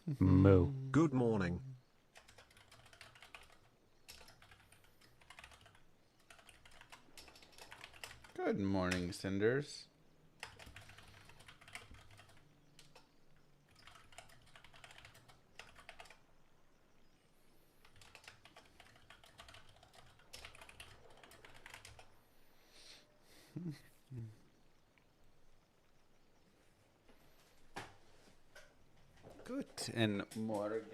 Moo. Good morning. Good morning, Cinders. Good. And Morgan.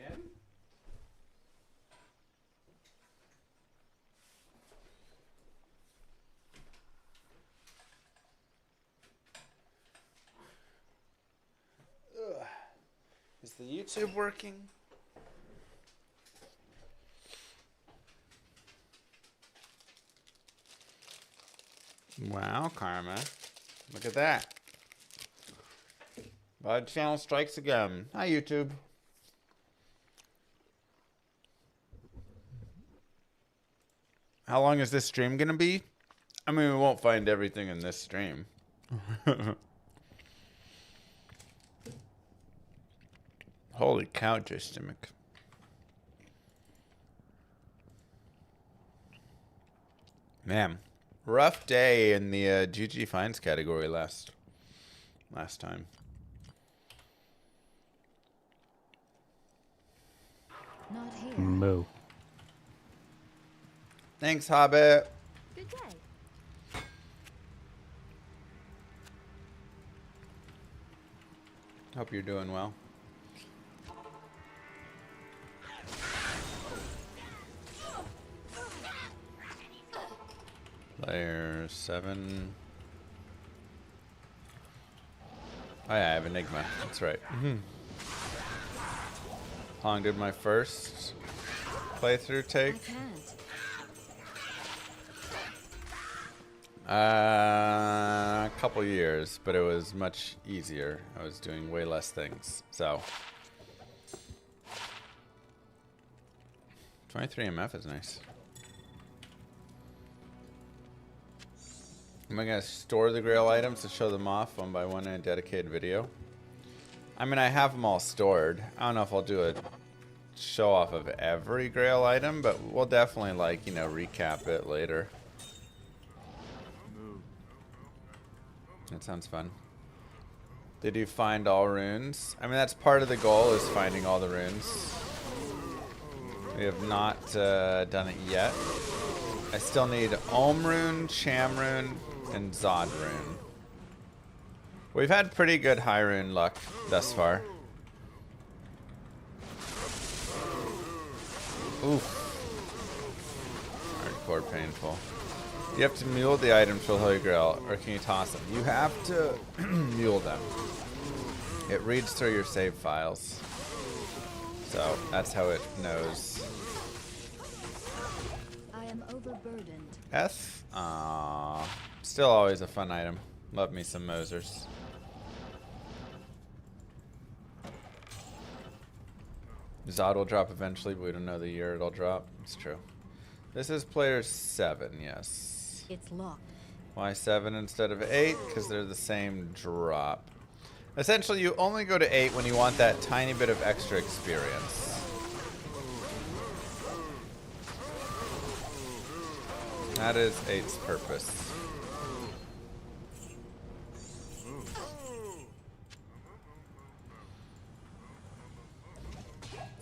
Ugh. Is the YouTube working? Wow, Karma. Look at that. Bud channel strikes again. Hi, YouTube. How long is this stream going to be? I mean, we won't find everything in this stream. Holy cow, J-Stomach. Man, rough day in the GG Finds category last time. Not here. Moo. Thanks, Hobbit. Good day. Hope you're doing well. Layer 7. Oh yeah, I have Enigma. That's right. How long did my first playthrough take? I can't. A couple years, but it was much easier. I was doing way less things. So 23 MF is nice. Am I gonna store the Grail items to show them off one by one in a dedicated video? I mean, I have them all stored. I don't know if I'll do a show off of every Grail item, but we'll definitely, like, you know, recap it later. That sounds fun. Did you find all runes? I mean, that's part of the goal, is finding all the runes. We have not done it yet. I still need Ohm Rune, Cham Rune, and Zod Rune. We've had pretty good high rune luck thus far. Oof. Hardcore painful. You have to mule the items for the Holy Grail, or can you toss them? You have to mule them. It reads through your save files. So that's how it knows. I am overburdened. S? Aww. Still always a fun item. Love me some Mosers. Zod will drop eventually, but we don't know the year it'll drop. It's true. This is player 7, yes. It's locked. Why 7 instead of 8? Because they're the same drop. Essentially, you only go to 8 when you want that tiny bit of extra experience. That is 8's purpose.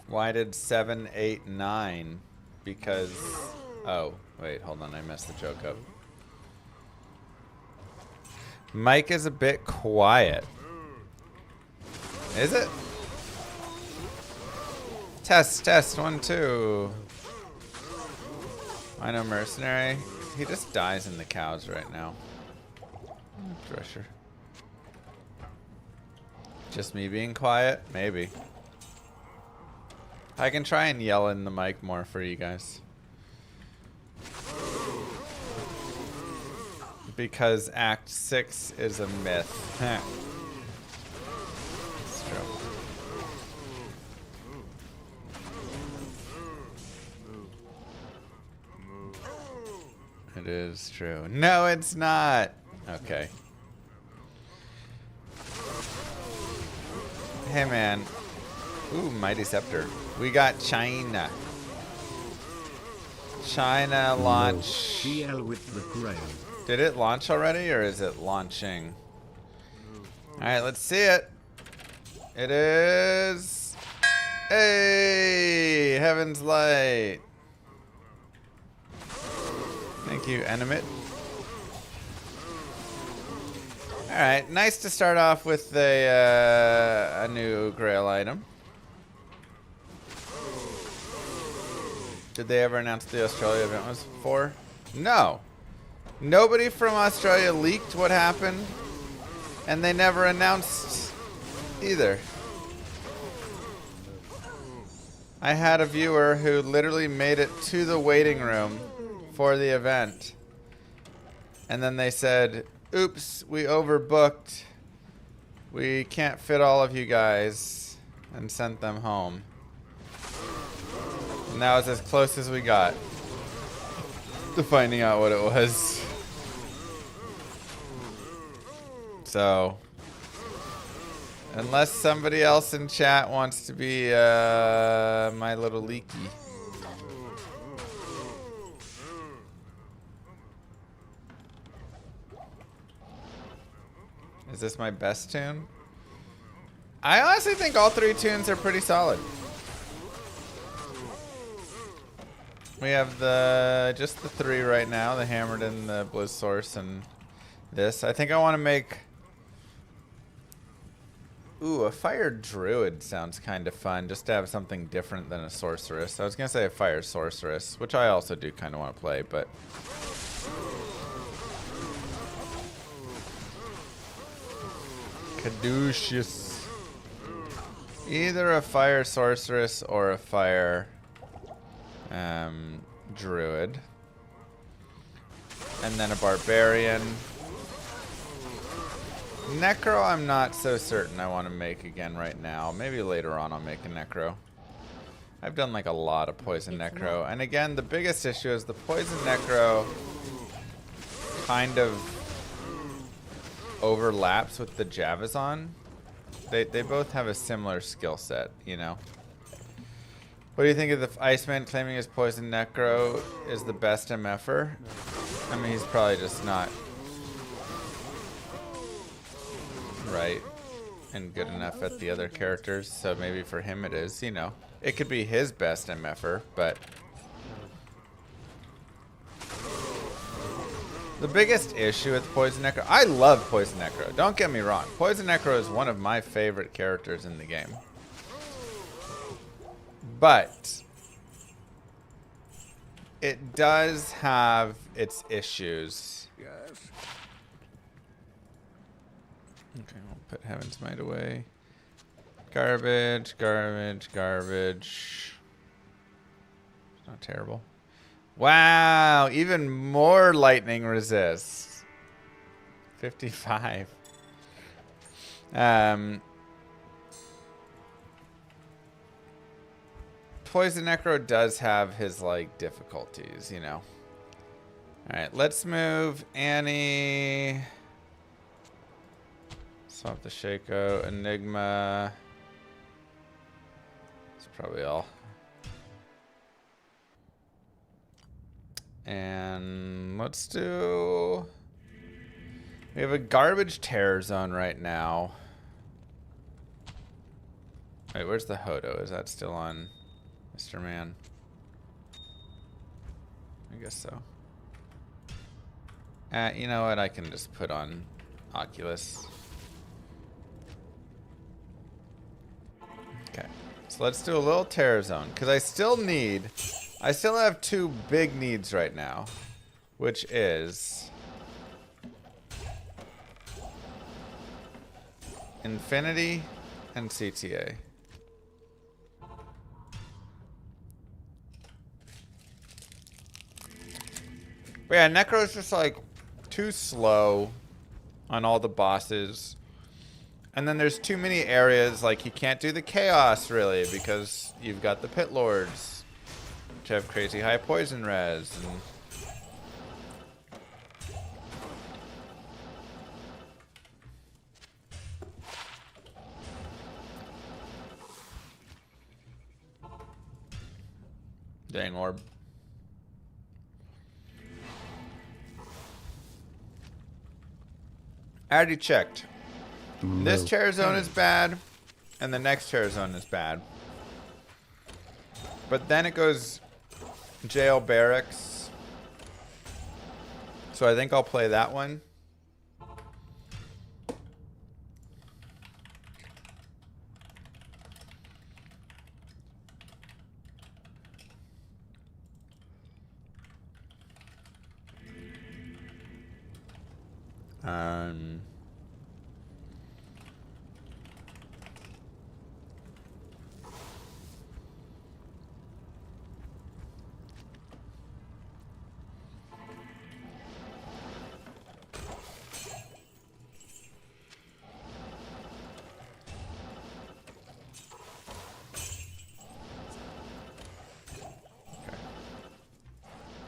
Why did 7, 8, 9? Because... Oh, wait, hold on. I messed the joke up. Mike is a bit quiet. Is it? Test, test, 1, 2. I know Mercenary. He just dies in the cows right now. Thresher. Just me being quiet? Maybe. I can try and yell in the mic more for you guys. Because Act 6 is a myth. It's true. It is true. No, it's not. Okay. Hey, man. Ooh, Mighty Scepter. We got China. China launch. GL with the Grail. Did it launch already, or is it launching? Alright, let's see it. It is... Hey! Heaven's Light. Thank you, Animate. Alright, nice to start off with a new Grail item. Did they ever announce the Australia event was for? No. Nobody from Australia leaked what happened, and they never announced either. I had a viewer who literally made it to the waiting room for the event, and then they said, oops, we overbooked. We can't fit all of you guys, and sent them home. And that was as close as we got to finding out what it was. So, unless somebody else in chat wants to be my little leaky. Is this my best tune? I honestly think all three tunes are pretty solid. We have just the three right now, the Hammered and the Blizz Source and this. I think I want to make... Ooh, a Fire Druid sounds kind of fun, just to have something different than a Sorceress. I was going to say a Fire Sorceress, which I also do kind of want to play, but... Caduceus. Either a Fire Sorceress or a Fire... Druid. And then a Barbarian. Necro, I'm not so certain I want to make again right now. Maybe later on I'll make a Necro. I've done like a lot of Poison Necro. And again, the biggest issue is the Poison Necro kind of overlaps with the Javazon. They both have a similar skill set, you know. What do you think of the Iceman claiming his Poison Necro is the best MFer? I mean, he's probably just not right and good enough at the other characters, so maybe for him it is, you know. It could be his best MFer, but... The biggest issue with Poison Necro... I love Poison Necro, don't get me wrong. Poison Necro is one of my favorite characters in the game. But it does have its issues. Yes. Okay, we'll put Heaven's Might away. Garbage, garbage, garbage. It's not terrible. Wow, even more lightning resists. 55. Poison Necro does have his, like, difficulties, you know. Alright, let's move Annie. Swap the Shaco. Enigma. That's probably all. And let's do... We have a garbage terror zone right now. Wait, where's the Hodo? Is that still on... Mr. Man? I guess so. You know what? I can just put on Oculus. Okay. So let's do a little terror zone. Because I still have two big needs right now. Which is... Infinity and CTA. But yeah, Necro's just like too slow on all the bosses. And then there's too many areas, like you can't do the Chaos really because you've got the Pit Lords, which have crazy high poison res. And Dang orb. I already checked. This chair zone is bad, and the next chair zone is bad. But then it goes jail barracks. So I think I'll play that one.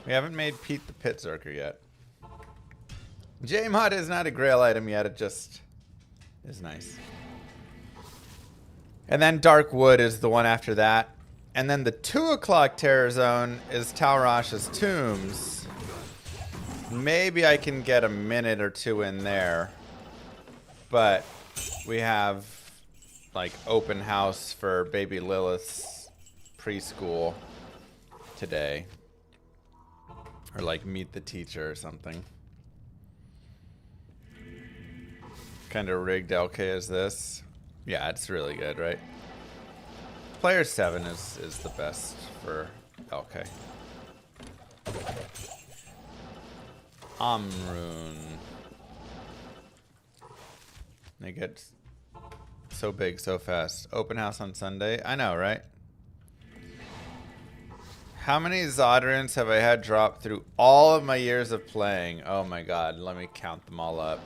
We haven't made Pete the Pit Zerker yet. J-Mod is not a Grail item yet, it just is nice. And then Dark Wood is the one after that. And then the 2 o'clock Terror Zone is Talrash's Tombs. Maybe I can get a minute or two in there. But we have like open house for baby Lilith's preschool today. Or like meet the teacher or something. Kind of rigged LK is this. Yeah, it's really good, right? Player 7 is the best for LK. Rune. They get so big so fast. Open house on Sunday. I know, right? How many Zodrunes have I had drop through all of my years of playing? Oh my god, let me count them all up.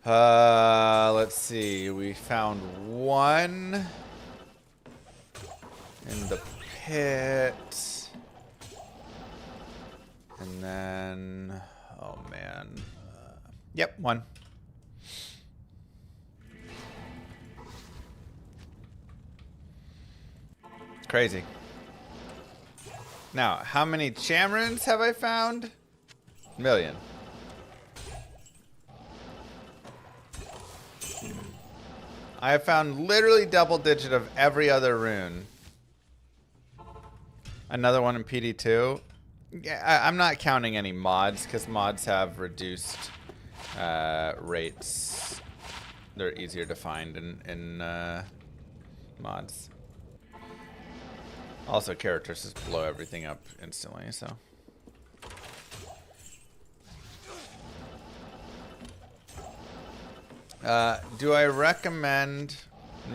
Let's see. We found one in the pit. And then, oh man. Yep, one. Crazy. Now, how many Chamrunes have I found? Million. I have found literally double digit of every other rune. Another one in PD2. Yeah, I'm not counting any mods because mods have reduced rates. They're easier to find in mods. Also, characters just blow everything up instantly, so. Do I recommend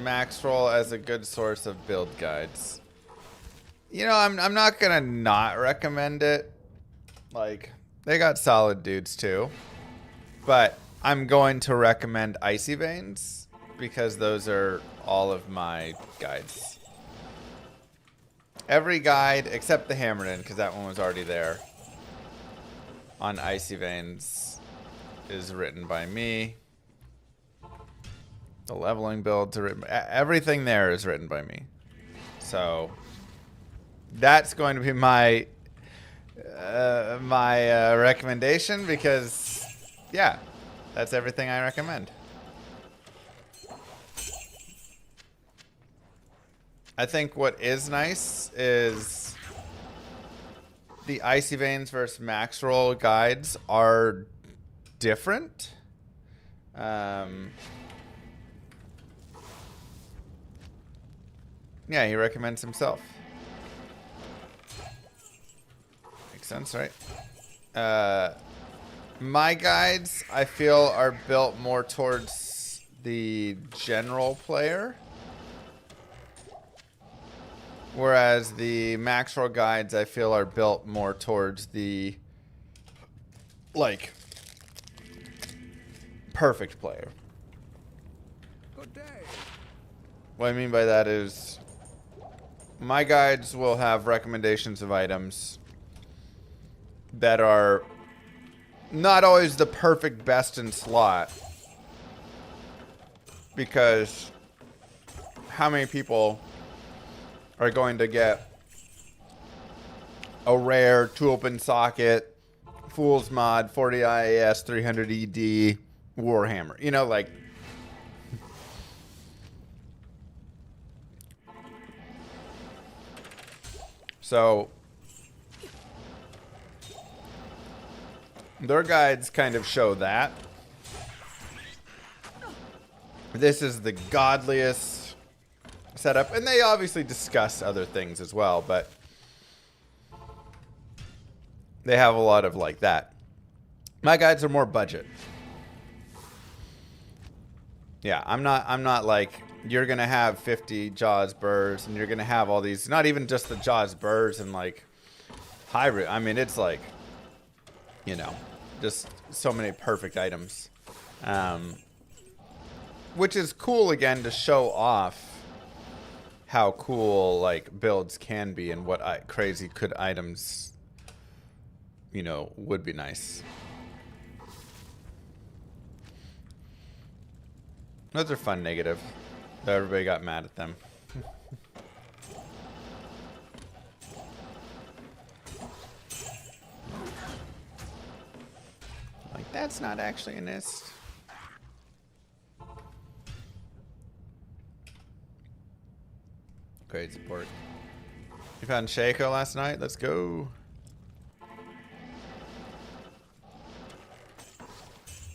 Max Roll as a good source of build guides? You know, I'm not gonna not recommend it. Like, they got solid dudes too. But I'm going to recommend Icy Veins because those are all of my guides. Every guide except the Hammered because that one was already there on Icy Veins is written by me. The leveling builds are written. Everything there is written by me. So that's going to be my recommendation because, yeah, that's everything I recommend. I think what is nice is the Icy Veins versus Max Roll guides are different. Yeah, he recommends himself. Makes sense, right? My guides, I feel, are built more towards the general player. Whereas the Max Roll guides, I feel, are built more towards the, like, perfect player. Good day. What I mean by that is my guides will have recommendations of items that are not always the perfect best in slot. Because how many people are going to get a rare 2 open socket, Fool's Mod, 40 IAS, 300 ED, Warhammer. You know, like... So... Their guides kind of show that. This is the godliest setup. And they obviously discuss other things as well, but they have a lot of like that. My guides are more budget. Yeah, I'm not like you're gonna have 50 Jaws burrs and you're gonna have all these, not even just the Jaws burrs and like hybrid. I mean, it's like, you know, just so many perfect items. Which is cool, again, to show off how cool, like, builds can be and what crazy good items, you know, would be nice. Those are fun negative. Everybody got mad at them. Like, that's not actually a nest. Great support. You found Shaco last night? Let's go.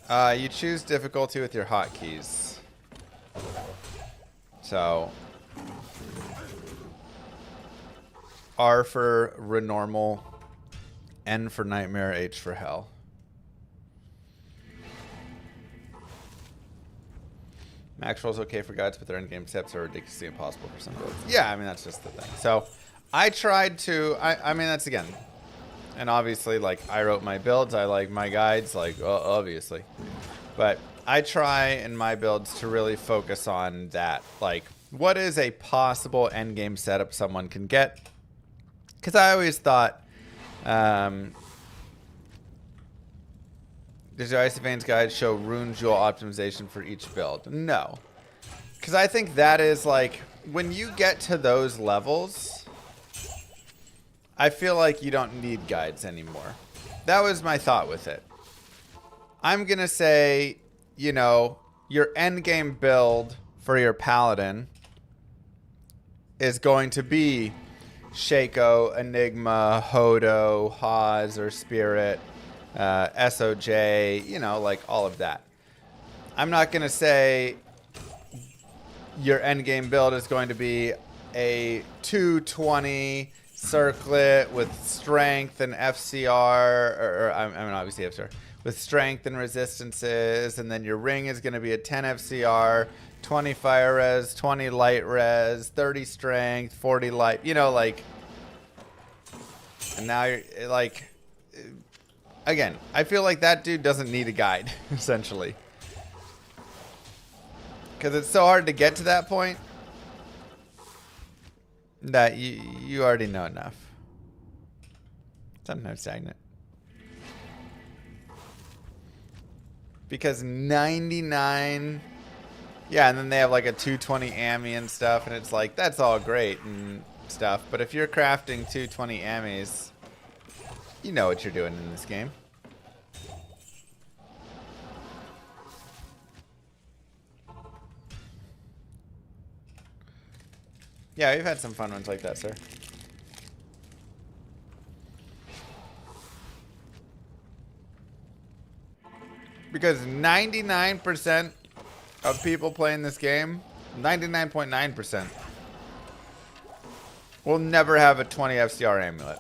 You choose difficulty with your hotkeys. So R for renormal, N for nightmare, H for hell. Max roll's okay for guides, but their endgame steps are ridiculously impossible for some builds. Yeah, I mean, that's just the thing. So, I tried to... I mean, that's, again... And obviously, like, I wrote my builds. I like my guides, like, obviously. But I try in my builds to really focus on that. Like, what is a possible endgame setup someone can get? Because I always thought... Does your Icy Veins guide show rune jewel optimization for each build? No. Because I think that is like, when you get to those levels, I feel like you don't need guides anymore. That was my thought with it. I'm going to say, you know, your endgame build for your Paladin is going to be Shaco, Enigma, Hodo, Haz, or Spirit. SOJ, you know, like all of that. I'm not going to say your endgame build is going to be a 220 circlet with strength and FCR, or I mean, obviously FCR, with strength and resistances, and then your ring is going to be a 10 FCR, 20 fire res, 20 light res, 30 strength, 40 light, you know, like, and now you're like... Again, I feel like that dude doesn't need a guide, essentially. Because it's so hard to get to that point that you already know enough. Sometimes stagnant. Because 99... Yeah, and then they have like a 220 Ami and stuff, and it's like, that's all great and stuff. But if you're crafting 220 Amis... You know what you're doing in this game. Yeah, we've had some fun ones like that, sir. Because 99% of people playing this game, 99.9%, will never have a 20 FCR amulet.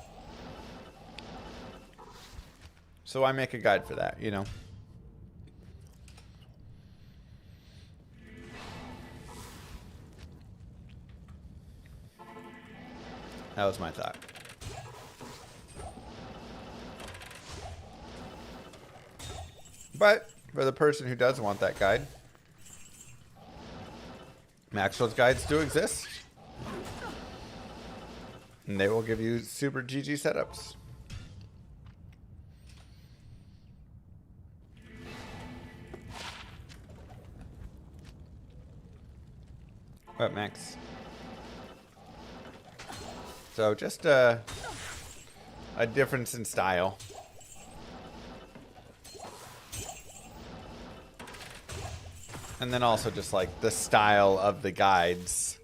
So I make a guide for that, you know. That was my thought. But for the person who doesn't want that guide, Maxwell's guides do exist. And they will give you super GG setups. What, Max? So just a difference in style. And then also just like the style of the guides.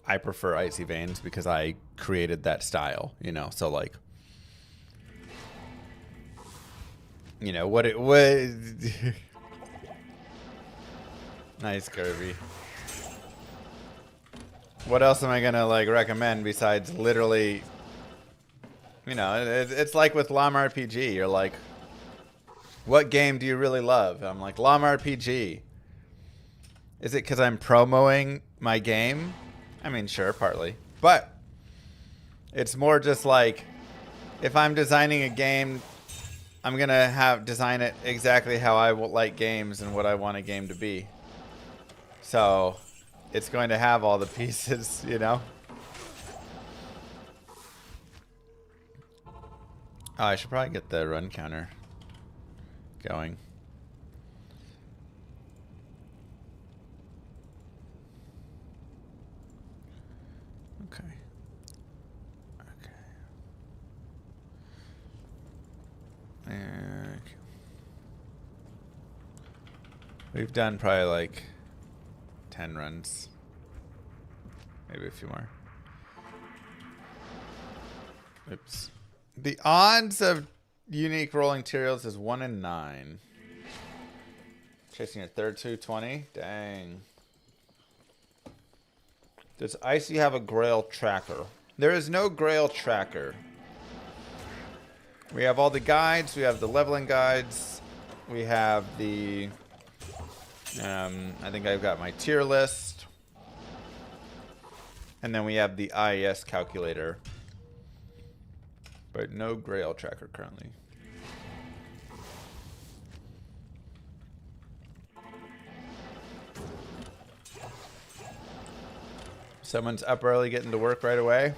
I prefer Icy Veins because I created that style, you know. So like, you know, what it was. Nice, Kirby. What else am I gonna like recommend besides literally, you know, it's like with Llama RPG. You're like, what game do you really love? I'm like, Llama RPG. Is it because I'm promoting my game? I mean, sure, partly. But it's more just like, if I'm designing a game, I'm going to design it exactly how I like games and what I want a game to be. So it's going to have all the pieces, you know? Oh, I should probably get the run counter going. Okay. We've done probably like 10 runs. Maybe a few more. Oops. The odds of unique rolling materials is 1 in 9. Chasing your third 220? Dang. Does Icy have a Grail tracker? There is no Grail tracker. We have all the guides. We have the leveling guides. We have the... I think I've got my tier list. And then we have the IES calculator. But no Grail tracker currently. Someone's up early getting to work right away.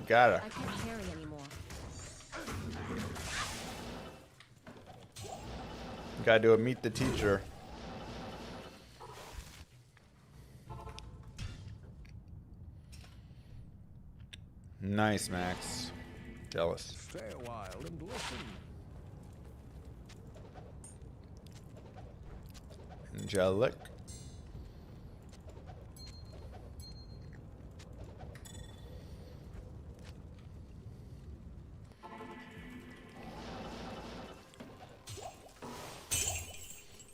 Gotta. I can't carry anymore. Gotta do a meet the teacher. Nice, Max. Jealous. Stay a while and listen. Angelic.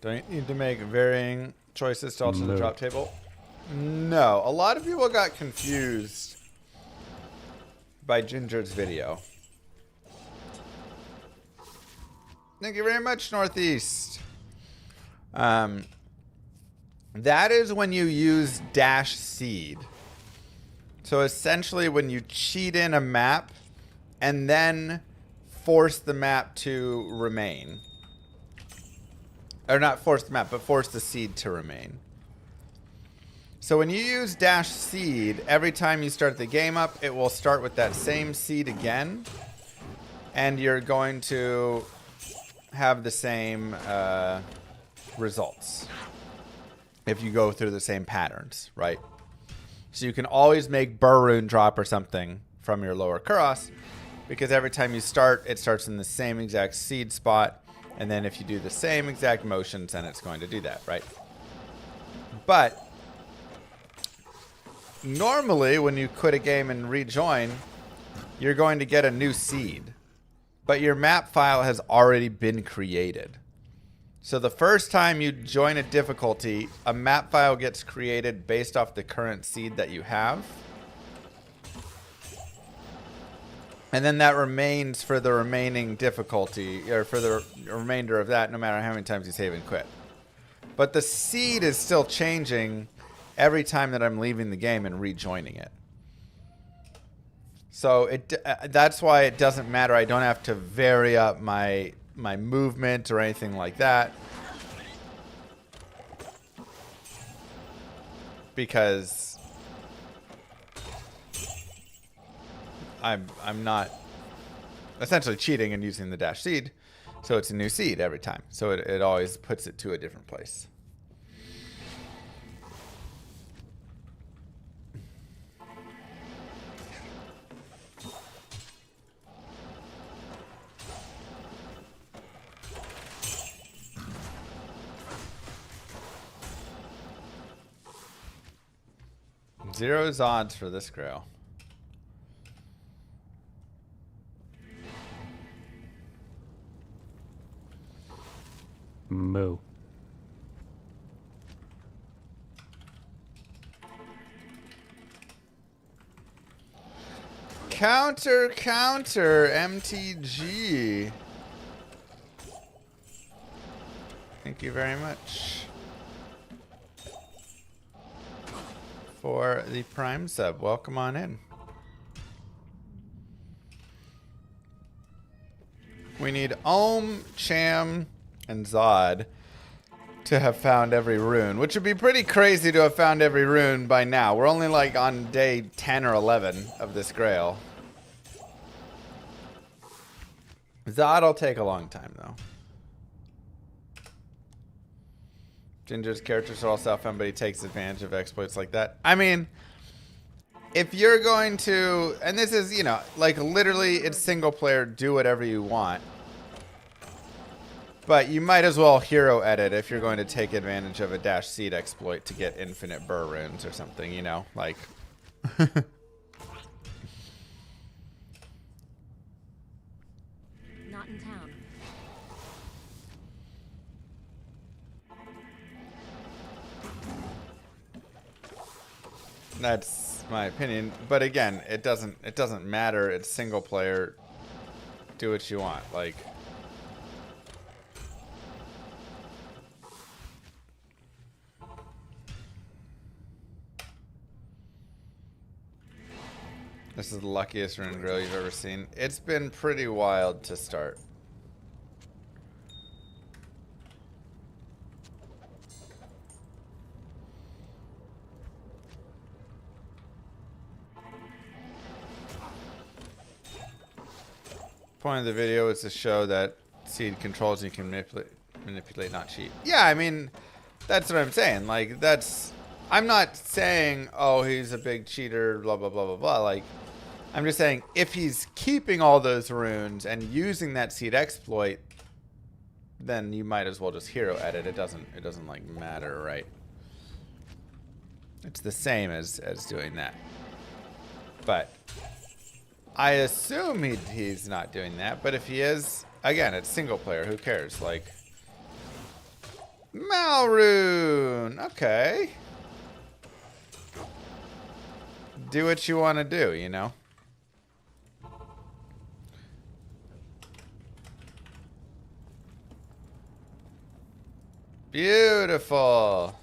Do I need to make varying choices to alter the drop table? No. A lot of people got confused by Ginger's video. Thank you very much, Northeast. That is when you use dash seed. So essentially when you cheat in a map and then force the map to remain. Or not force the map, but force the seed to remain. So when you use dash seed, every time you start the game up, it will start with that same seed again. And you're going to have the same results if you go through the same patterns, right? So you can always make Rune drop or something from your lower Kuros, because every time you start, it starts in the same exact seed spot. And then if you do the same exact motions, then it's going to do that, right? But normally when you quit a game and rejoin, you're going to get a new seed. But your map file has already been created. So the first time you join a difficulty, a map file gets created based off the current seed that you have. And then that remains for the remaining difficulty, or for the remainder of that, no matter how many times you save and quit. But the seed is still changing every time that I'm leaving the game and rejoining it. So that's why it doesn't matter. I don't have to vary up my movement or anything like that. Because I'm not essentially cheating and using the dash seed, so it's a new seed every time. So it always puts it to a different place. Zero's odds for this Grail. Moo. Counter, MTG. Thank you very much for the Prime sub. Welcome on in. We need Ohm, Cham, and Zod to have found every rune, which would be pretty crazy to have found every rune by now. We're only like on day 10 or 11 of this Grail. Zod'll take a long time, though. Ginger's characters are all self-found, but he takes advantage of exploits like that. I mean, if you're going to... And this is, you know, like literally it's single player, do whatever you want. But you might as well hero edit if you're going to take advantage of a dash seed exploit to get infinite burr runes or something, you know? Like... Not in town. That's my opinion. But again, it doesn't matter. It's single player. Do what you want. Like... This is the luckiest Rune Grail you've ever seen. It's been pretty wild to start. Point of the video is to show that seed controls you can manipulate, not cheat. Yeah, I mean, that's what I'm saying. Like, that's... I'm not saying, oh, he's a big cheater, blah, blah, blah, blah, blah. Like... I'm just saying, if he's keeping all those runes and using that seed exploit, then you might as well just hero edit. It doesn't like matter, right? It's the same as doing that. But I assume he's not doing that. But if he is, again, it's single player. Who cares? Like, Malrune. Okay. Do what you want to do, you know? Beautiful.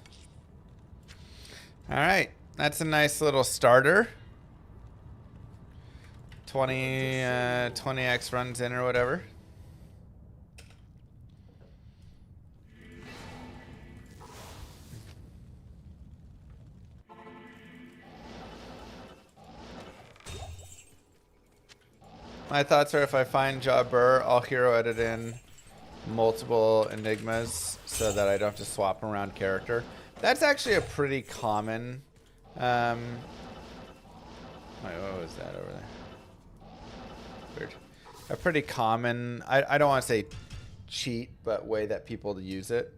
All right. That's a nice little starter. 20x runs in or whatever. My thoughts are if I find Jobber, I'll hero edit in multiple enigmas so that I don't have to swap around character. That's actually a pretty common wait, what was that over there? Weird. A pretty common, I don't want to say cheat, but way that people use it.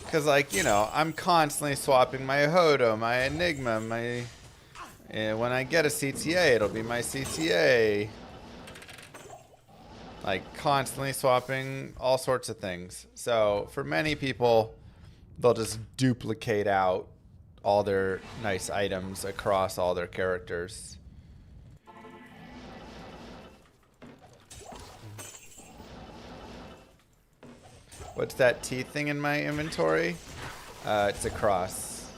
Because, like, you know, I'm constantly swapping my Hodo, my Enigma, my... when I get a CTA, it'll be my CTA. Like, constantly swapping all sorts of things. So, for many people, they'll just duplicate out all their nice items across all their characters. What's that T thing in my inventory? It's a cross.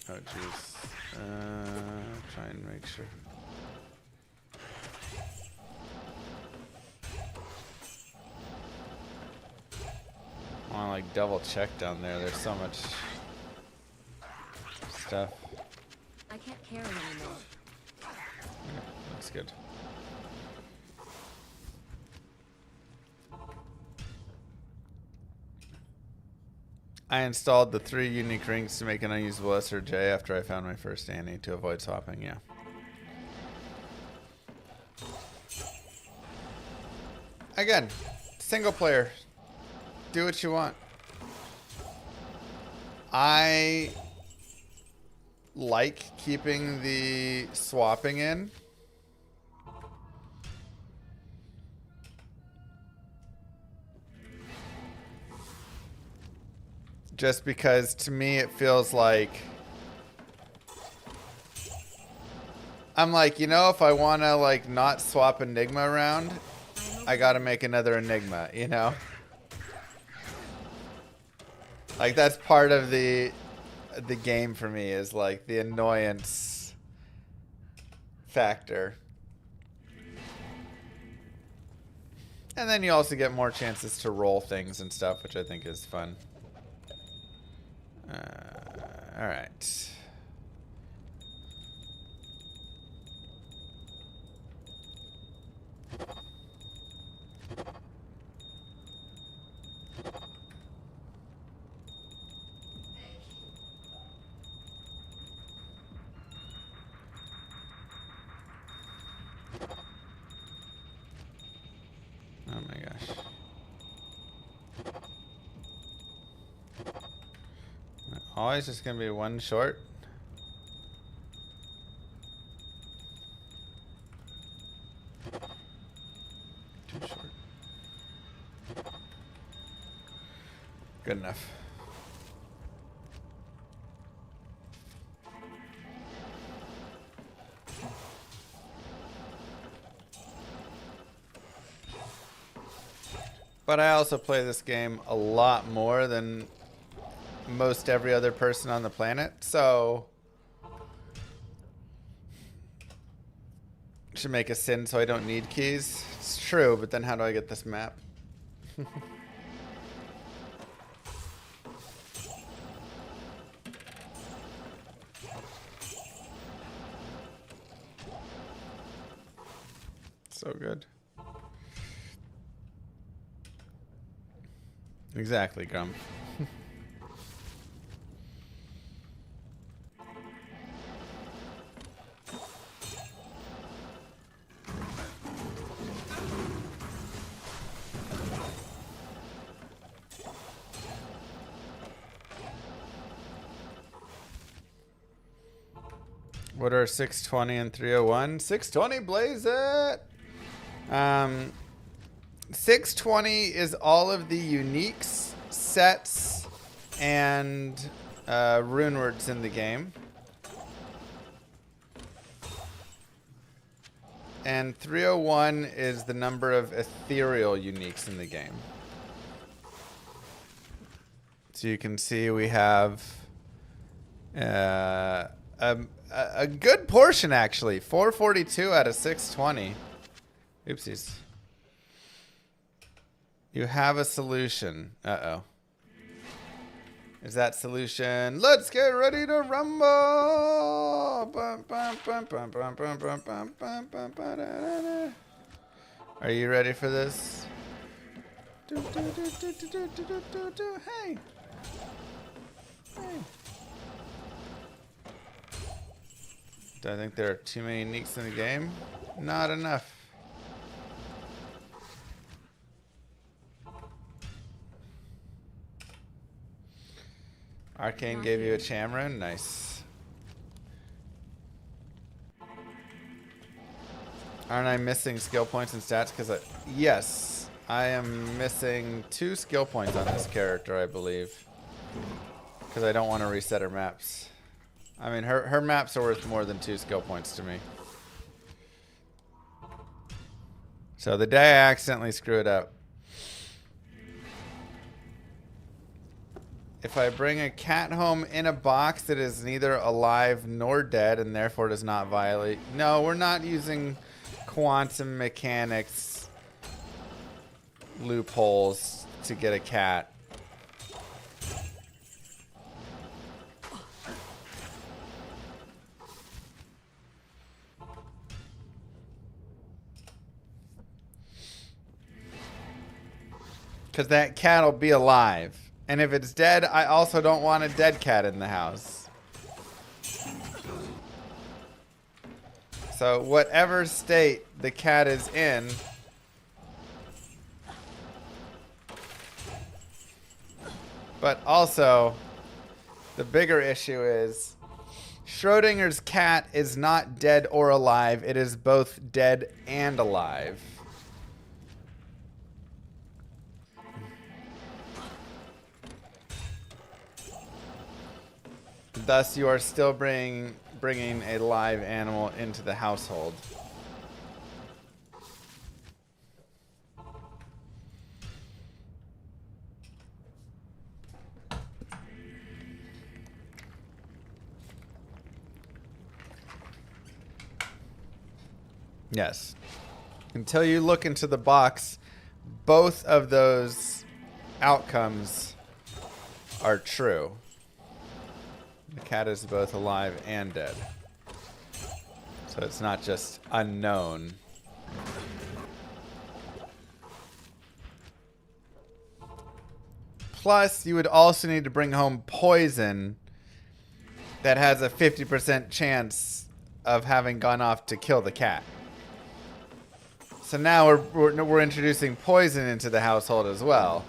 Oh, jeez. Try and make sure. I want to like double check down there. There's so much stuff. I can't carry anymore. Okay, looks good. I installed the 3 unique rings to make an unusable S or J after I found my first Annie to avoid swapping, yeah. Again, single player. Do what you want. I like keeping the swapping in. Just because to me it feels like I'm like, you know, if I want to like not swap Enigma around, I got to make another Enigma, you know? Like that's part of the game for me is like the annoyance factor. And then you also get more chances to roll things and stuff, which I think is fun. All right. Oh my gosh. Always just gonna be one short. Too short. Good enough. But I also play this game a lot more than most every other person on the planet, so should make a sin so I don't need keys. It's true, but then how do I get this map? So good. Exactly, Gum. What are 620 and 301? 620, blaze it! 620 is all of the uniques, sets, and rune words in the game. And 301 is the number of ethereal uniques in the game. So you can see we have a good portion, actually. 442 out of 620. Oopsies. You have a solution. Uh-oh. Is that solution? Let's get ready to rumble! Are you ready for this? Hey! Hey! Do I think there are too many uniques in the game? Not enough. Arcane gave you a Chamron? Nice. Aren't I missing skill points and stats? Yes, I am missing 2 skill points on this character, I believe. Because I don't want to reset her maps. I mean, her maps are worth more than 2 skill points to me. So the day I accidentally screw it up. If I bring a cat home in a box that is neither alive nor dead and therefore does not violate... No, we're not using quantum mechanics loopholes to get a cat. Because that cat will be alive. And if it's dead, I also don't want a dead cat in the house. So whatever state the cat is in, but also the bigger issue is Schrodinger's cat is not dead or alive. It is both dead and alive. Thus, you are still bringing a live animal into the household. Yes. Until you look into the box, both of those outcomes are true. The cat is both alive and dead. So it's not just unknown. Plus, you would also need to bring home poison that has a 50% chance of having gone off to kill the cat. So now we're introducing poison into the household as well.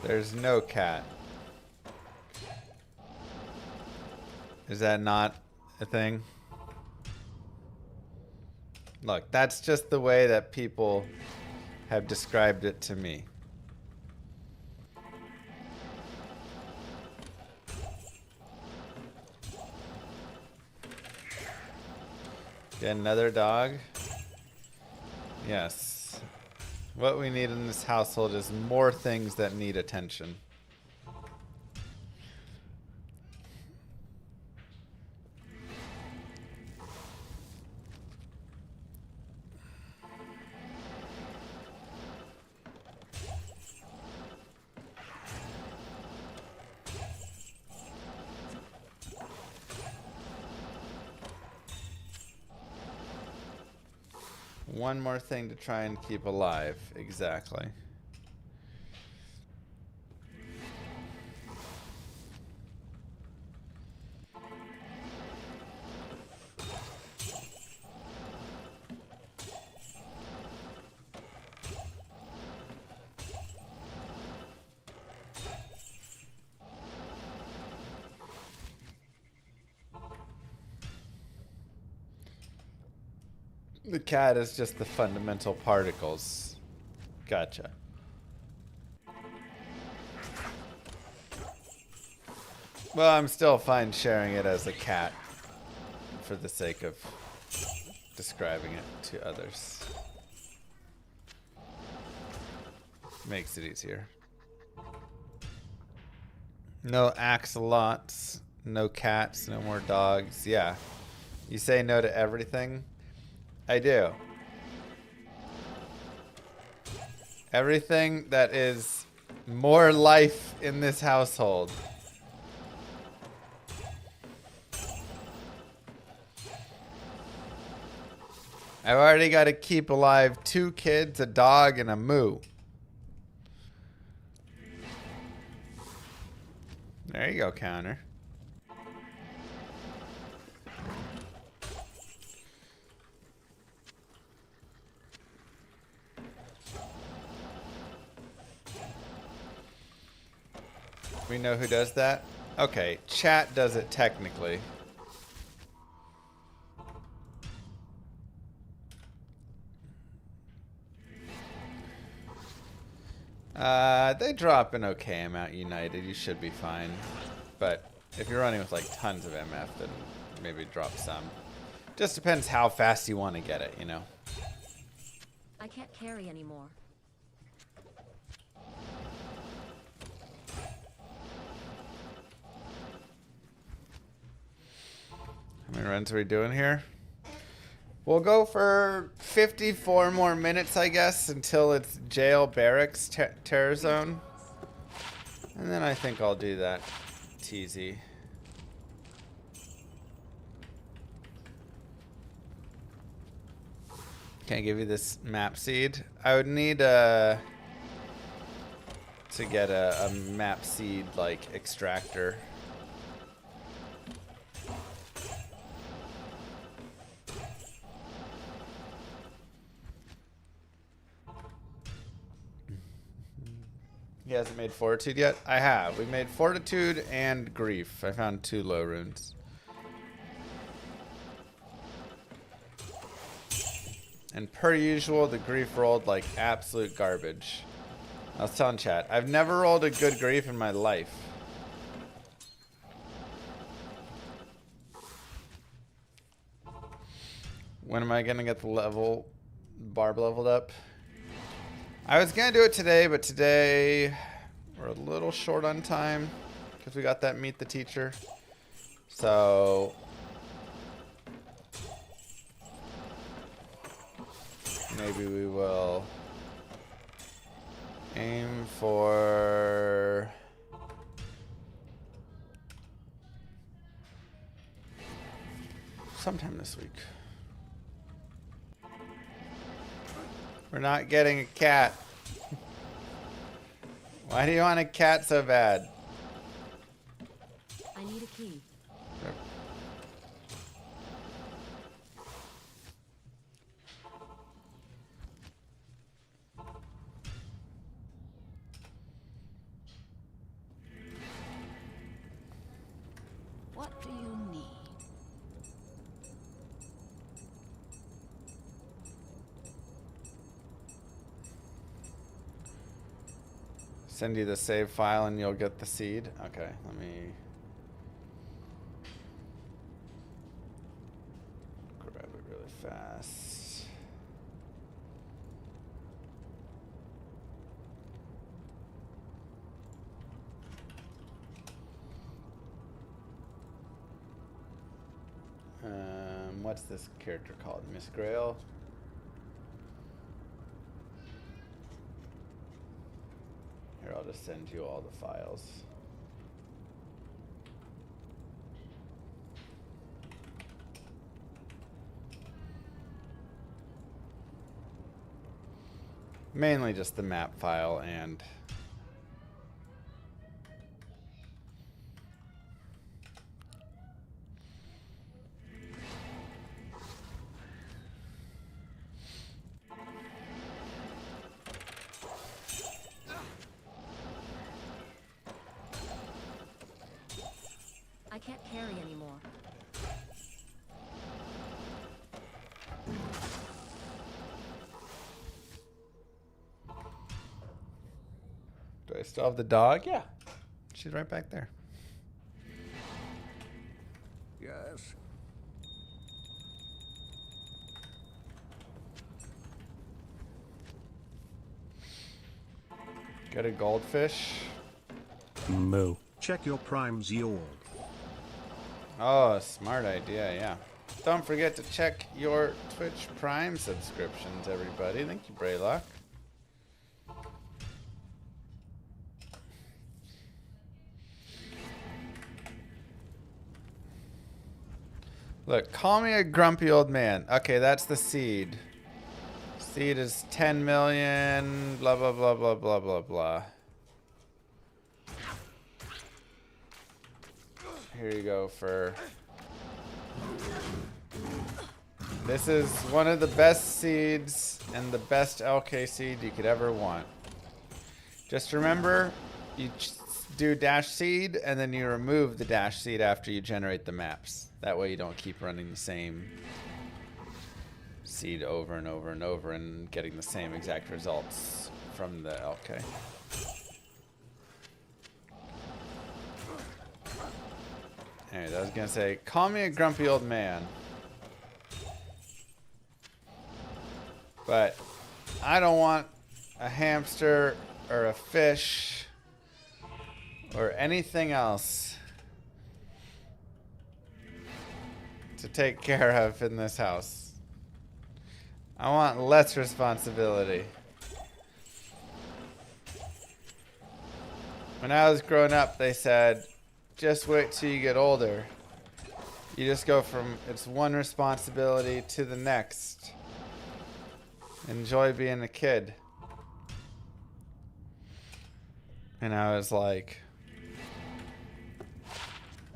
There's no cat. Is that not a thing? Look, that's just the way that people have described it to me. Get another dog? Yes. What we need in this household is more things that need attention. One more thing to try and keep alive. Exactly. The cat is just the fundamental particles. Gotcha. Well, I'm still fine sharing it as a cat for the sake of describing it to others. Makes it easier. No axolots, no cats, no more dogs. Yeah. You say no to everything? I do. Everything that is more life in this household. I've already got to keep alive 2 kids, a dog, and a moo. There you go, counter. We know who does that? Okay, chat does it technically. They drop an okay amount united. You should be fine. But if you're running with like tons of MF, then maybe drop some. Just depends how fast you want to get it, you know? I can't carry anymore. How many runs are we doing here? We'll go for 54 more minutes, I guess, until it's jail barracks terror zone. And then I think I'll do that TZ. Can I give you this map seed? I would need to get a map seed like extractor. He hasn't made Fortitude yet? I have. We made Fortitude and Grief. I found 2 low runes. And per usual, the Grief rolled like absolute garbage. I was telling chat, I've never rolled a good Grief in my life. When am I gonna get the barb leveled up? I was gonna do it today, but today we're a little short on time because we got that meet the teacher. So maybe we will aim for sometime this week. We're not getting a cat. Why do you want a cat so bad? I need a key. What do you need? Send you the save file and you'll get the seed. Okay, let me grab it really fast. What's this character called? Miss Grail? Here, I'll just send you all the files. Mainly just the map file and I can't carry anymore. do I still have the dog? Yeah. She's right back there. Yes. Get a goldfish. Moo. Check your primes, y'all. Oh, smart idea, yeah. Don't forget to check your Twitch Prime subscriptions, everybody. Thank you, Braylock. Look, call me a grumpy old man. Okay, that's the seed. Seed is 10 million, blah, blah, blah, blah, blah, blah, blah. Here you go for... This is one of the best seeds and the best LK seed you could ever want. Just remember, you do dash seed and then you remove the dash seed after you generate the maps. That way you don't keep running the same seed over and over and over and getting the same exact results from the LK. Anyways, I was gonna say, call me a grumpy old man. But I don't want a hamster or a fish or anything else to take care of in this house. I want less responsibility. When I was growing up, they said, just wait till you get older. You just go from it's one responsibility to the next. Enjoy being a kid. And I was like,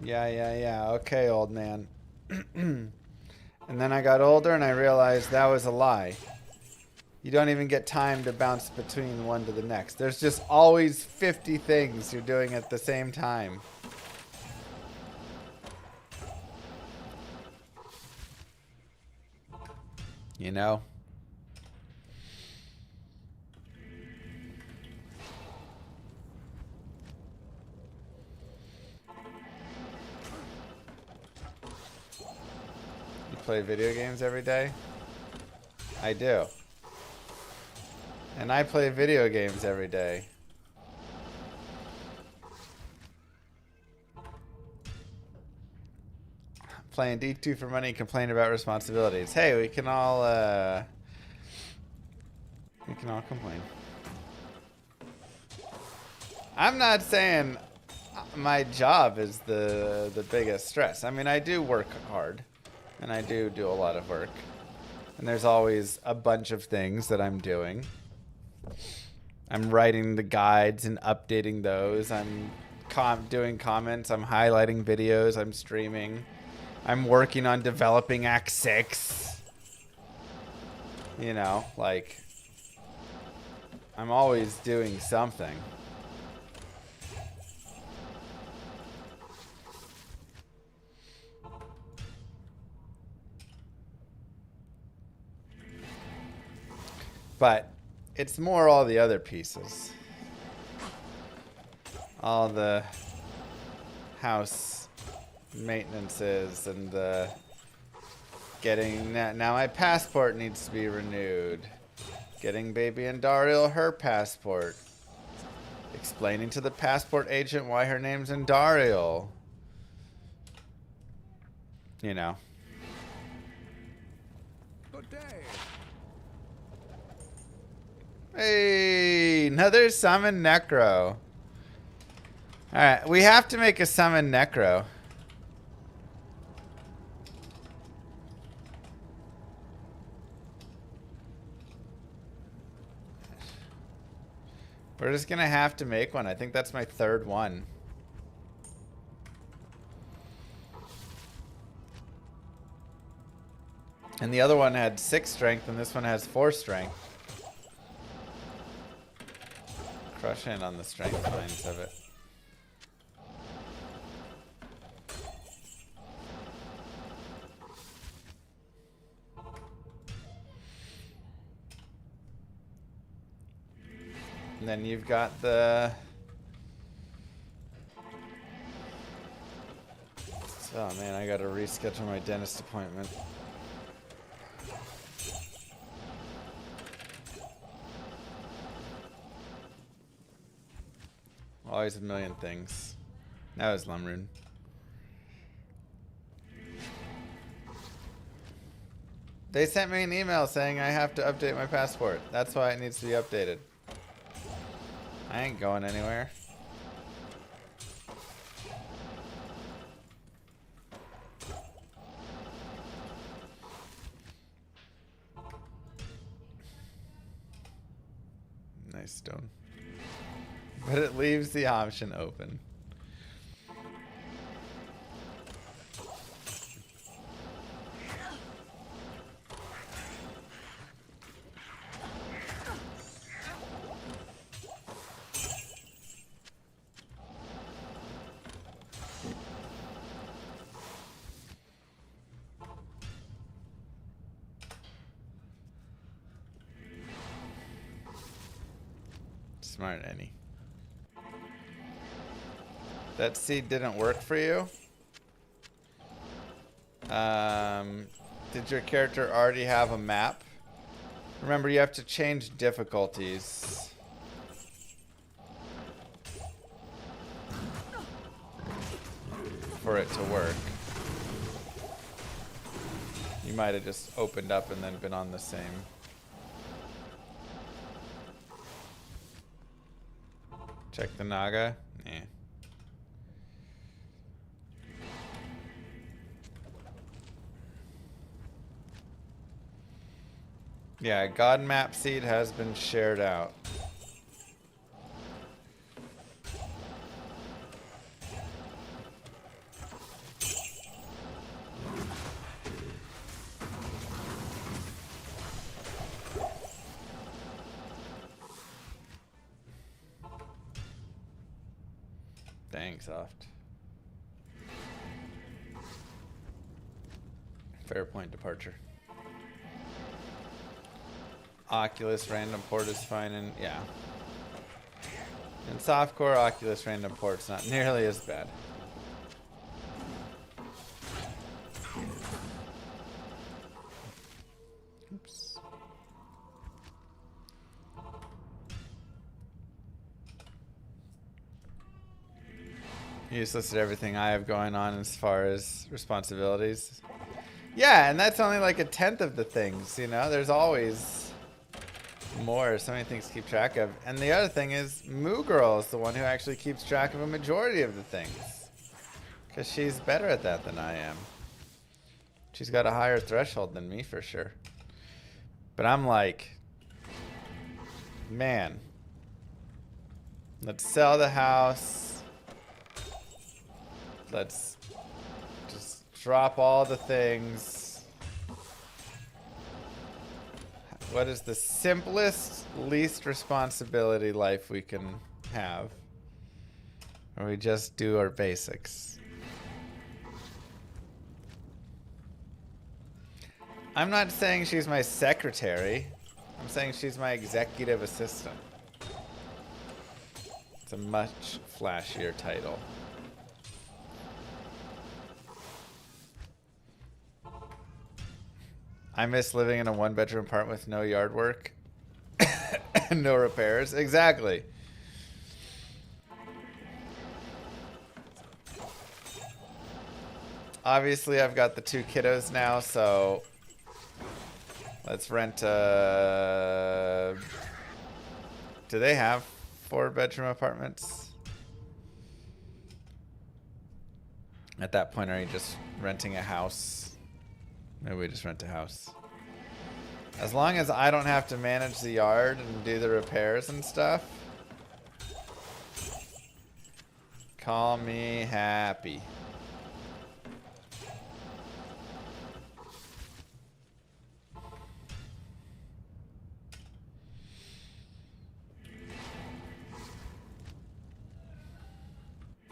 yeah, okay, old man. And then I got older and I realized that was a lie. You don't even get time to bounce between one to the next. There's just always 50 things you're doing at the same time. You know? You play video games every day? I do. And I play video games every day. Playing D2 for money, complain about responsibilities. Hey, we can all complain. I'm not saying my job is the biggest stress. I mean, I do work hard, and I do a lot of work. And there's always a bunch of things that I'm doing. I'm writing the guides and updating those. I'm doing comments. I'm highlighting videos. I'm streaming. I'm working on developing Act 6. You know, like, I'm always doing something. But it's more all the other pieces. All the house maintenances and the getting... Now my passport needs to be renewed. Getting baby Andariel her passport. Explaining to the passport agent why her name's Andariel. You know. Good day. Hey, another summon Necro. Alright, we have to make a summon Necro. We're just gonna have to make one. I think that's my third one. And the other one had 6 strength, and this one has 4 strength. Crush in on the strength lines of it. And then you've got the... Oh man, I gotta reschedule my dentist appointment. Always a million things. That was Rune. They sent me an email saying I have to update my passport. That's why it needs to be updated. I ain't going anywhere. Nice stone. But it leaves the option open. Smart Annie. That seed didn't work for you? Did your character already have a map? Remember, you have to change difficulties. For it to work. You might have just opened up and then been on the same. Check the Naga. Nah. Yeah, God Map Seed has been shared out. Dang, soft. Fair point departure. Oculus random port is fine, and yeah. In softcore, Oculus random port's not nearly as bad. Oops. You just listed everything I have going on as far as responsibilities. Yeah, and that's only like a tenth of the things, you know? There's always more, so many things to keep track of. And the other thing is, Moo Girl is the one who actually keeps track of a majority of the things. Because she's better at that than I am. She's got a higher threshold than me for sure. But I'm like, man, let's sell the house. Let's just drop all the things. What is the simplest, least responsibility life we can have? Or we just do our basics. I'm not saying she's my secretary. I'm saying she's my executive assistant. It's a much flashier title. I miss living in a one-bedroom apartment with no yard work. And no repairs. Exactly. Obviously, I've got the 2 kiddos now, so let's rent a... Do they have 4-bedroom apartments? At that point, are you just renting a house? Maybe we just rent a house. As long as I don't have to manage the yard and do the repairs and stuff, call me happy.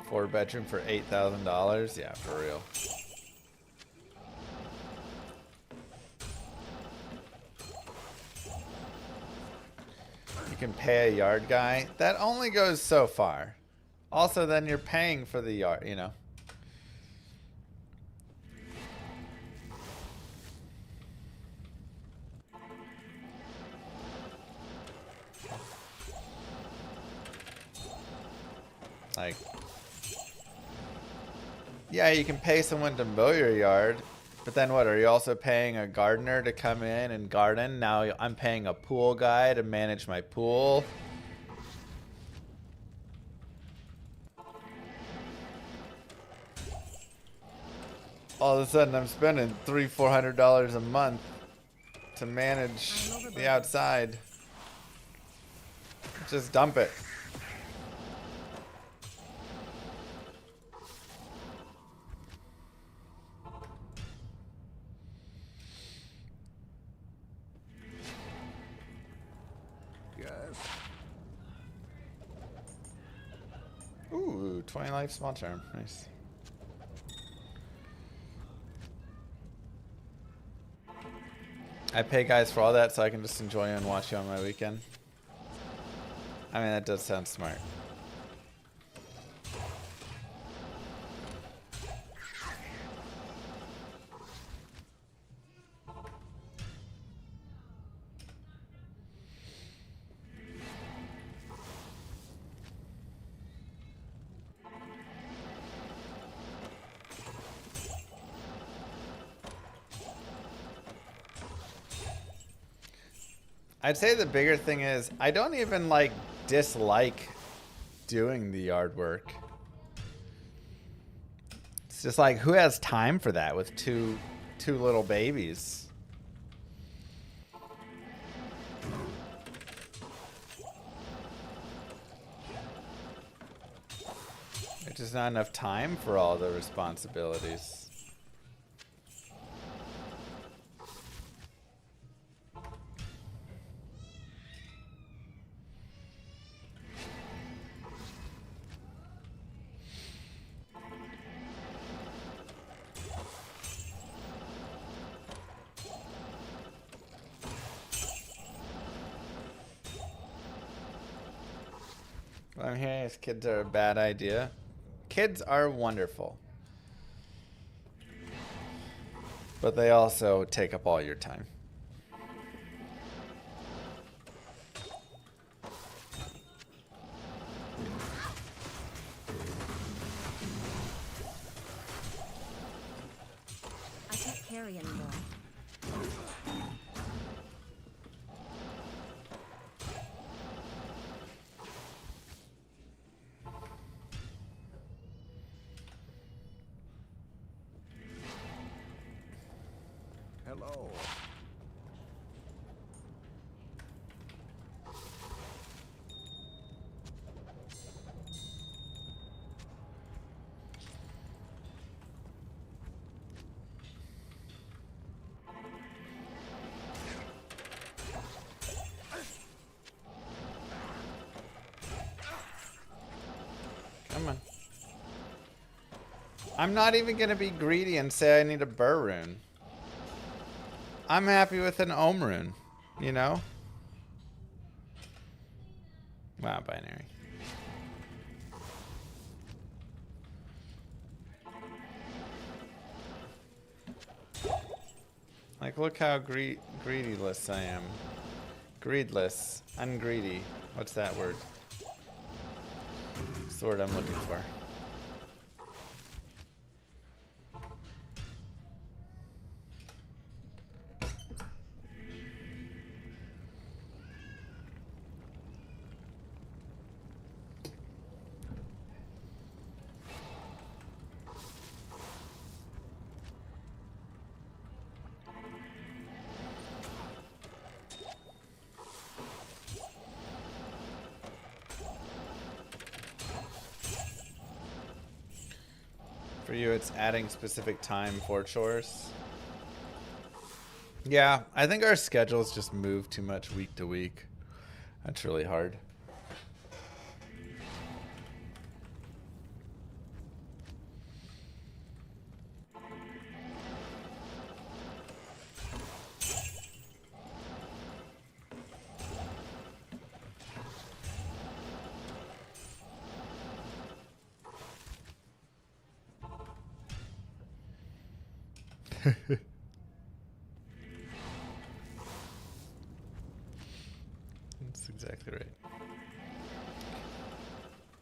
Four-bedroom for $8,000? Yeah, for real. You can pay a yard guy. That only goes so far. Also, then you're paying for the yard, you know. Like, yeah, you can pay someone to mow your yard, but then what? Are you also paying a gardener to come in and garden? Now I'm paying a pool guy to manage my pool. All of a sudden, I'm spending $300-400 a month to manage the outside. Just dump it. Ooh, 20 life small term. Nice. I pay guys for all that so I can just enjoy and watch you on my weekend. I mean, that does sound smart. I'd say the bigger thing is I don't even like dislike doing the yard work. It's just like, who has time for that with two little babies? There's just not enough time for all the responsibilities. What I'm hearing is kids are a bad idea. Kids are wonderful. But they also take up all your time. I can't carry anymore. Hello. Come on. I'm not even going to be greedy and say I need a burr rune. I'm happy with an ohm rune, you know? Wow, binary. Like, look how greediless I am. Greedless. Ungreedy. What's that word? It's the word I'm looking for. For you, it's adding specific time for chores. Yeah, I think our schedules just move too much week to week. That's really hard. That's exactly right.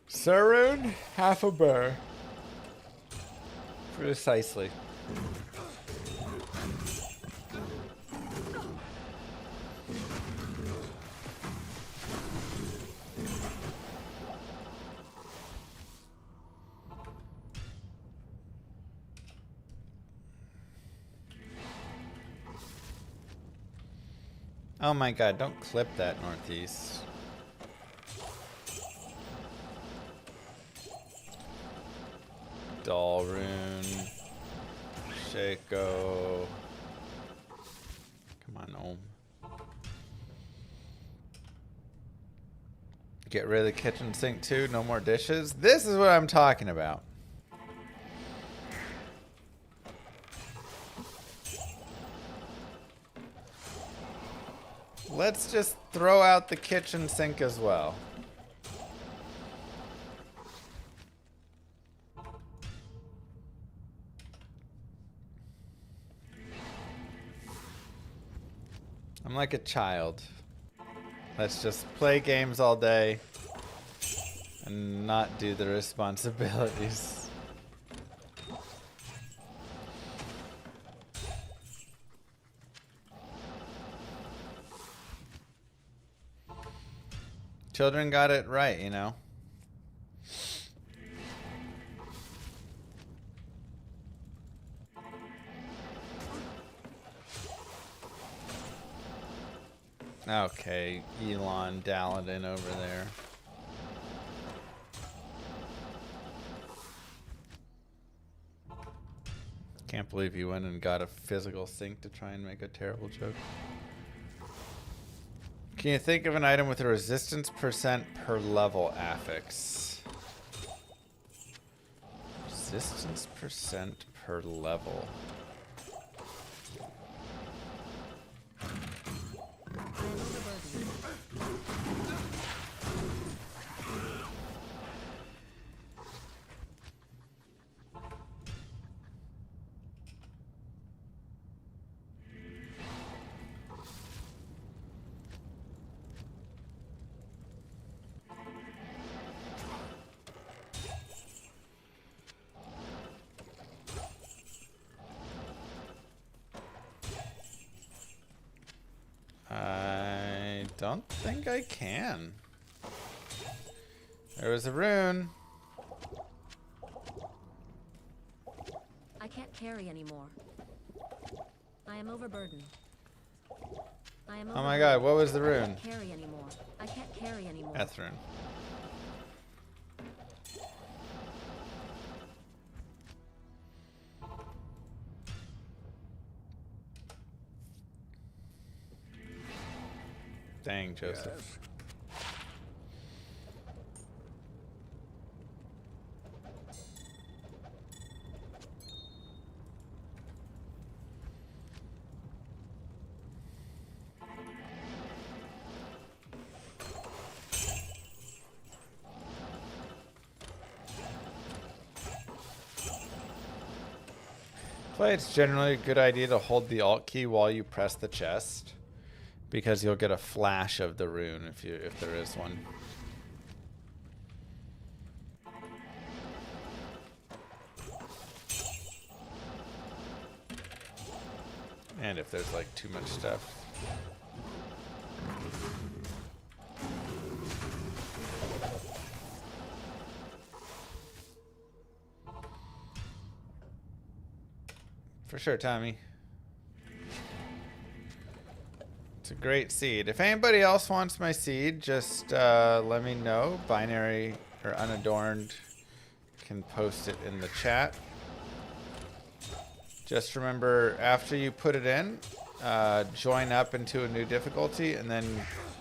Sir Rune, half a burr. Precisely. Oh my god, don't clip that northeast. Doll Rune. Shaco. Come on, Ohm. Get rid of the kitchen sink too, no more dishes. This is what I'm talking about. Let's just throw out the kitchen sink as well. I'm like a child. Let's just play games all day and not do the responsibilities. Children got it right, you know. Okay, Elon Daladin over there. Can't believe you went and got a physical sink to try and make a terrible joke. Can you think of an item with a resistance percent per level affix? Resistance percent per level. I don't think I can. There was a rune. I can't carry anymore. I am overburdened. I am Oh my god, what was the I rune? can't carry anymore. I can't carry anymore. Death rune. Dang, Joseph. Yes. Play, it's generally a good idea to hold the Alt key while you press the chest, because you'll get a flash of the rune if there is one. And if there's like too much stuff. For sure, Tommy. It's a great seed. If anybody else wants my seed, just let me know. Binary or unadorned can post it in the chat. Just remember, after you put it in, join up into a new difficulty, and then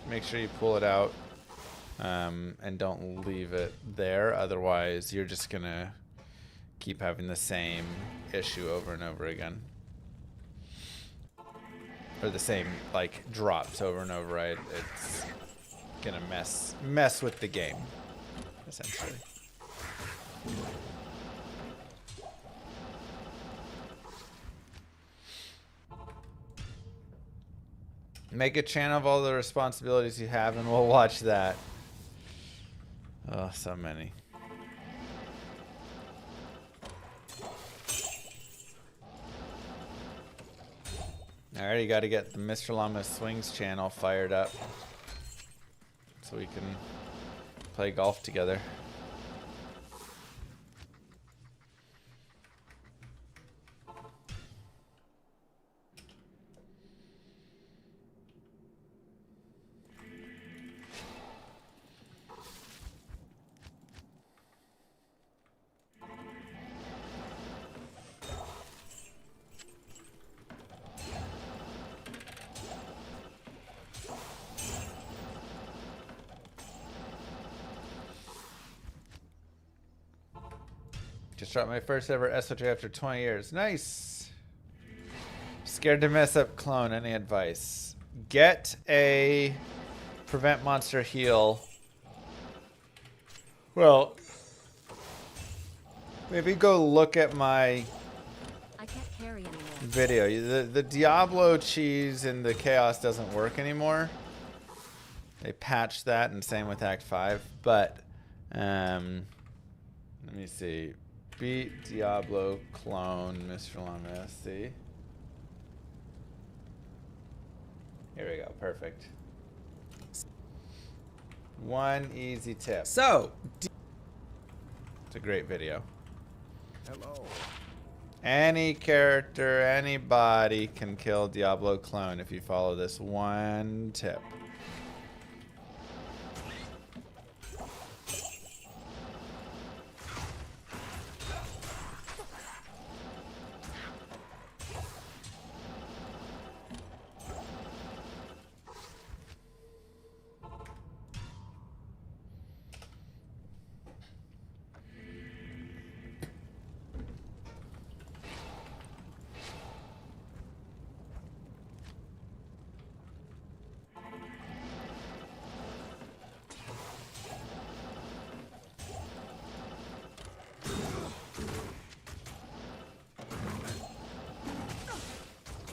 make sure you pull it out and don't leave it there. Otherwise, you're just going to keep having the same issue over and over again. Or the same, like, drops over and over, right? It's going to mess with the game, essentially. Make a channel of all the responsibilities you have, and we'll watch that. Oh, so many. I already got to get the Mr. Llama Swings channel fired up so we can play golf together. Just dropped my first ever SOJ after 20 years. Nice. Scared to mess up clone. Any advice? Get a prevent monster heal. Well, maybe go look at my I can't carry anymore. video. The Diablo cheese in the chaos doesn't work anymore. They patched that, and same with Act 5. But let me see. Beat Diablo clone Mr. Llama. See. Here we go. Perfect. One easy tip. So, It's a great video. Hello. Any character, anybody can kill Diablo clone if you follow this one tip.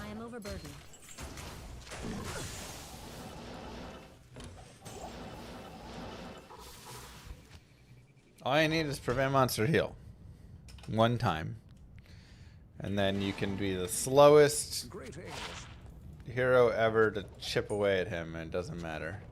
I am overburdened. All you need is prevent monster heal. One time. And then you can be the slowest Greetings. hero ever to chip away at him, and it doesn't matter.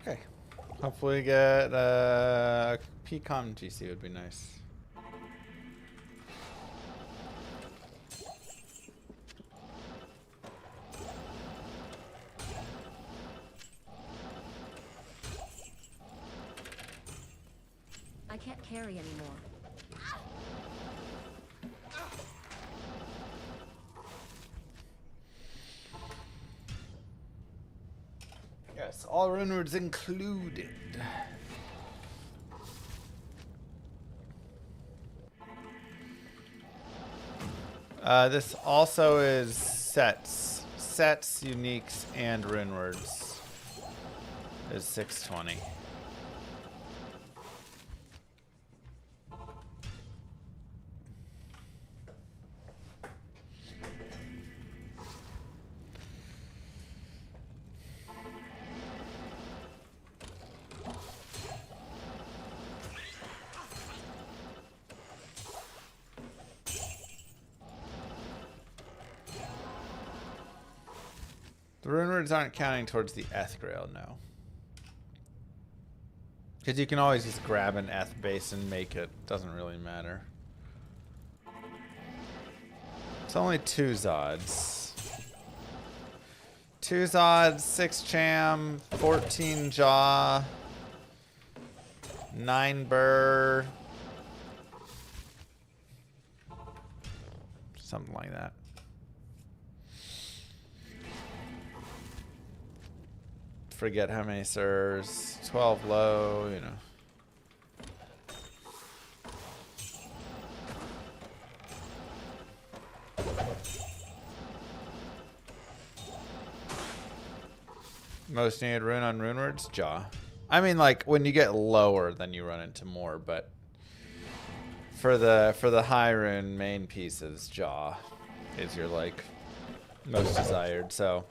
Okay. Hopefully get PCOM GC would be nice. I can't carry anymore. Yes, all rune words included. This also is sets, uniques, and rune words. Is 620. The rune words aren't counting towards the Grail, no. Because you can always just grab an base and make it. Doesn't really matter. It's only 2 Zods. 2 Zods, 6 Cham, 14 Jaw, 9 Burr. Something like that. Forget how many sirs. 12 low, you know. Most needed rune on rune words? Jaw. I mean, like, when you get lower, then you run into more, but for the high rune main pieces, Jaw is your, like, most desired. So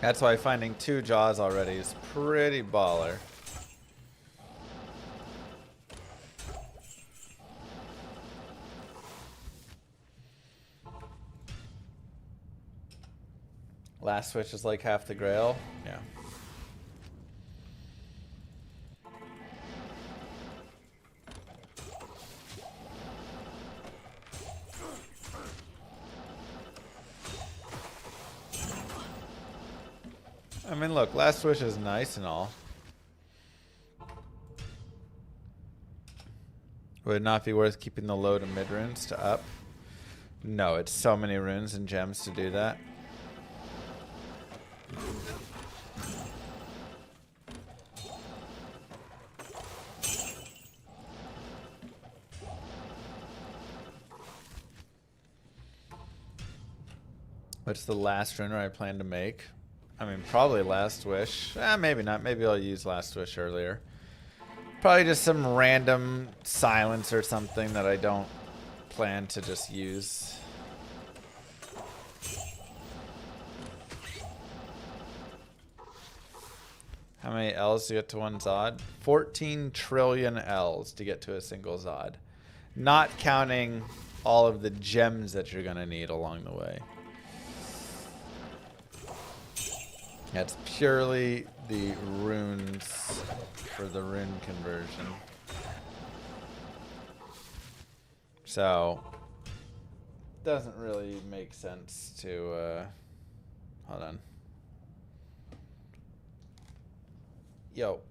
that's why finding 2 jaws already is pretty baller. Last switch is like half the Grail. Yeah. I mean, look, last wish is nice and all. Would it not be worth keeping the low to mid runes to up? No, it's so many runes and gems to do that. What's the last runner I plan to make? I mean, probably Last Wish. Maybe not. Maybe I'll use Last Wish earlier. Probably just some random silence or something that I don't plan to just use. How many L's to get to one Zod? 14 trillion L's to get to a single Zod. Not counting all of the gems that you're going to need along the way. That's purely the runes for the rune conversion. So, doesn't really make sense to, hold on. Yo.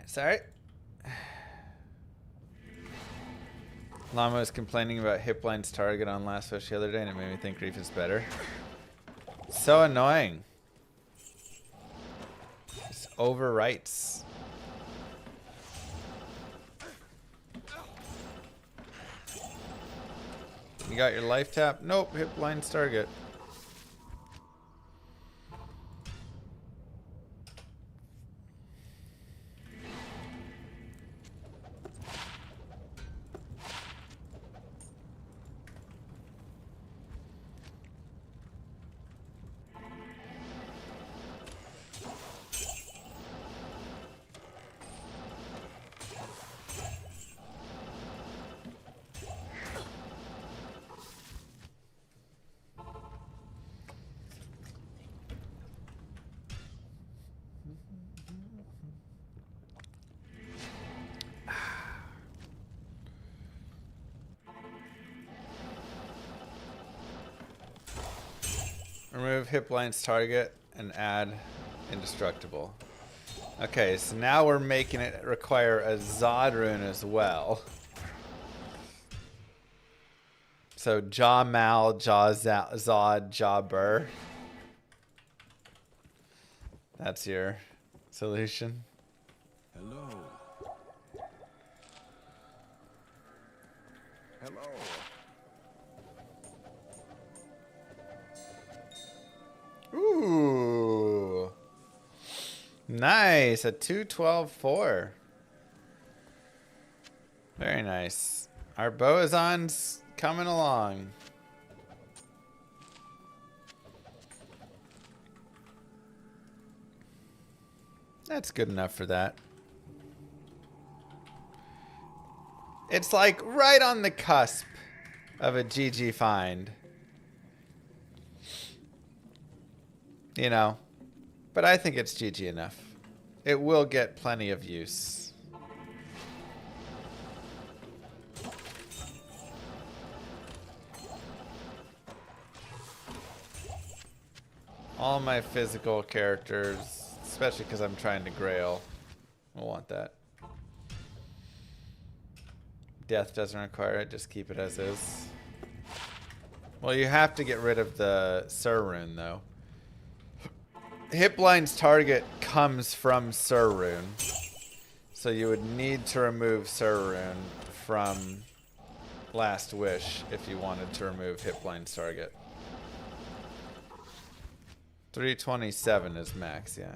Sorry. Llama was complaining about Hipbline's target on Last Wish the other day, and it made me think Reef is better. So annoying. Just overwrites. You got your life tap? Nope, Hipbline's target. Remove Hipbline's target and add indestructible. Okay, so now we're making it require a Zod rune as well. So Jaw Mal, Jaw Zod, Jaw Burr. That's your solution. Hello. Hello. Ooh. Nice. A 2-12-4. Very nice. Our Boazon's coming along. That's good enough for that. It's like right on the cusp of a GG find. You know, but I think it's GG enough. It will get plenty of use. All my physical characters, especially because I'm trying to Grail, will want that. Death doesn't require it, just keep it as is. Well, you have to get rid of the Rune, though. Hipblind's target comes from Rune, so you would need to remove Rune from Last Wish if you wanted to remove Hipblind's target. 327 is max, yeah.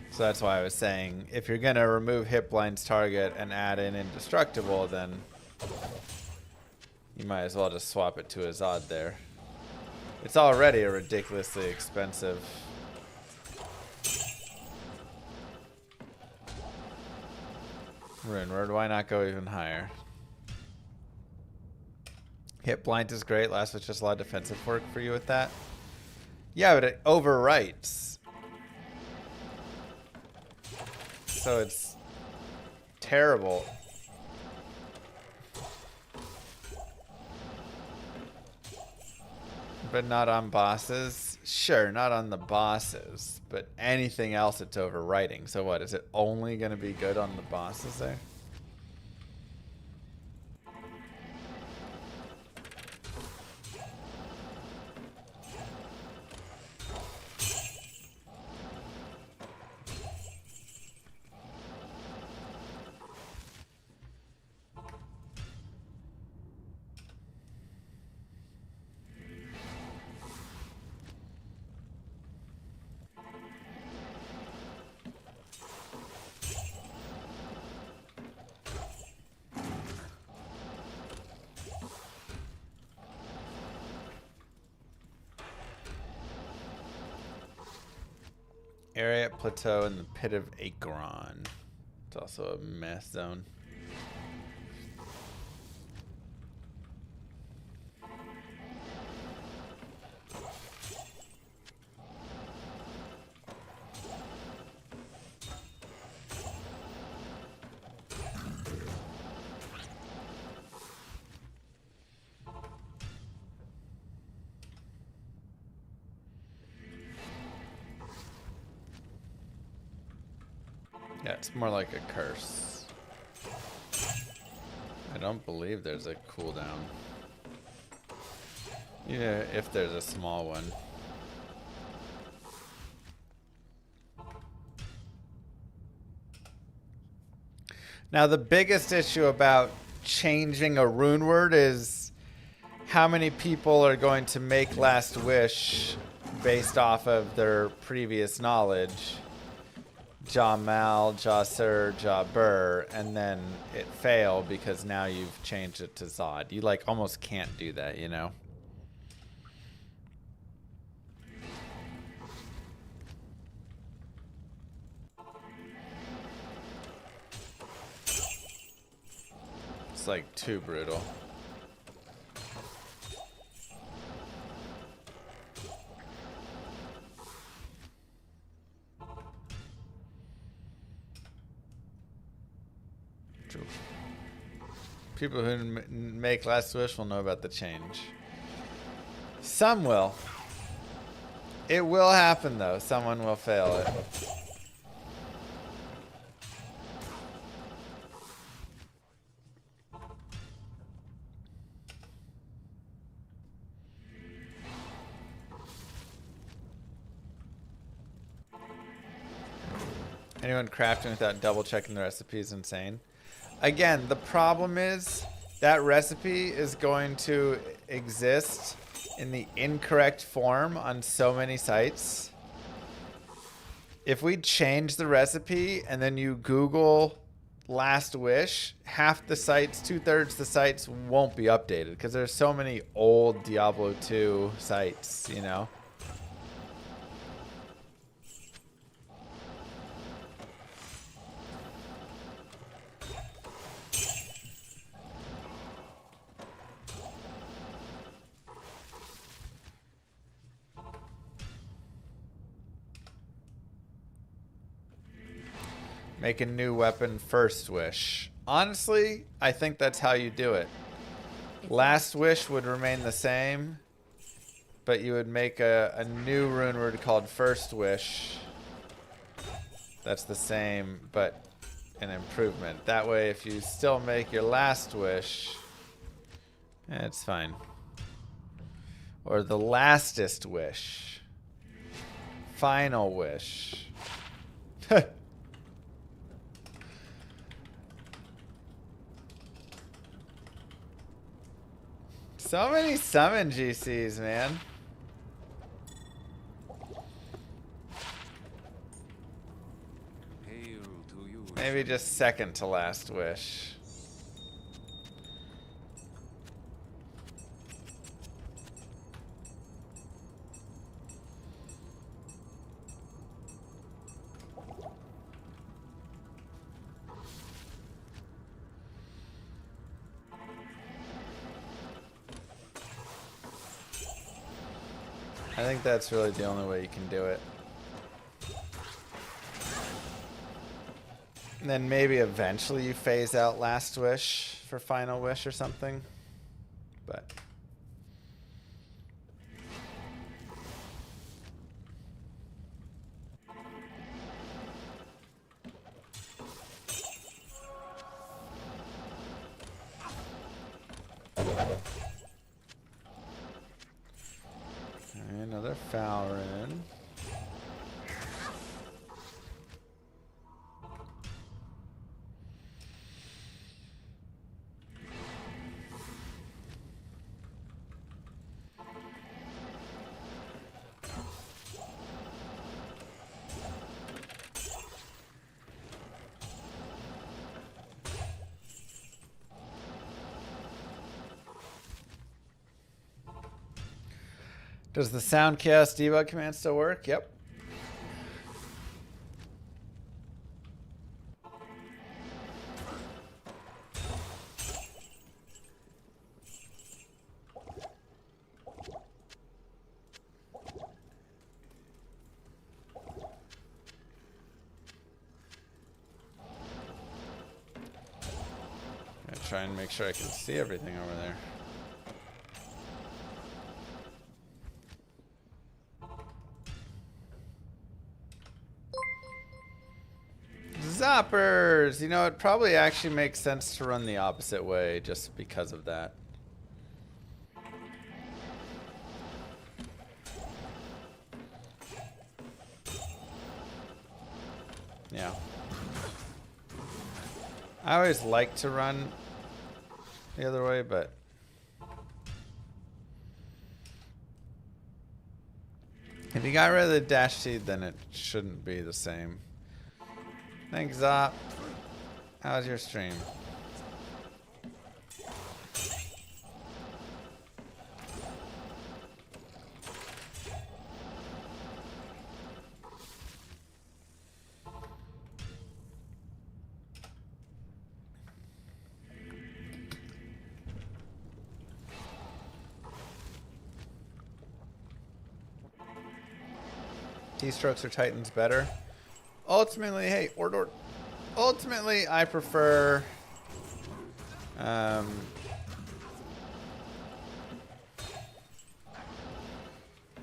So that's why I was saying, if you're gonna remove Hipblind's target and add in Indestructible, then you might as well just swap it to Azad there. It's already a ridiculously expensive. Rune Word, why not go even higher? Hit blind is great. Last was just a lot of defensive work for you with that. Yeah, but it overwrites. So it's terrible. But not on bosses? Sure, not on the bosses. But anything else it's overwriting. So what, is it only going to be good on the bosses there? Area Plateau in the Pit of Acheron. It's also a mess zone. Yeah, it's more like a curse. I don't believe there's a cooldown. Yeah, if there's a small one. Now, the biggest issue about changing a rune word is how many people are going to make Last Wish based off of their previous knowledge. Jamal, Jasur, Jabur, and then it failed because now you've changed it to Zod. You like almost can't do that, you know? It's like too brutal. People who make Last Wish will know about the change. Some will. It will happen, though. Someone will fail it. Anyone crafting without double checking the recipe is insane. Again, the problem is that recipe is going to exist in the incorrect form on so many sites. If we change the recipe and then you Google Last Wish, half the sites, 2/3 the sites won't be updated because there's so many old Diablo 2 sites, you know? Make a new weapon first wish. Honestly, I think that's how you do it. Last wish would remain the same, but you would make a new rune word called first wish. That's the same, but an improvement. That way, if you still make your last wish, it's fine. Or the lastest wish. Final wish. So many summon GCs, man. Hail to you. Maybe just second to last wish. I think that's really the only way you can do it. And then maybe eventually you phase out Last Wish for Final Wish or something. But another foul rune. Does the sound chaos debug command still work? Yep. I'm gonna try and make sure I can see everything over there. Zoppers! You know, it probably actually makes sense to run the opposite way just because of that. Yeah. I always like to run the other way, but if you got rid of the dash seed, then it shouldn't be the same. Thanks, Zop. How's your stream? T-strokes or Titans better? Ultimately, hey, ultimately, I prefer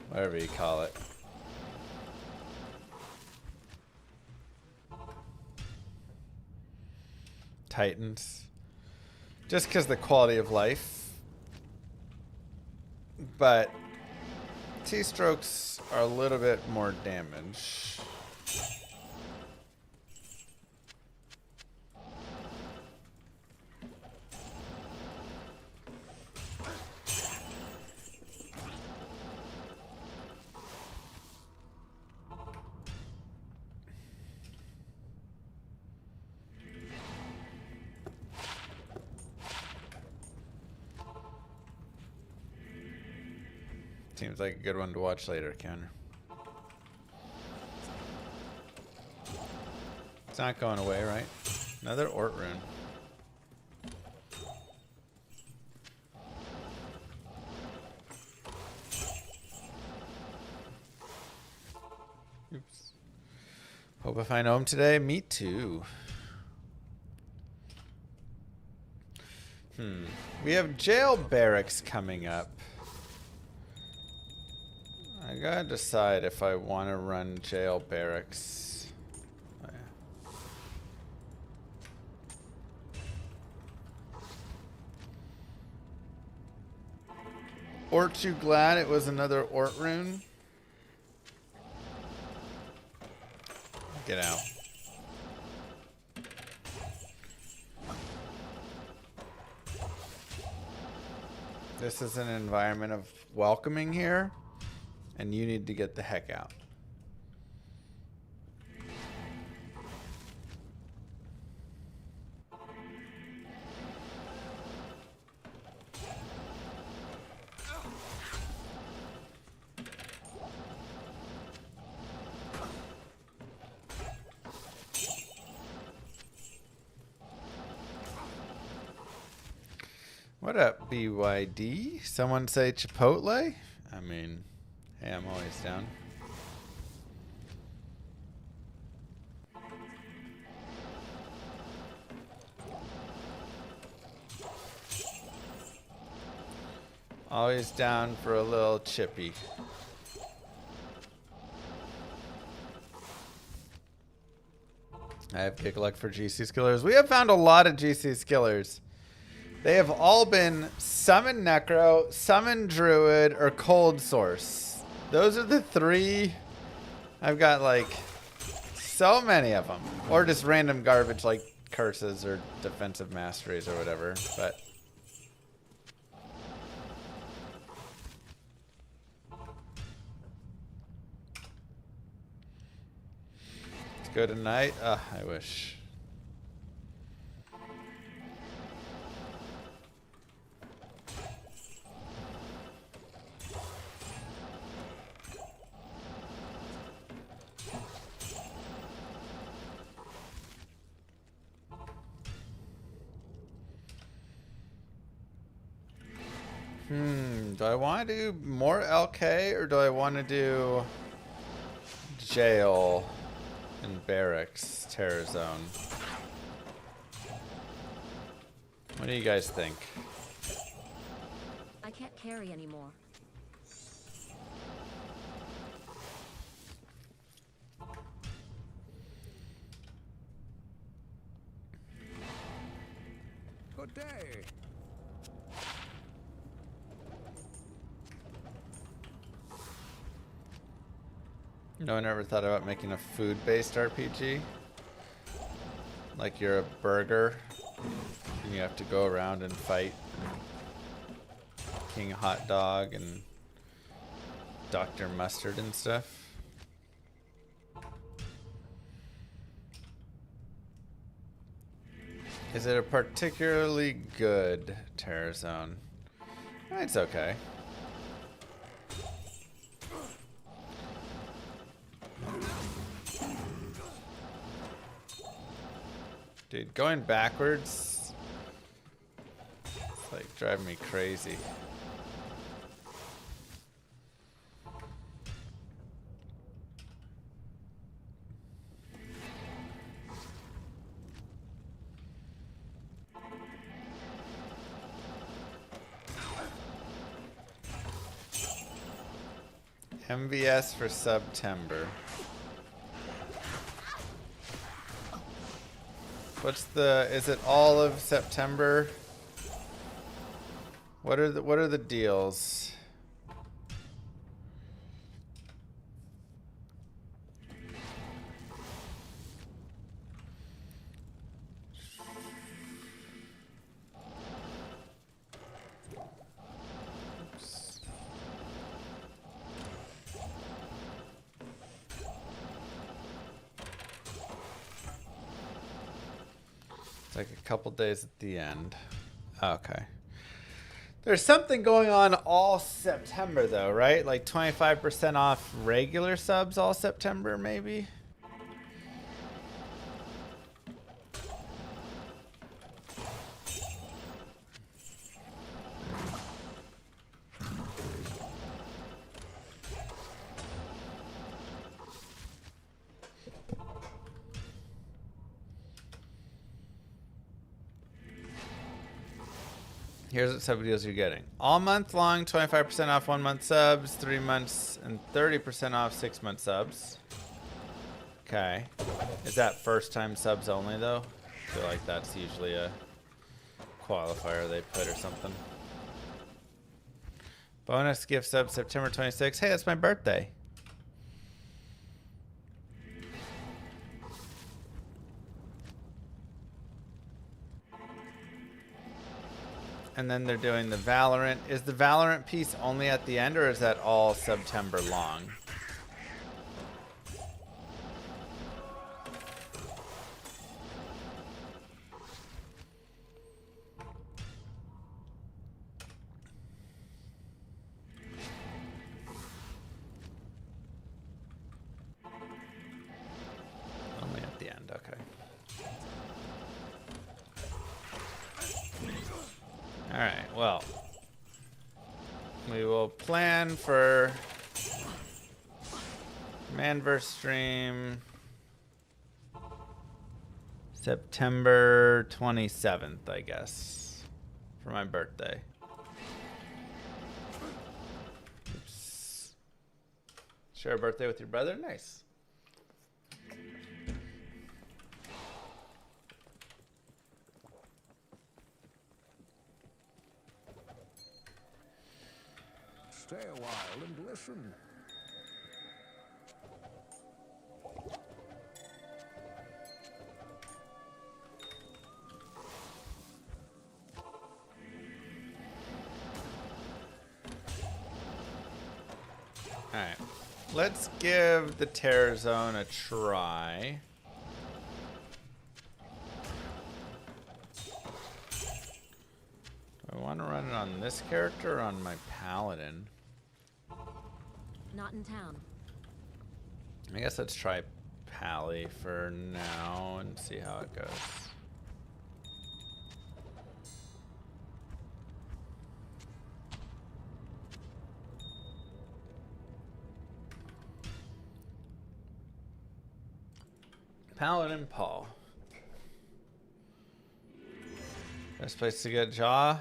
whatever you call it. Titans. Just because the quality of life. But T-strokes are a little bit more damage. Seems like a good one to watch later, Counter. It's not going away, right? Another Ort rune. Oops. Hope I find home today. Me too. We have jail barracks coming up. I gotta decide if I want to run jail barracks. Oh, yeah. Ort you glad it was another Ort rune? Get out. This is an environment of welcoming here, and you need to get the heck out. What up, BYD? Someone say Chipotle? I mean, hey, I'm always down. Always down for a little chippy. I have kick luck for GC skillers. We have found a lot of GC skillers. They have all been Summon Necro, Summon Druid, or Cold Source. Those are the three. I've got like so many of them. Or just random garbage like Curses or Defensive Masteries or whatever. But let's go tonight. I wish. Do I want to do more LK or do I want to do jail and barracks, terror zone? What do you guys think? I can't carry anymore. Good day. No one ever thought about making a food-based RPG? Like you're a burger and you have to go around and fight King Hot Dog and Dr. Mustard and stuff. Is it a particularly good terror zone? It's okay. Dude, going backwards, it's like driving me crazy. MVS for September. What's the, is it all of September? What are the deals? It's like a couple days at the end. Okay. There's something going on all September, though, right? Like 25% off regular subs all September, maybe? Here's what sub deals you're getting. All month long, 25% off 1 month subs, 3 months, and 30% off 6 month subs. Okay. Is that first time subs only, though? I feel like that's usually a qualifier they put or something. Bonus gift sub September 26th. Hey, that's my birthday. And then they're doing the Valorant. Is the Valorant piece only at the end, or is that all September long? Only at the end, okay. Alright, well, we will plan for Manverse stream September 27th, I guess, for my birthday. Oops. Share a birthday with your brother? Nice. Stay a while and listen. Alright. Let's give the Terror Zone a try. I want to run it on this character or on my Paladin? Not in town. I guess let's try Pally for now and see how it goes. Paladin Paul. Best place to get Jaw?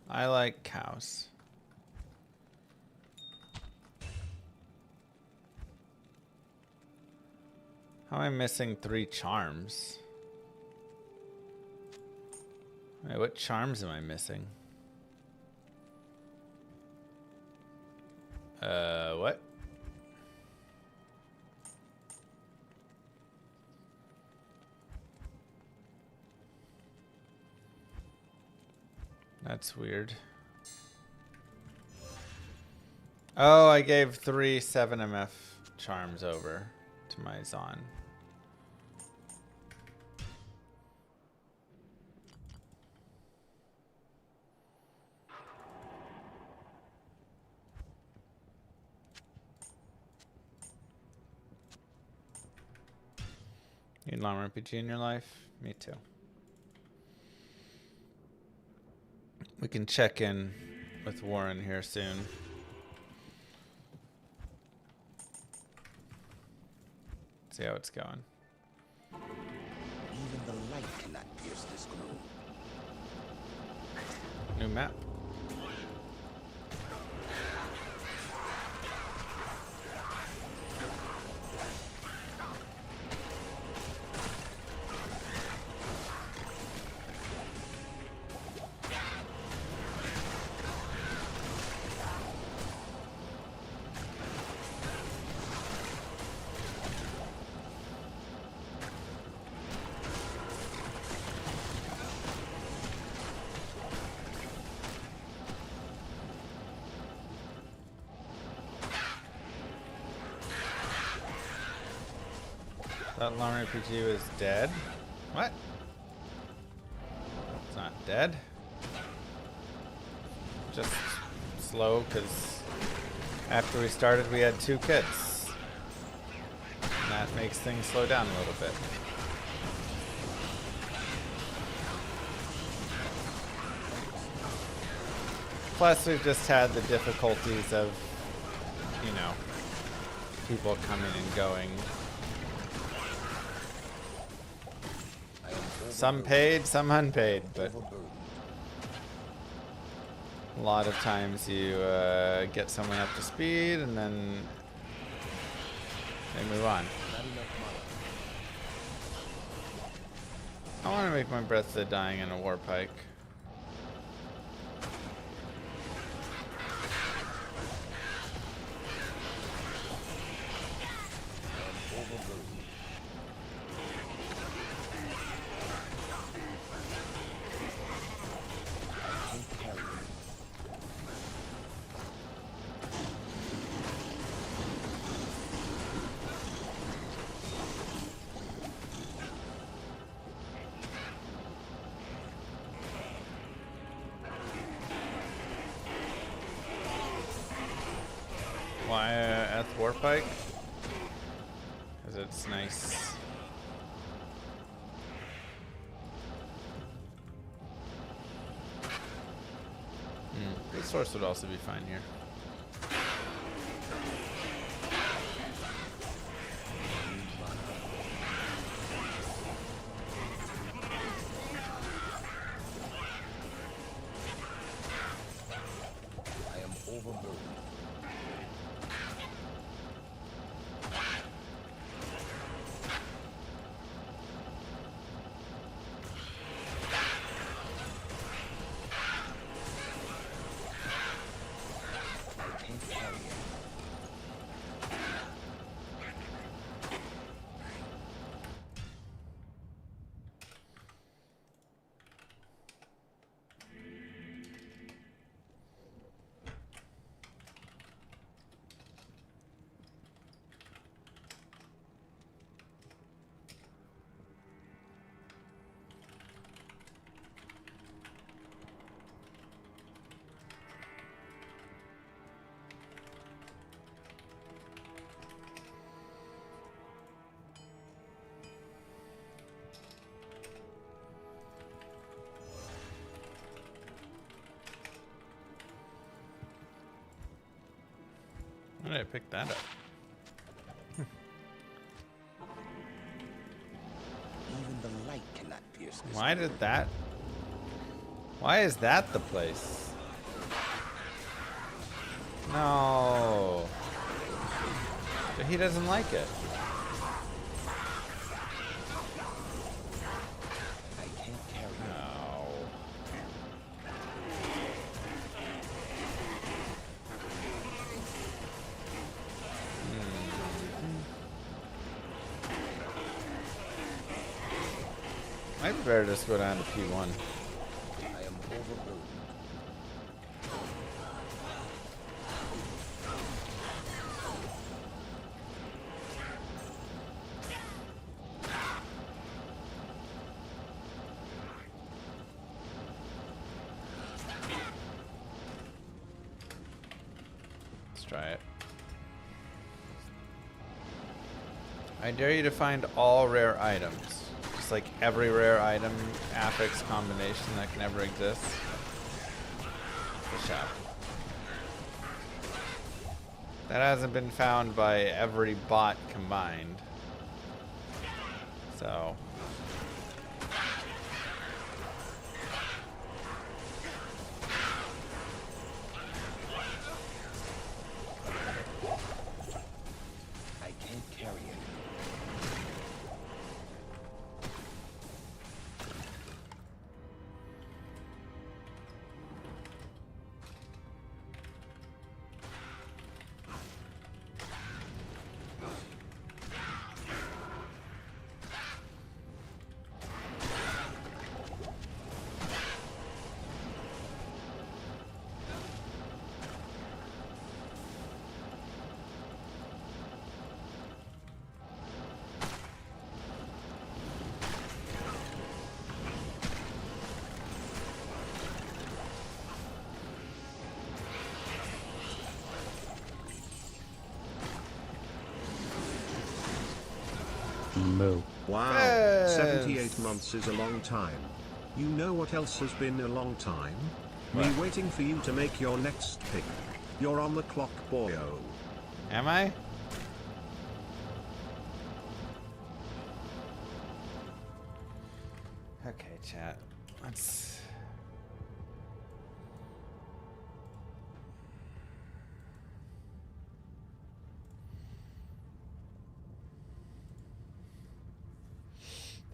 I like cows. How am I missing 3 charms? Wait, what charms am I missing? What? That's weird. Oh, I gave 3 7MF charms over to my Zon. You need Llama RPG in your life? Me too. We can check in with Warren here soon. See how it's going. Even the light cannot pierce this glow. New map. That Llama RPG was dead? What? It's not dead. just slow because after we started we had 2 kids. And that makes things slow down a little bit. Plus we've just had the difficulties of, you know, people coming and going. Some paid, some unpaid, but a lot of times you get someone up to speed and then they move on. I want to make my Breath of the Dying in a war pike. Why at the Warpike? Because it's nice. Good source would also be fine here. I am overburdened. Why did I pick that up? Even the light cannot pierce this. Why did that? Why is that the place? No. But he doesn't like it. I can't carry it. No. Might be better just go down to P1. I am overburdened. Let's try it. I dare you to find all rare items. Just like every rare item affix combination that can ever exist. Fish out. That hasn't been found by every bot combined. So. I can't carry it. Moo. Wow, Fez. 78 months is a long time. You know what else has been a long time? Me What? waiting for you to make your next pick. You're on the clock, boyo. Am I? Okay, chat. Let's.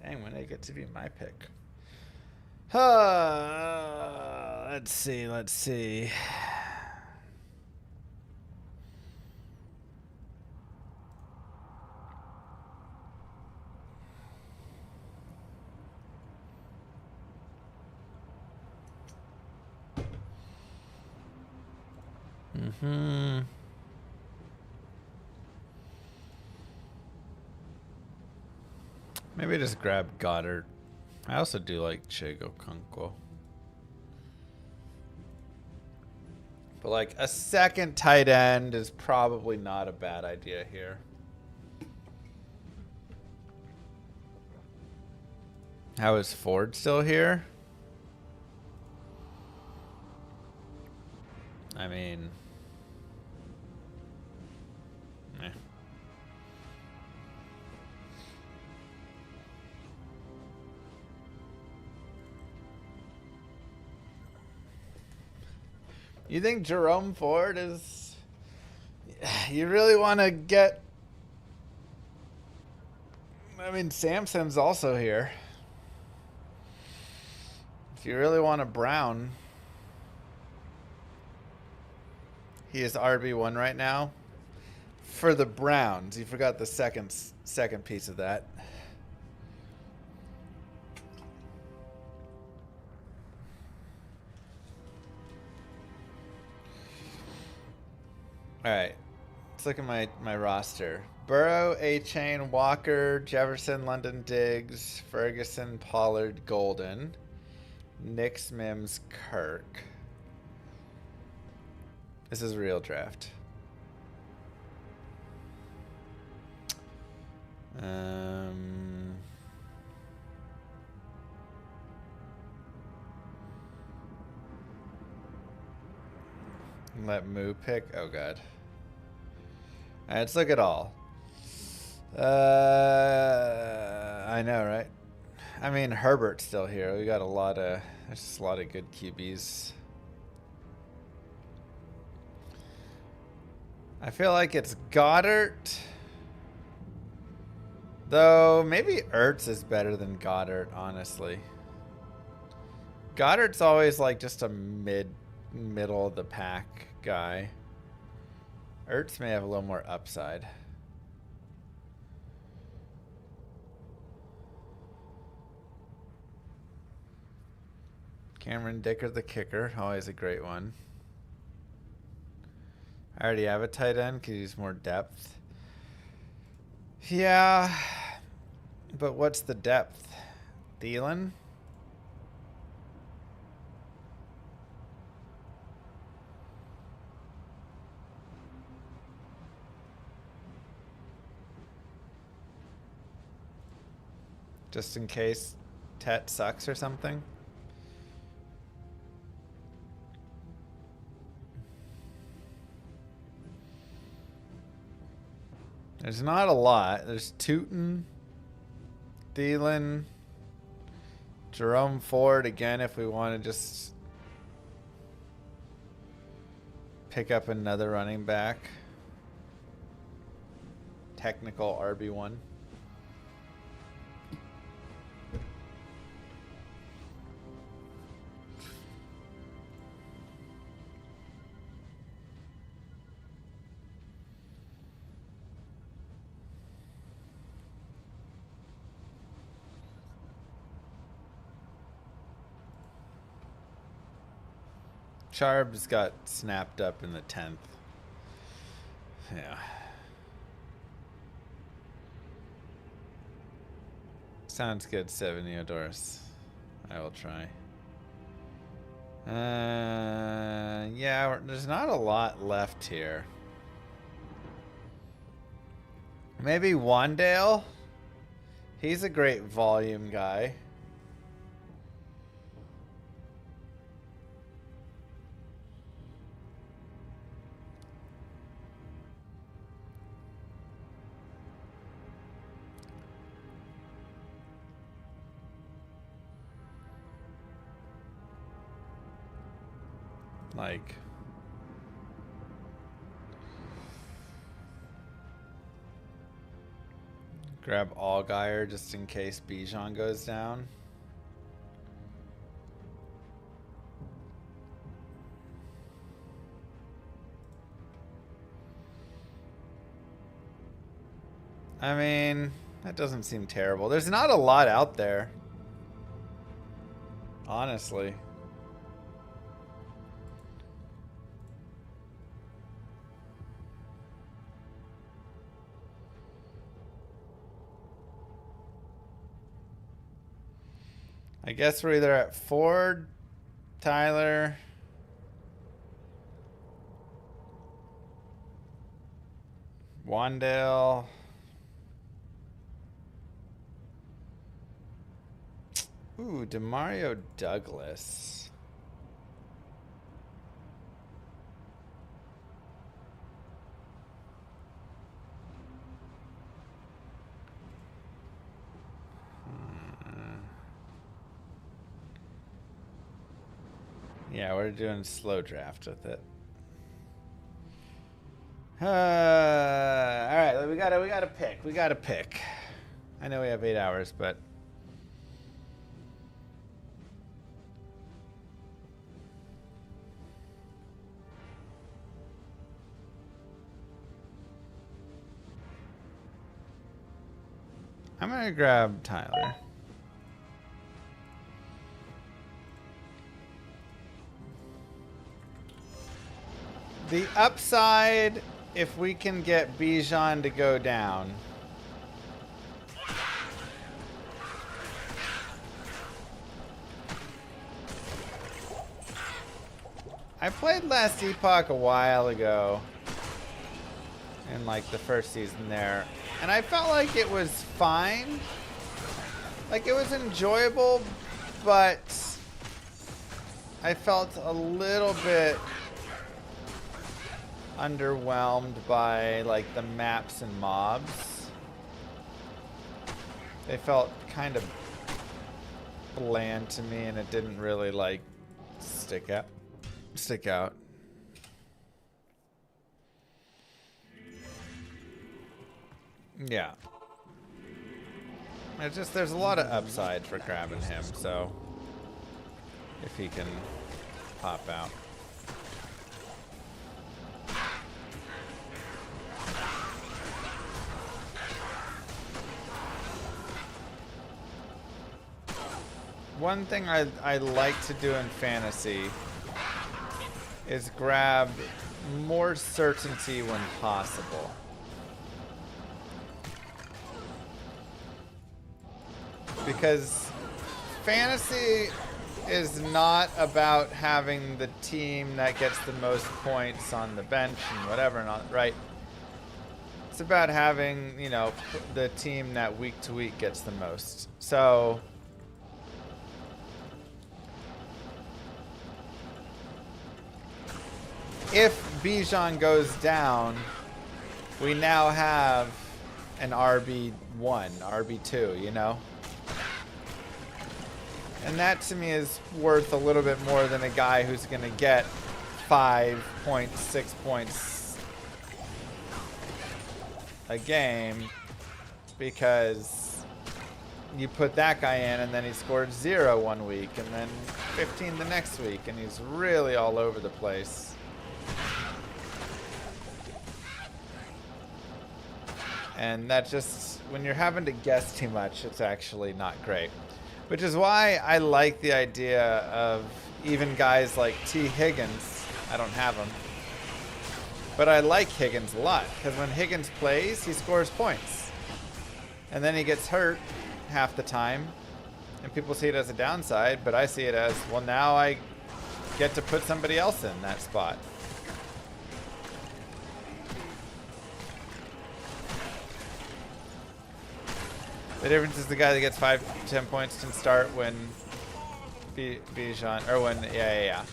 Dang, when I get to be my pick. Let's see, let's see. Maybe just grab Goddard. I also do like Chigo Kunko. But like a second tight end is probably not a bad idea here. How is Ford still here? I mean, eh. You think Jerome Ford is... You really want to get... I mean, Samson's also here. If you really want a Brown... He is RB1 right now. For the Browns. You forgot the second piece of that. Alright. Let's look at my roster. Burrow, A-Chain, Walker, Jefferson, London Diggs, Ferguson, Pollard, Golden, Nix, Mims, Kirk. This is a real draft. Let Moo pick. Oh god. Alright, let's look at all. I know, right? I mean, Herbert's still here. We got a lot of... There's just a lot of good QBs. I feel like it's Goddard. Though, maybe Ertz is better than Goddard, honestly. Goddard's always like just a middle of the pack guy. Ertz may have a little more upside. Cameron Dicker, the kicker, always a great one. I already have a tight end, could use more depth. Yeah, but what's the depth? Thielen? Just in case Tet sucks or something? There's not a lot. There's Tootin, Thielen, Jerome Ford again if we want to just pick up another running back. Technical RB1. Charbs got snapped up in the 10th. Yeah. Sounds good, Seveniodorus. I will try. Yeah, there's not a lot left here. Maybe Wandale? He's a great volume guy. Like, grab Allgaier just in case Bijan goes down. I mean, that doesn't seem terrible. There's not a lot out there, honestly. I guess we're either at Ford, Tyler, Wandale. Ooh, Demario Douglas. Yeah, we're doing slow draft with it. All right, we gotta pick. We gotta pick. I know we have 8 hours, but I'm gonna grab Tyler. The upside, if we can get Bijan to go down. I played Last Epoch a while ago. In like the first season there. And I felt like it was fine. Like it was enjoyable, but I felt a little bit underwhelmed by like the maps and mobs. They felt kind of bland to me, and it didn't really like stick out. Yeah. It's just there's a lot of upside for grabbing him, so if he can pop out. One thing I like to do in fantasy is grab more certainty when possible. Because fantasy is not about having the team that gets the most points on the bench and whatever, not right. It's about having, you know, the team that week to week gets the most. So if Bijan goes down, we now have an RB1, RB2, you know? And that to me is worth a little bit more than a guy who's going to get 5 points, 6 points a game, because you put that guy in and then he scored 0 one week and then 15 the next week, and he's really all over the place. And that just, when you're having to guess too much, it's actually not great. Which is why I like the idea of even guys like T. Higgins. I don't have him. But I like Higgins a lot, because when Higgins plays, he scores points. And then he gets hurt half the time. And people see it as a downside, but I see it as, well, now I get to put somebody else in that spot. The difference is the guy that gets 5 to 10 points can start when Bijan, or when, yeah.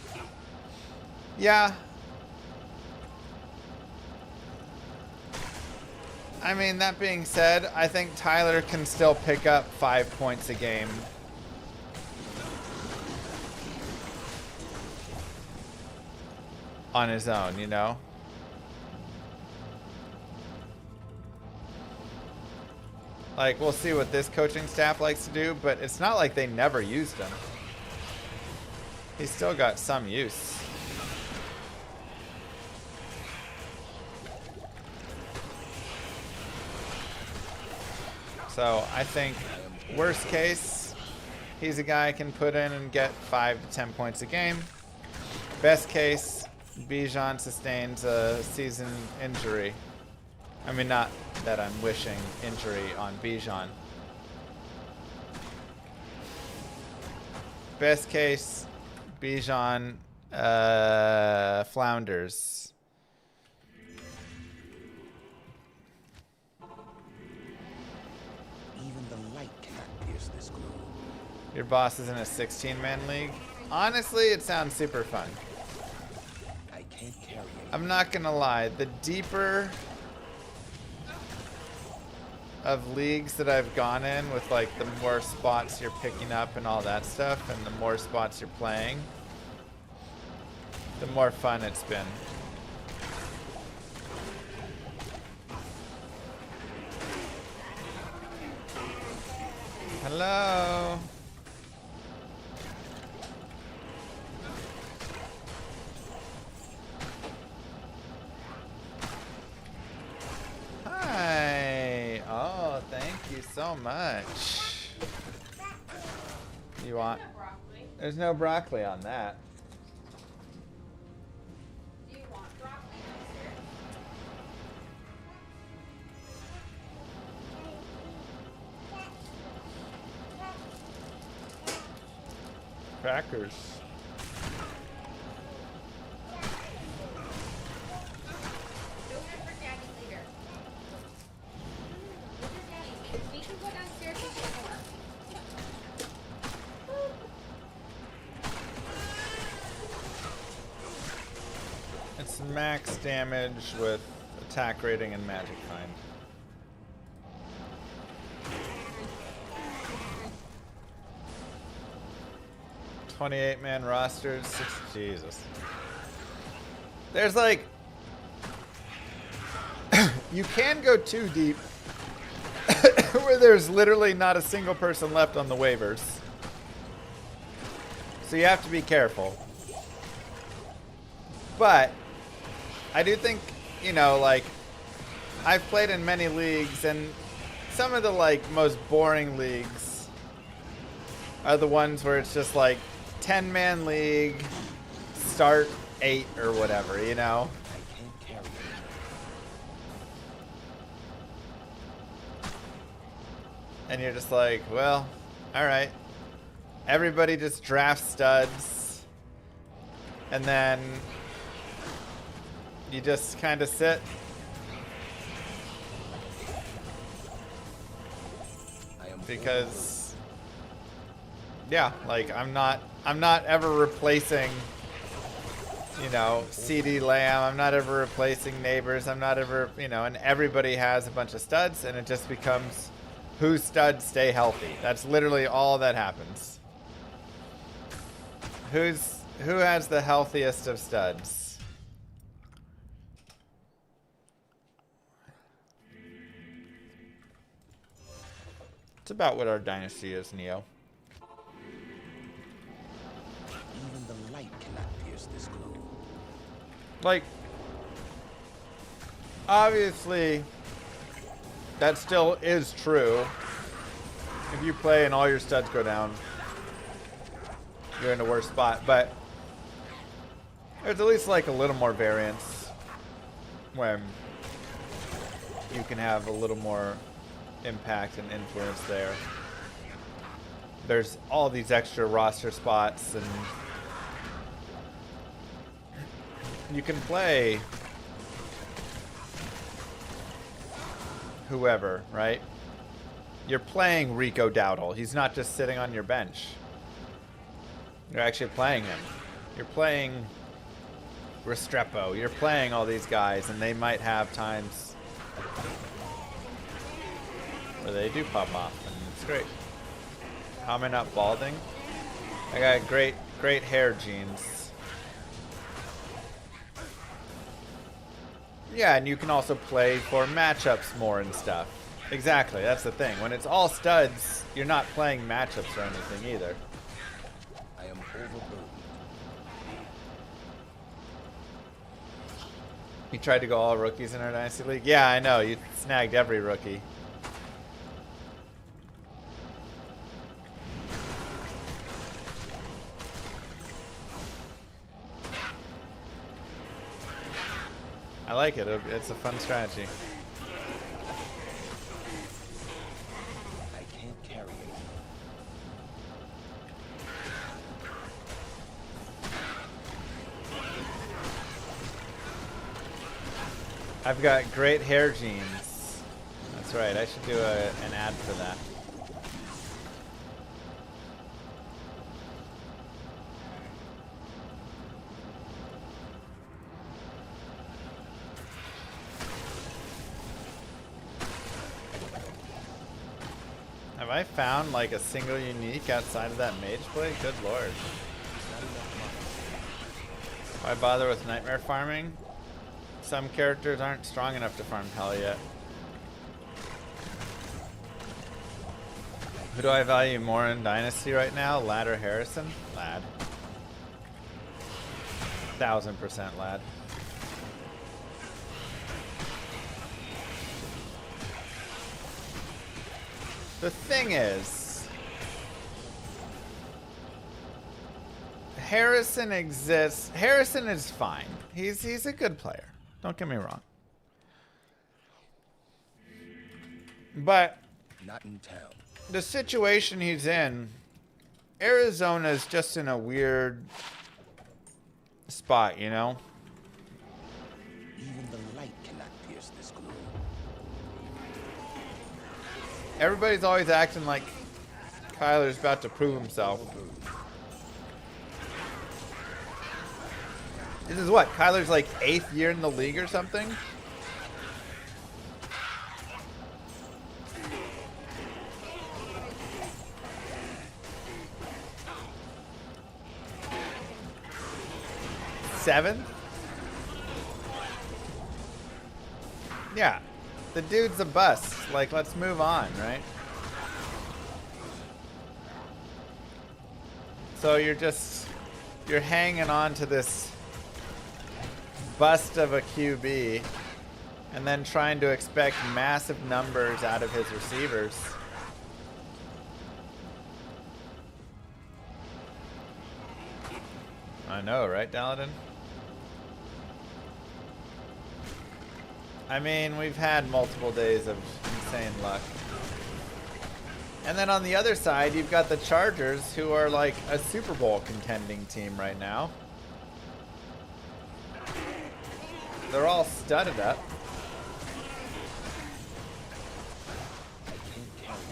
I mean, that being said, I think Tyler can still pick up 5 points a game. On his own, you know? Like, we'll see what this coaching staff likes to do, but it's not like they never used him. He's still got some use. So, I think, worst case, he's a guy I can put in and get 5 to 10 points a game. Best case, Bijan sustains a season injury. I mean, not that I'm wishing injury on Bijan. Best case, Bijan flounders. Even the light cannot pierce this gloom. Your boss is in a 16-man league? Honestly, it sounds super fun. I can't carry it. I'm not gonna lie, the deeper of leagues that I've gone in with like the more spots you're picking up and all that stuff and the more spots you're playing, the more fun it's been. Hello. Hi. Oh, thank you so much. You want? There's no broccoli on that. Do you want broccoli? Crackers. Donut for Daddy later. This is Daddy. We can go downstairs and get more. It's max damage with attack rating and magic find. $28-man rosters. Jesus. There's like, you can go too deep, where there's literally not a single person left on the waivers. So you have to be careful. But I do think, you know, like, I've played in many leagues, and some of the like most boring leagues are the ones where it's just like 10-man league, start 8 or whatever, you know? I can't carry it. And you're just like, well, alright. Everybody just drafts studs. And then you just kind of sit. I am Because, yeah, like, I'm not ever replacing, you know, CD Lamb. I'm not ever replacing neighbors. I'm not ever, you know, and everybody has a bunch of studs, and it just becomes whose studs stay healthy. That's literally all that happens. Who has the healthiest of studs? It's about what our dynasty is, Neo. even the light cannot pierce this gloom. Like, obviously, that still is true. If you play and all your studs go down, you're in a worse spot. But there's at least like a little more variance when you can have a little more impact and influence there. There's all these extra roster spots, and you can play whoever, right? You're playing Rico Dowdle. He's not just sitting on your bench. You're actually playing him. You're playing Restrepo. You're playing all these guys, and they might have times where they do pop off, and it's great. How am I not balding? I got great hair genes. Yeah, and you can also play for matchups more and stuff. Exactly, that's the thing. When it's all studs, you're not playing matchups or anything either. I am overburdened. You tried to go all rookies in our Dynasty League? Yeah, I know. You snagged every rookie. I like it. It's a fun strategy. I can't carry it. I've got great hair genes. That's right. I should do an ad for that. Have I found like a single unique outside of that mage blade? Good lord. Why bother with nightmare farming? Some characters aren't strong enough to farm hell yet. Who do I value more in Dynasty right now? Lad or Harrison? Lad. 1000% Lad. The thing is, Harrison exists. Harrison is fine. He's a good player. Don't get me wrong. But Not in town. the situation he's in, Arizona's just in a weird spot, you know? Even the light cannot pierce this gloom. Everybody's always acting like Kyler's about to prove himself. This is what? Kyler's like 8th year in the league or something? Seventh? Yeah. The dude's a bust. Like, let's move on, right? So you're hanging on to this bust of a QB and then trying to expect massive numbers out of his receivers. I know, right, Daladin? I mean, we've had multiple days of insane luck. And then on the other side, you've got the Chargers, who are like a Super Bowl contending team right now. They're all studded up. I can't carry it.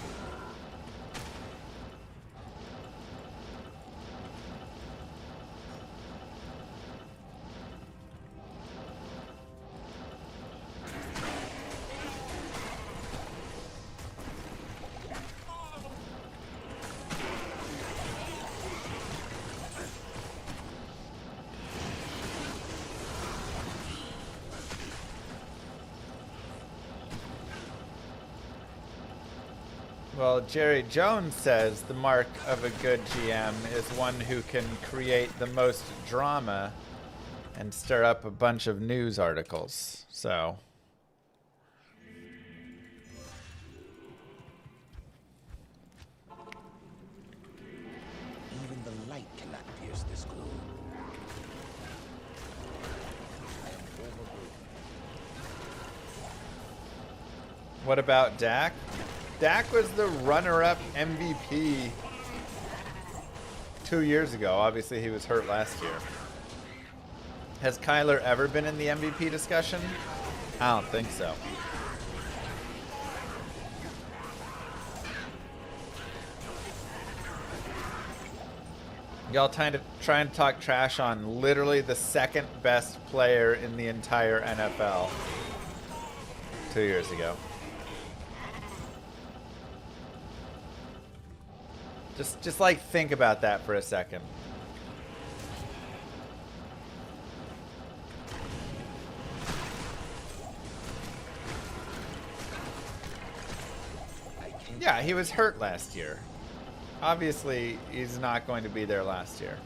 Well, Jerry Jones says the mark of a good GM is one who can create the most drama and stir up a bunch of news articles. So, Even the light cannot pierce this gloom. I am overburdened. what about Dak? Dak was the runner-up MVP 2 years ago. Obviously, he was hurt last year. Has Kyler ever been in the MVP discussion? I don't think so. Y'all trying to talk trash on literally the second best player in the entire NFL 2 years ago. Just like think about that for a second. Yeah, he was hurt last year. Obviously, he's not going to be there last year.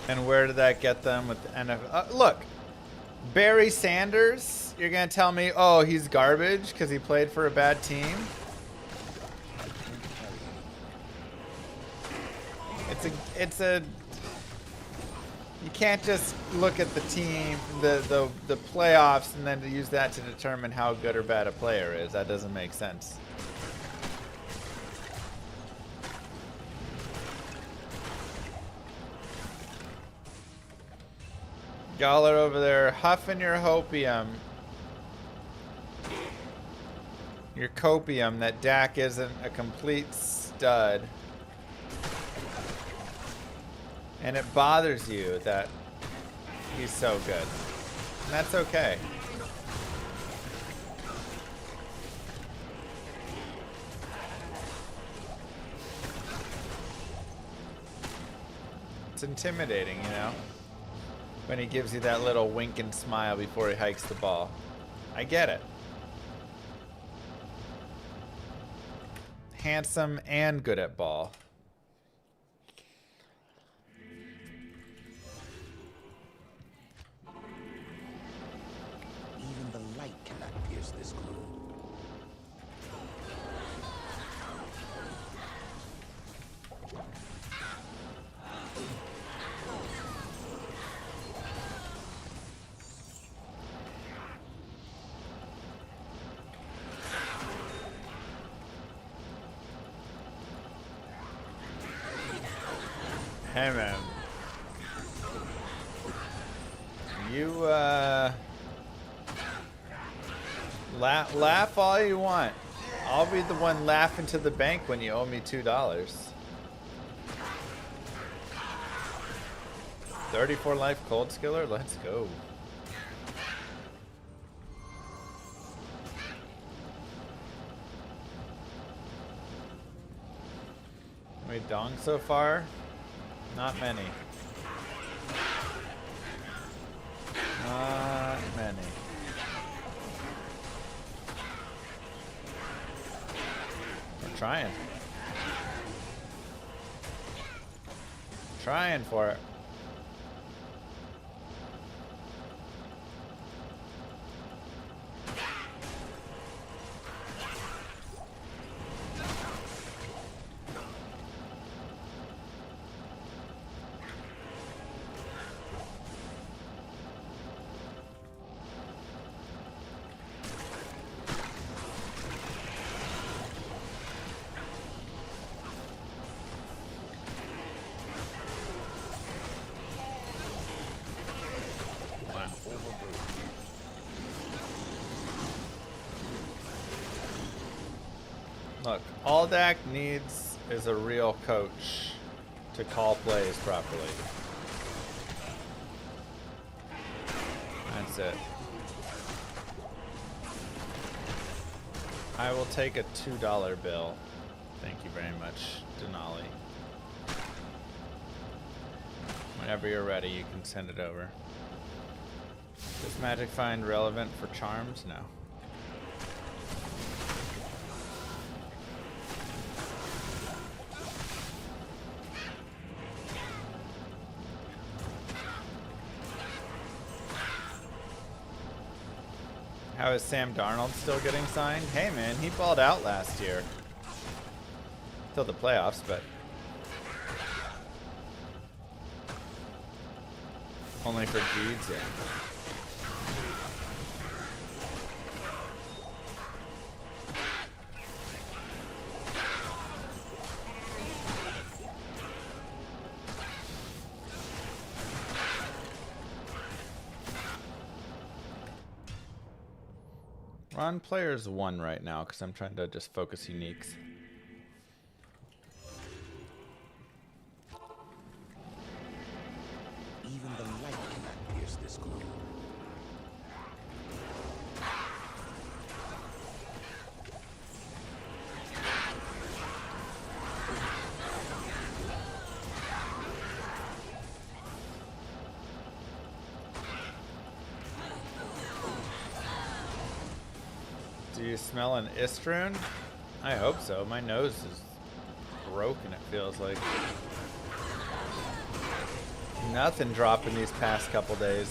And where did that get them with the NFL? Look, Barry Sanders, you're going to tell me, oh, he's garbage because he played for a bad team? You can't just look at the team, the playoffs, and then use that to determine how good or bad a player is. That doesn't make sense. Y'all are over there huffing your hopium. Your copium that Dak isn't a complete stud. And it bothers you that he's so good. And that's okay. It's intimidating, you know? When he gives you that little wink and smile before he hikes the ball. I get it. Handsome and good at ball. Even the light cannot pierce this gloom. Hey man, you laugh all you want. I'll be the one laughing to the bank when you owe me $2. 34 life cold skiller, let's go. Wait, dong so far? Not many. Not many. We're trying. Trying for it. Look, all Dak needs is a real coach to call plays properly. That's it. I will take a $2 bill. Thank you very much, Denali. Whenever you're ready, you can send it over. Does Magic find relevant for charms? No. How is Sam Darnold still getting signed? Hey man, he balled out last year. Till the playoffs, but only for Jeeves, yeah. We're on players 1 right now because I'm trying to just focus uniques. Even the light cannot pierce this gloom. Do you smell an Istrune? I hope so. My nose is broken, it feels like. Nothing dropping these past couple days.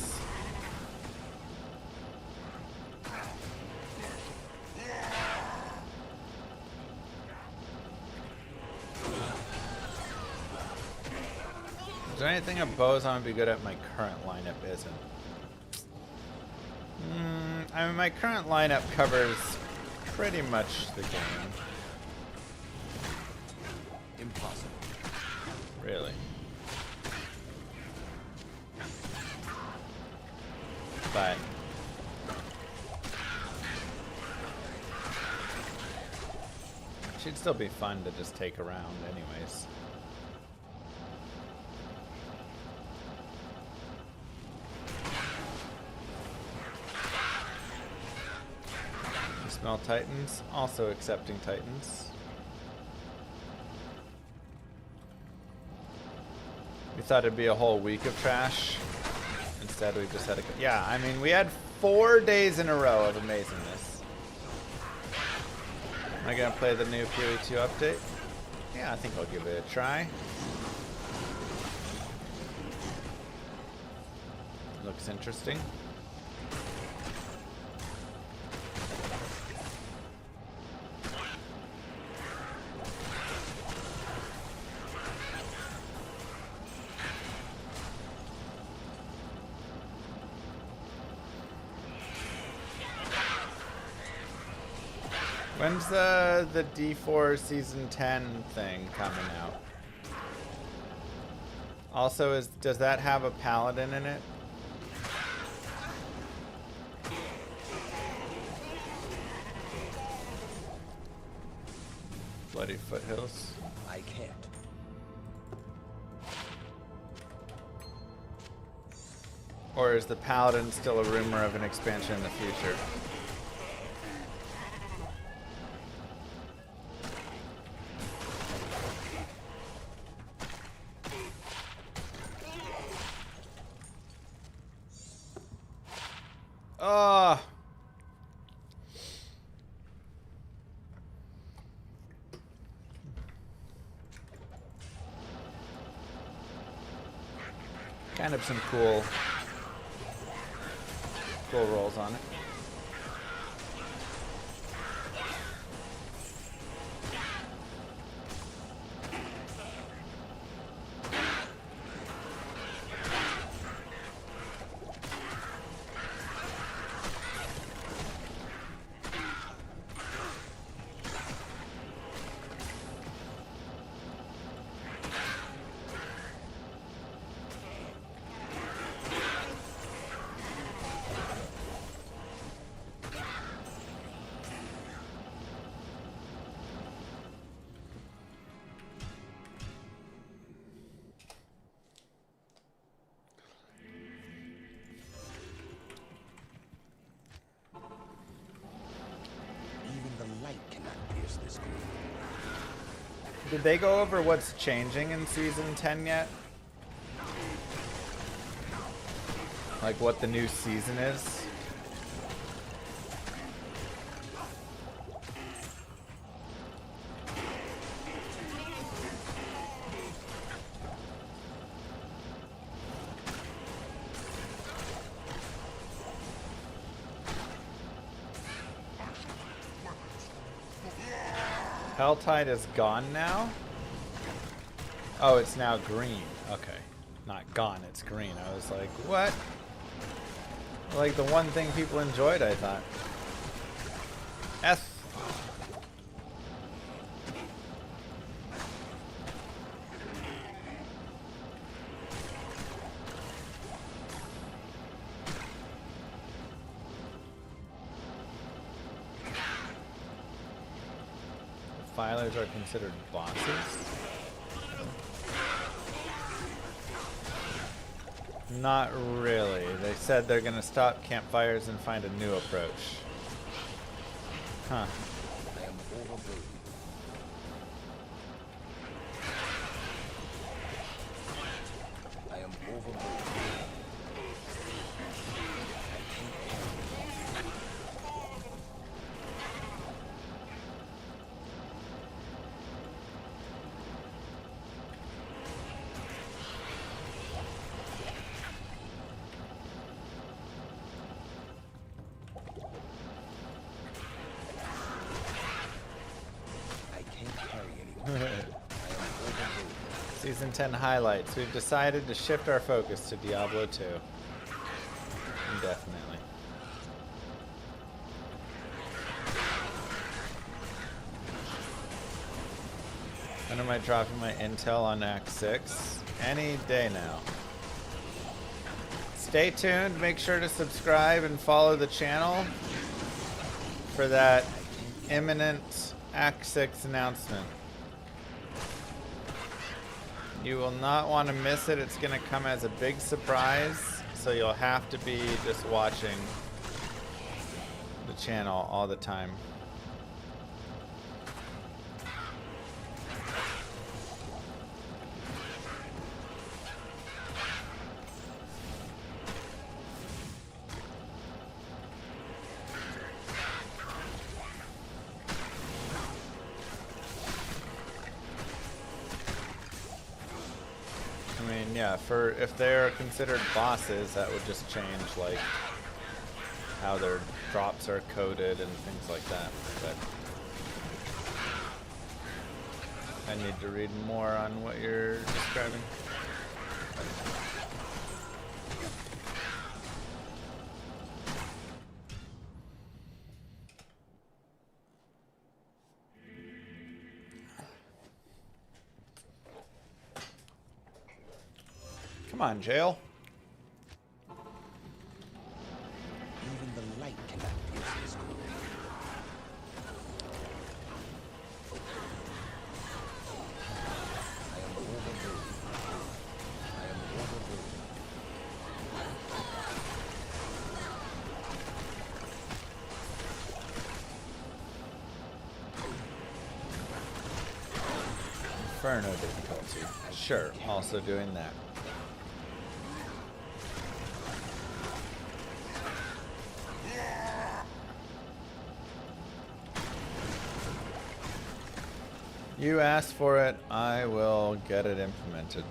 Is there anything a boson would be good at my current lineup isn't? I mean, my current lineup covers pretty much the game. Impossible. Really. But she'd still be fun to just take around anyways. You smell Titans? Also accepting Titans. We thought it'd be a whole week of trash. Instead, we just had a... Yeah, I mean, we had 4 days in a row of amazingness. Am I going to play the new Fury 2 update? Yeah, I think I'll give it a try. Looks interesting. When's the D4 Season 10 thing coming out? Also, does that have a paladin in it? Bloody Foothills. I can't. Or is the paladin still a rumor of an expansion in the future? Oh. Kind of some cool rolls on it. Did they go over what's changing in Season 10 yet? Like what the new season is? Helltide is gone now? Oh, it's now green. Okay. Not gone, it's green. I was like, what? Like the one thing people enjoyed, I thought. S. campfires are considered bosses? Not really. They said they're gonna stop campfires and find a new approach. Huh. I am overburdened. I am overburdened. I can't carry anymore. I am overburdened. Season 10 highlights. We've decided to shift our focus to Diablo 2. Indefinitely. When am I dropping my intel on Act 6? Any day now. Stay tuned. Make sure to subscribe and follow the channel for that imminent Act 6 announcement. You will not want to miss it. It's going to come as a big surprise, so you'll have to be just watching the channel all the time. I mean, yeah, for if they're considered bosses, that would just change like how their drops are coded and things like that. But I need to read more on what you're describing. Come on, Jail. Even the light cannot pierce this gloom. I am overburdened. I am overburdened. Inferno difficulty. Sure, also doing that. You asked for it, I will get it implemented.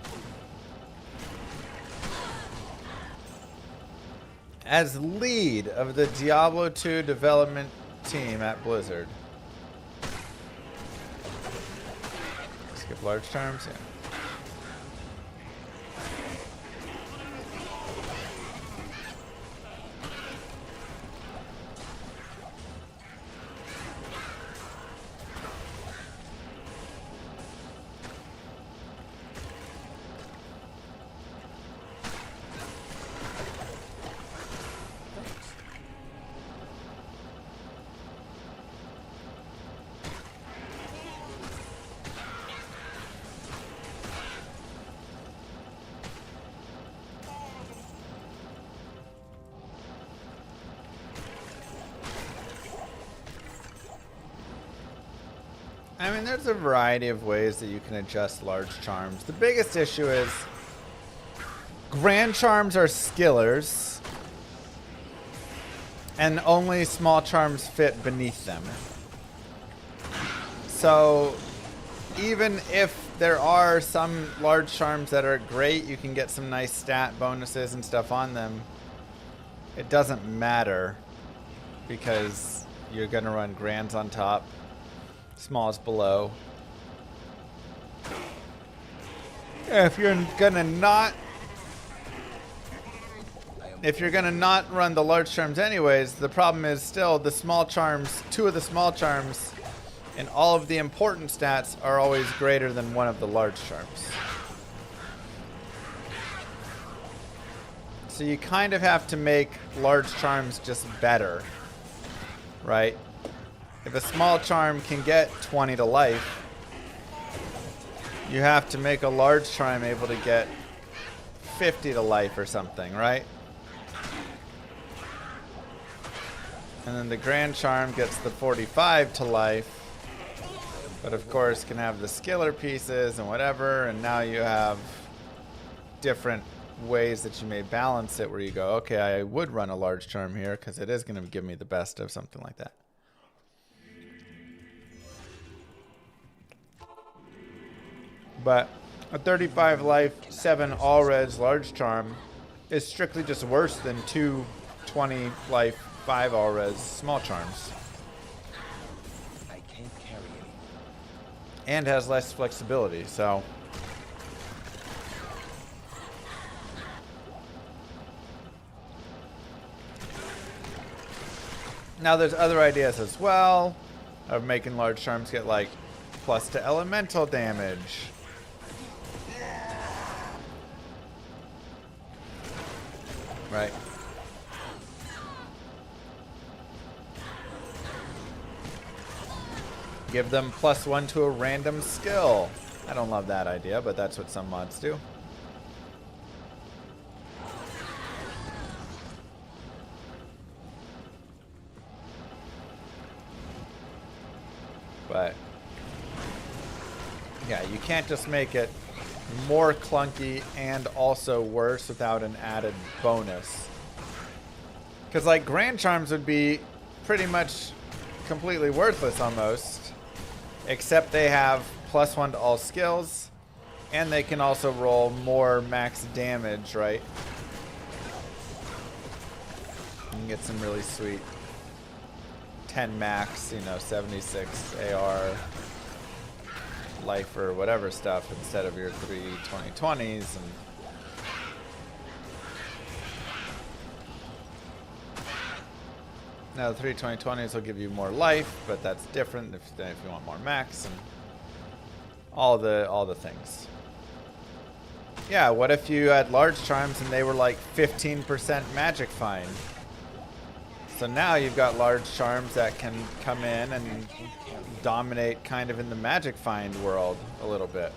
As lead of the Diablo 2 development team at Blizzard. Skip large terms, yeah. I mean, there's a variety of ways that you can adjust large charms. The biggest issue is grand charms are skillers, and only small charms fit beneath them. So even if there are some large charms that are great, you can get some nice stat bonuses and stuff on them, it doesn't matter because you're going to run grands on top, smalls below. If you're gonna not run the large charms anyways, the problem is still the small charms, two of the small charms and all of the important stats are always greater than one of the large charms. So you kind of have to make large charms just better, right? if a small charm can get 20 to life, you have to make a large charm able to get 50 to life or something, right? And then the grand charm gets the 45 to life, but of course can have the skiller pieces and whatever, and now you have different ways that you may balance it where you go, okay, I would run a large charm here because it is going to give me the best of something like that. But a 35 life, 7 all reds large charm is strictly just worse than 2 20 life, 5 all res small charms. I can't carry anymore. And has less flexibility, so. Now there's other ideas as well of making large charms get like plus to elemental damage. Right. Give them +1 to a random skill. I don't love that idea, but that's what some mods do. But yeah, you can't just make it more clunky and also worse without an added bonus. Because like grand charms would be pretty much completely worthless almost, except they have +1 to all skills, and they can also roll more max damage, right? You can get some really sweet 10 max, you know, 76 AR life or whatever stuff instead of your 3 2020s. And now the 3 2020s will give you more life, but that's different if you want more max and all the things. Yeah, what if you had large charms and they were like 15% magic find? So now you've got large charms that can come in and dominate kind of in the magic find world a little bit.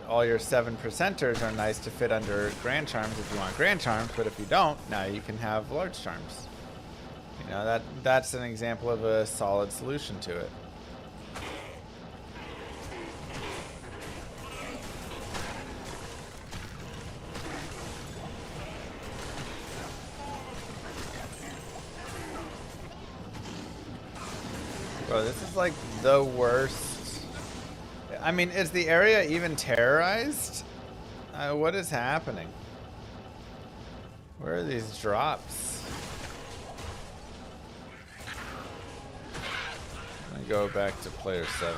All your 7%ers are nice to fit under grand charms if you want grand charms, but if you don't, now you can have large charms. You know, that's an example of a solid solution to it. Bro, this is like the worst. I mean, is the area even terrorized? What is happening? Where are these drops? Let me go back to player 7.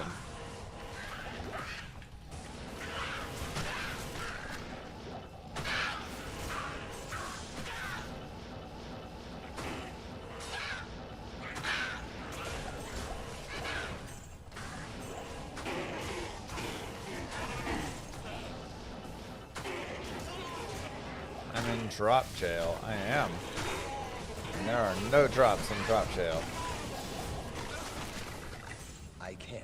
I'm in drop jail. I am. And there are no drops in drop jail. I can't.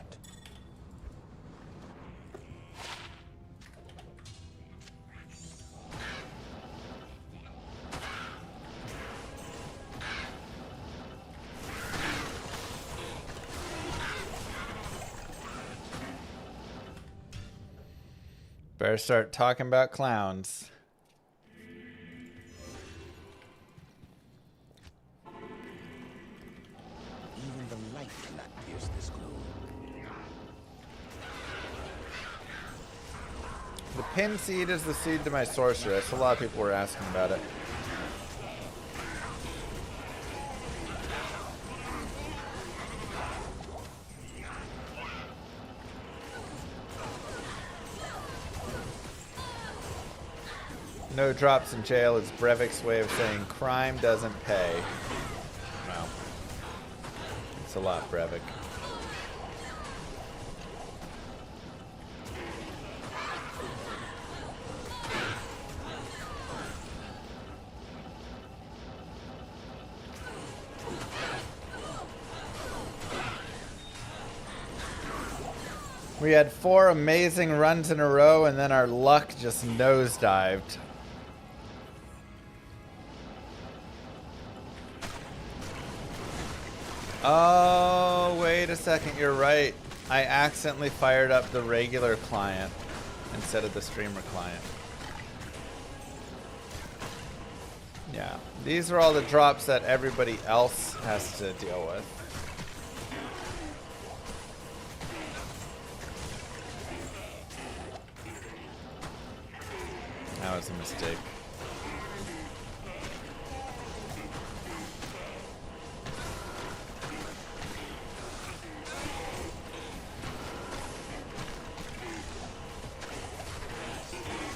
Better start talking about clowns. Even the light cannot pierce this gloom. The pin seed is the seed to my sorceress. A lot of people were asking about it. No drops in jail is Brevik's way of saying crime doesn't pay. Wow. It's a lot, Brevik. We had 4 amazing runs in a row, and then our luck just nosedived. Oh, wait a second, you're right. I accidentally fired up the regular client instead of the streamer client. Yeah, these are all the drops that everybody else has to deal with. That was a mistake.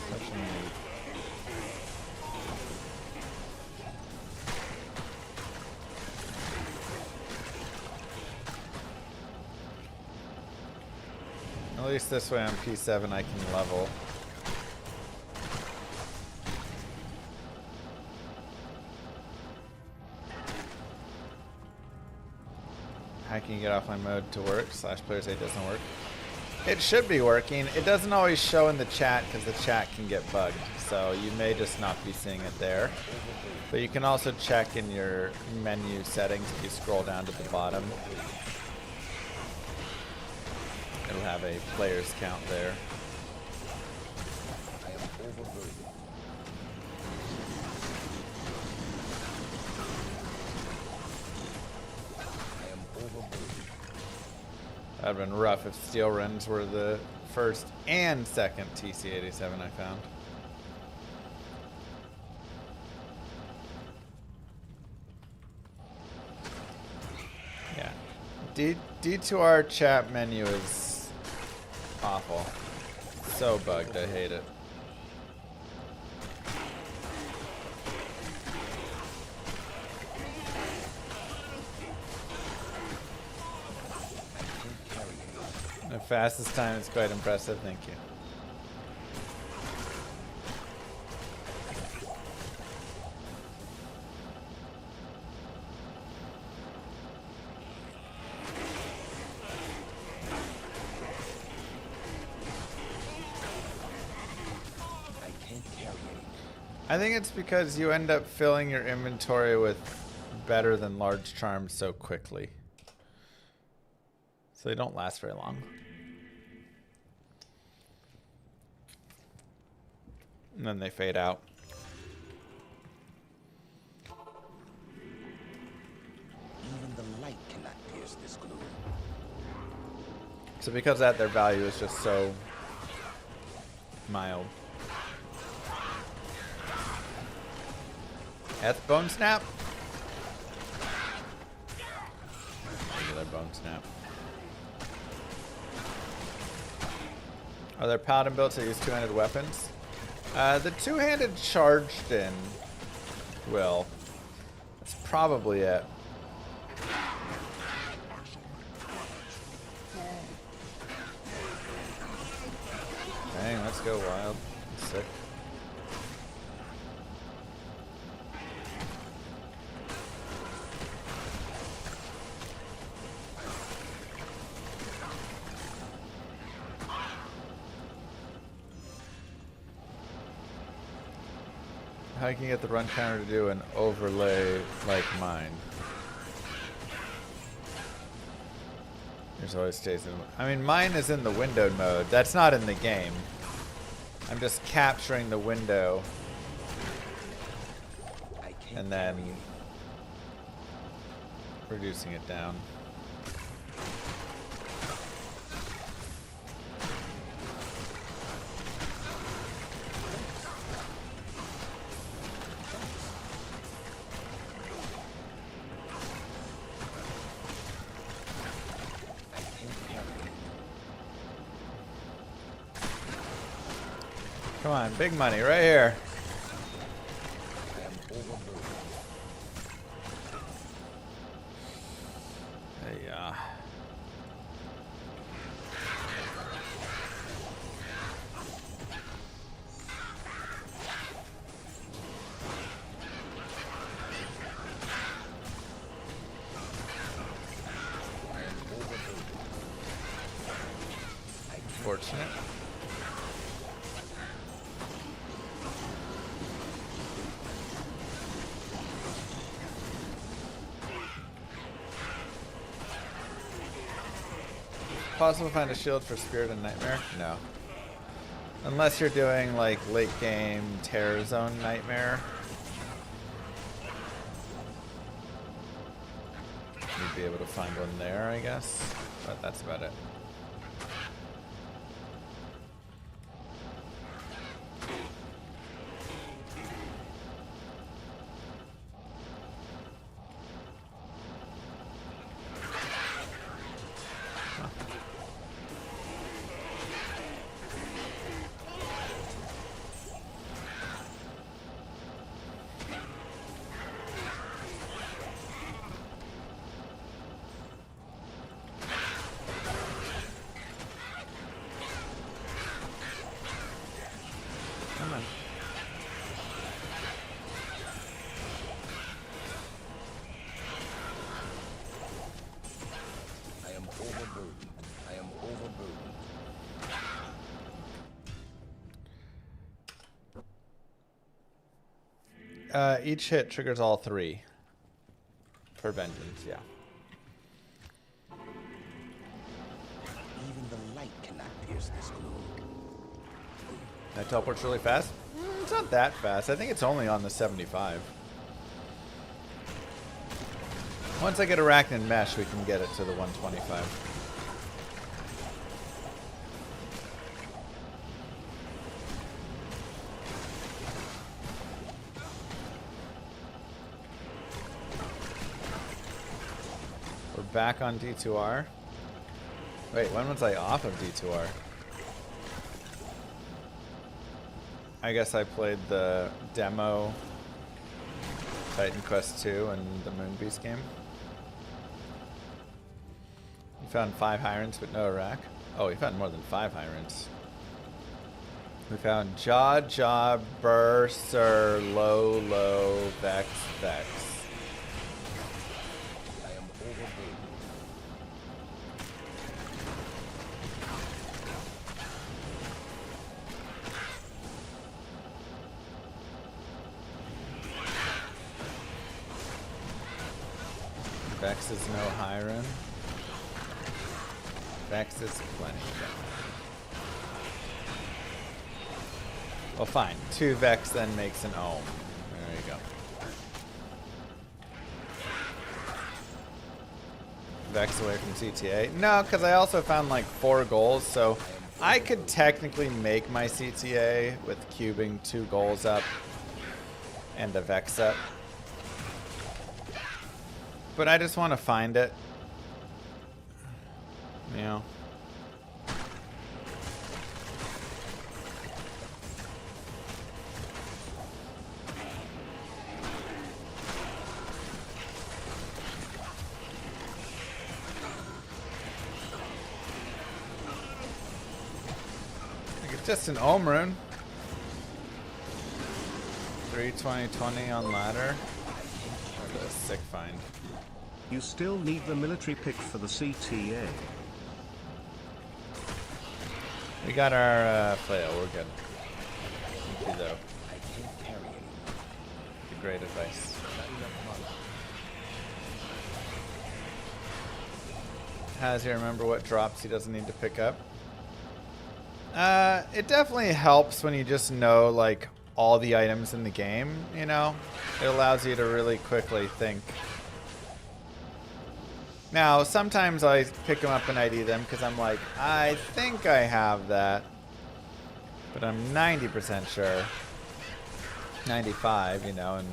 Such a noob. At least this way on P7 I can level. How can you get offline mode to work? /players say it doesn't work. It should be working. It doesn't always show in the chat because the chat can get bugged. So you may just not be seeing it there. But you can also check in your menu settings if you scroll down to the bottom. It'll have a players count there. I am overburdened. I am overburdened. That'd have been rough if steel runs were the first and second TC-87 I found. Yeah. D2R chat menu is awful. So bugged, I hate it. The fastest time is quite impressive, thank you. I can't carry any. I think it's because you end up filling your inventory with better than large charms so quickly. So they don't last very long. And then they fade out. Even the light cannot pierce this gloom. So because of that, their value is just so mild. Eth bone snap? Regular bone snap. Are there paladin builds that use two-handed weapons? The two-handed charged in will. That's probably it. Dang, let's go wild. Sick. How can you get the run counter to do an overlay like mine? There's always stays in. I mean, mine is in the windowed mode. That's not in the game. I'm just capturing the window I can't and then reducing it down. Come on, big money right here. I am overburdened. Hey, unfortunate. Possible to find a shield for Spirit and Nightmare? No. Unless you're doing like late game Terror Zone Nightmare. You'd be able to find one there, I guess. But that's about it. Come on. I am overburdened. I am overburdened. Each hit triggers all 3. For vengeance, yeah. Even the light cannot pierce this gloom. That teleport's really fast? It's not that fast. I think it's only on the 75. Once I get Arachnid Mesh, we can get it to the 125. We're back on D2R. Wait, when was I off of D2R? I guess I played the demo Titan Quest 2 and the Moonbeast game. You found 5 Hyrants but no Iraq. Oh, we found more than 5 Hyrants. We found Jaw, Jaw, Burr, Sir, Low, Low, Vex, Vex. I am overburdened. Vex is no Hyron. Vex is plenty. Well, fine. 2 Vex then makes an Ohm. There you go. Vex away from CTA. No, because I also found like 4 goals, so I could technically make my CTA with cubing 2 goals up and a Vex up. But I just want to find it. You know. Like it's just an Ohm rune. 320 on ladder. What a sick find. You still need the military pick for the CTA. We got our flail, we're good. Thank you though. I can't carry anymore. Great advice. Not enough mana. How does he remember what drops he doesn't need to pick up? It definitely helps when you just know like all the items in the game, you know? It allows you to really quickly think. Now, sometimes I pick them up and ID them because I'm like, I think I have that. But I'm 90% sure. 95, you know, and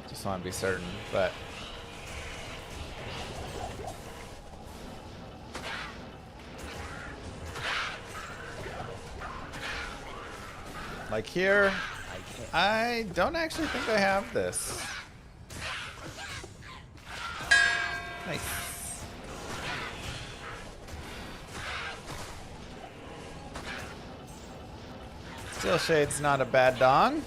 just want to be certain. But like here, I don't actually think I have this. Nice. Steel Shade's not a bad dong.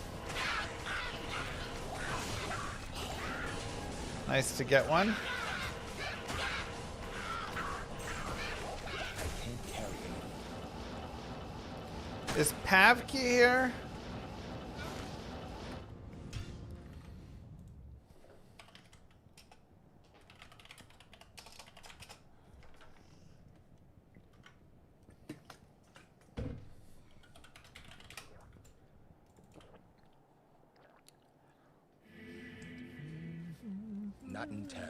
Nice to get one. I can't carry anymore. Is Pavki here? Not in town.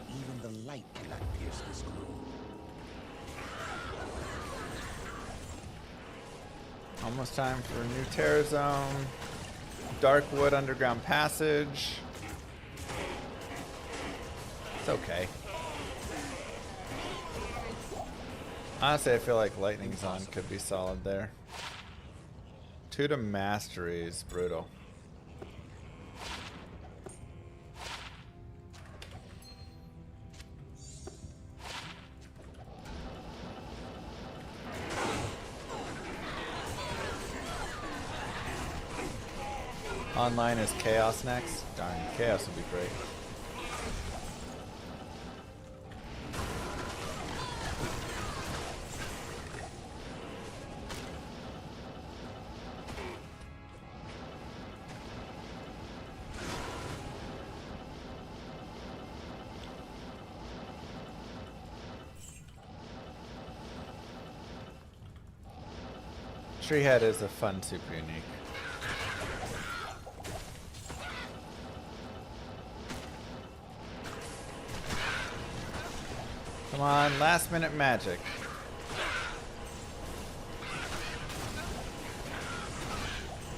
Even the light cannot pierce this gloom. Almost time for a new Terror Zone. Darkwood underground passage. It's okay. Honestly, I feel like Lightning Zone could be solid there. 2 to Mastery is brutal. Online is Chaos next. Darn, Chaos would be great. Treehead is a fun super unique. Come on, last minute magic.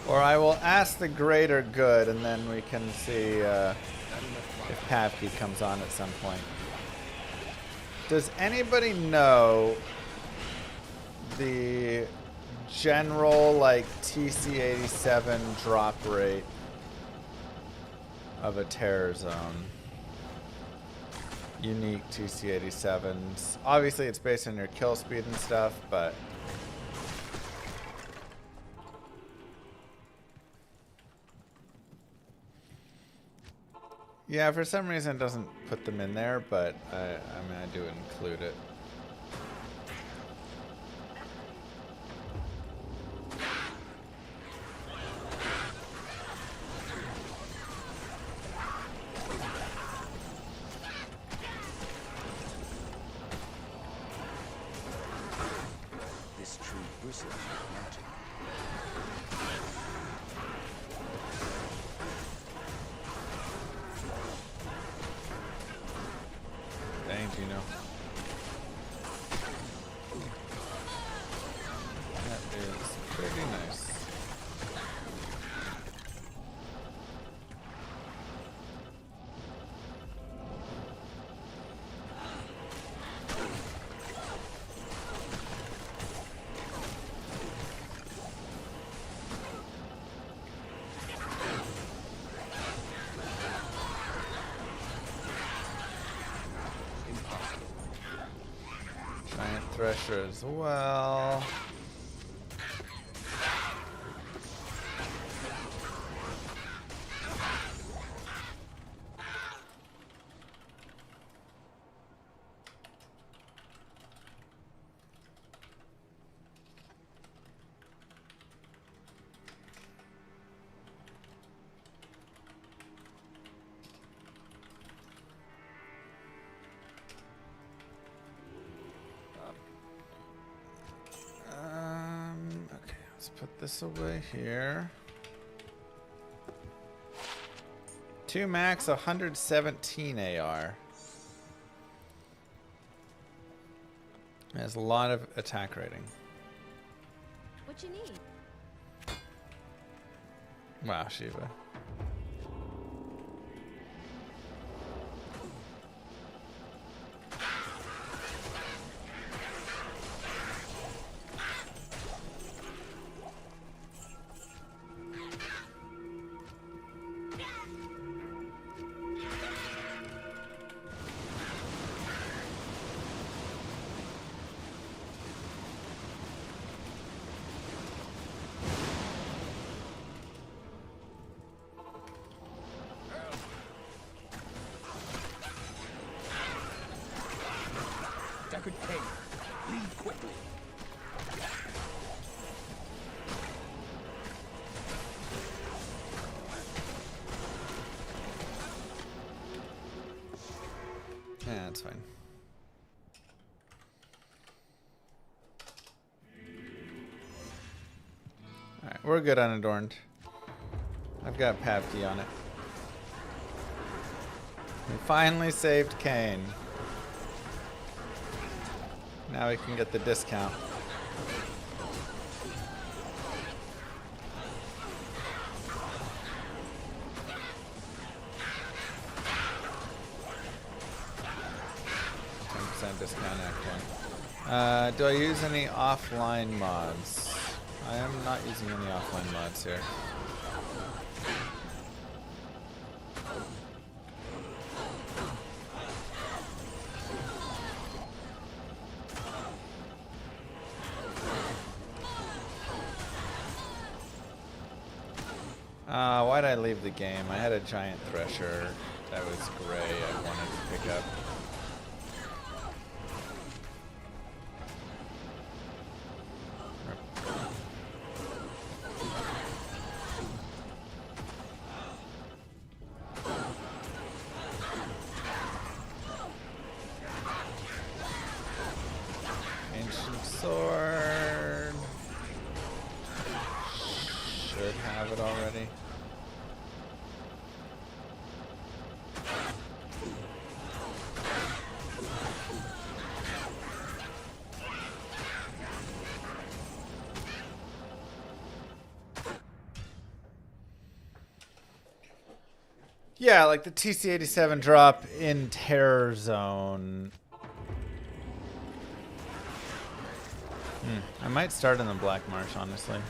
Or I will ask the greater good and then we can see if Pavki comes on at some point. Does anybody know the general like TC87 drop rate of a Terror Zone? Unique TC87s. Obviously it's based on your kill speed and stuff, but yeah, for some reason it doesn't put them in there, but I mean I do include it. This tree bristles with magic. Dang, Gino. That is pretty nice. Giant Thresher as well. Okay, let's put this away here. 2 max, 117 AR. It has a lot of attack rating. What you need? Wow, Shiva. I could pay. Leave quickly. Yeah, that's fine. Alright, we're good unadorned. I've got Pavki on it. We finally saved Kane. Now we can get the discount. Discount actually. Do I use any offline mods? I am not using any offline mods here. Why'd I leave the game? I had a giant thresher that was gray I wanted to pick up. Ancient sword. Should have it already. Yeah, like the TC-87 drop in Terror Zone. I might start in the Black Marsh, honestly.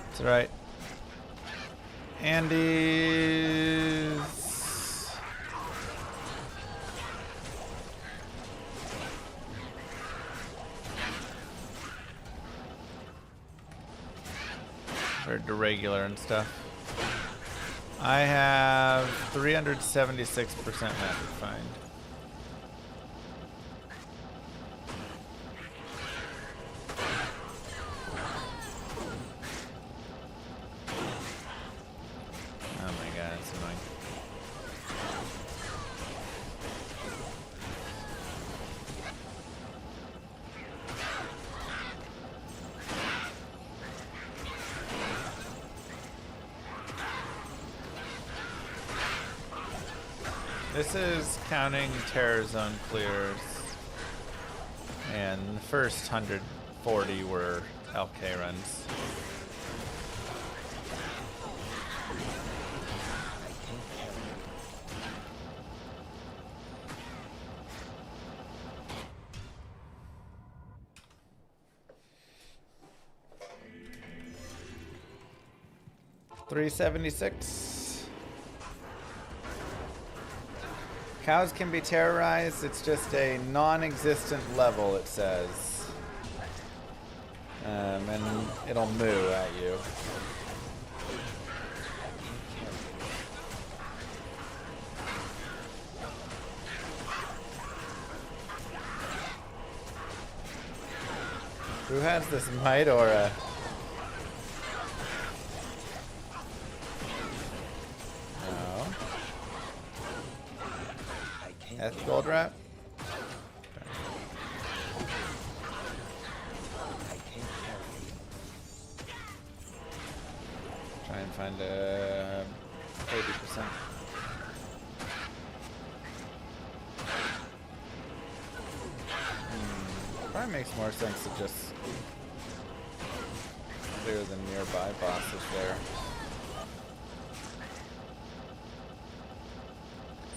It's alright. Andy's... or to regular and stuff. I have 376% magic find. Oh my god, it's annoying. This is counting Terror Zone clears, and the first 140 were LK runs. $376. Cows can be terrorized. It's just a non-existent level, it says. And it'll moo at you. Who has this might aura? That's gold wrap. Try and find a 80%. Probably makes more sense to just clear the nearby bosses there.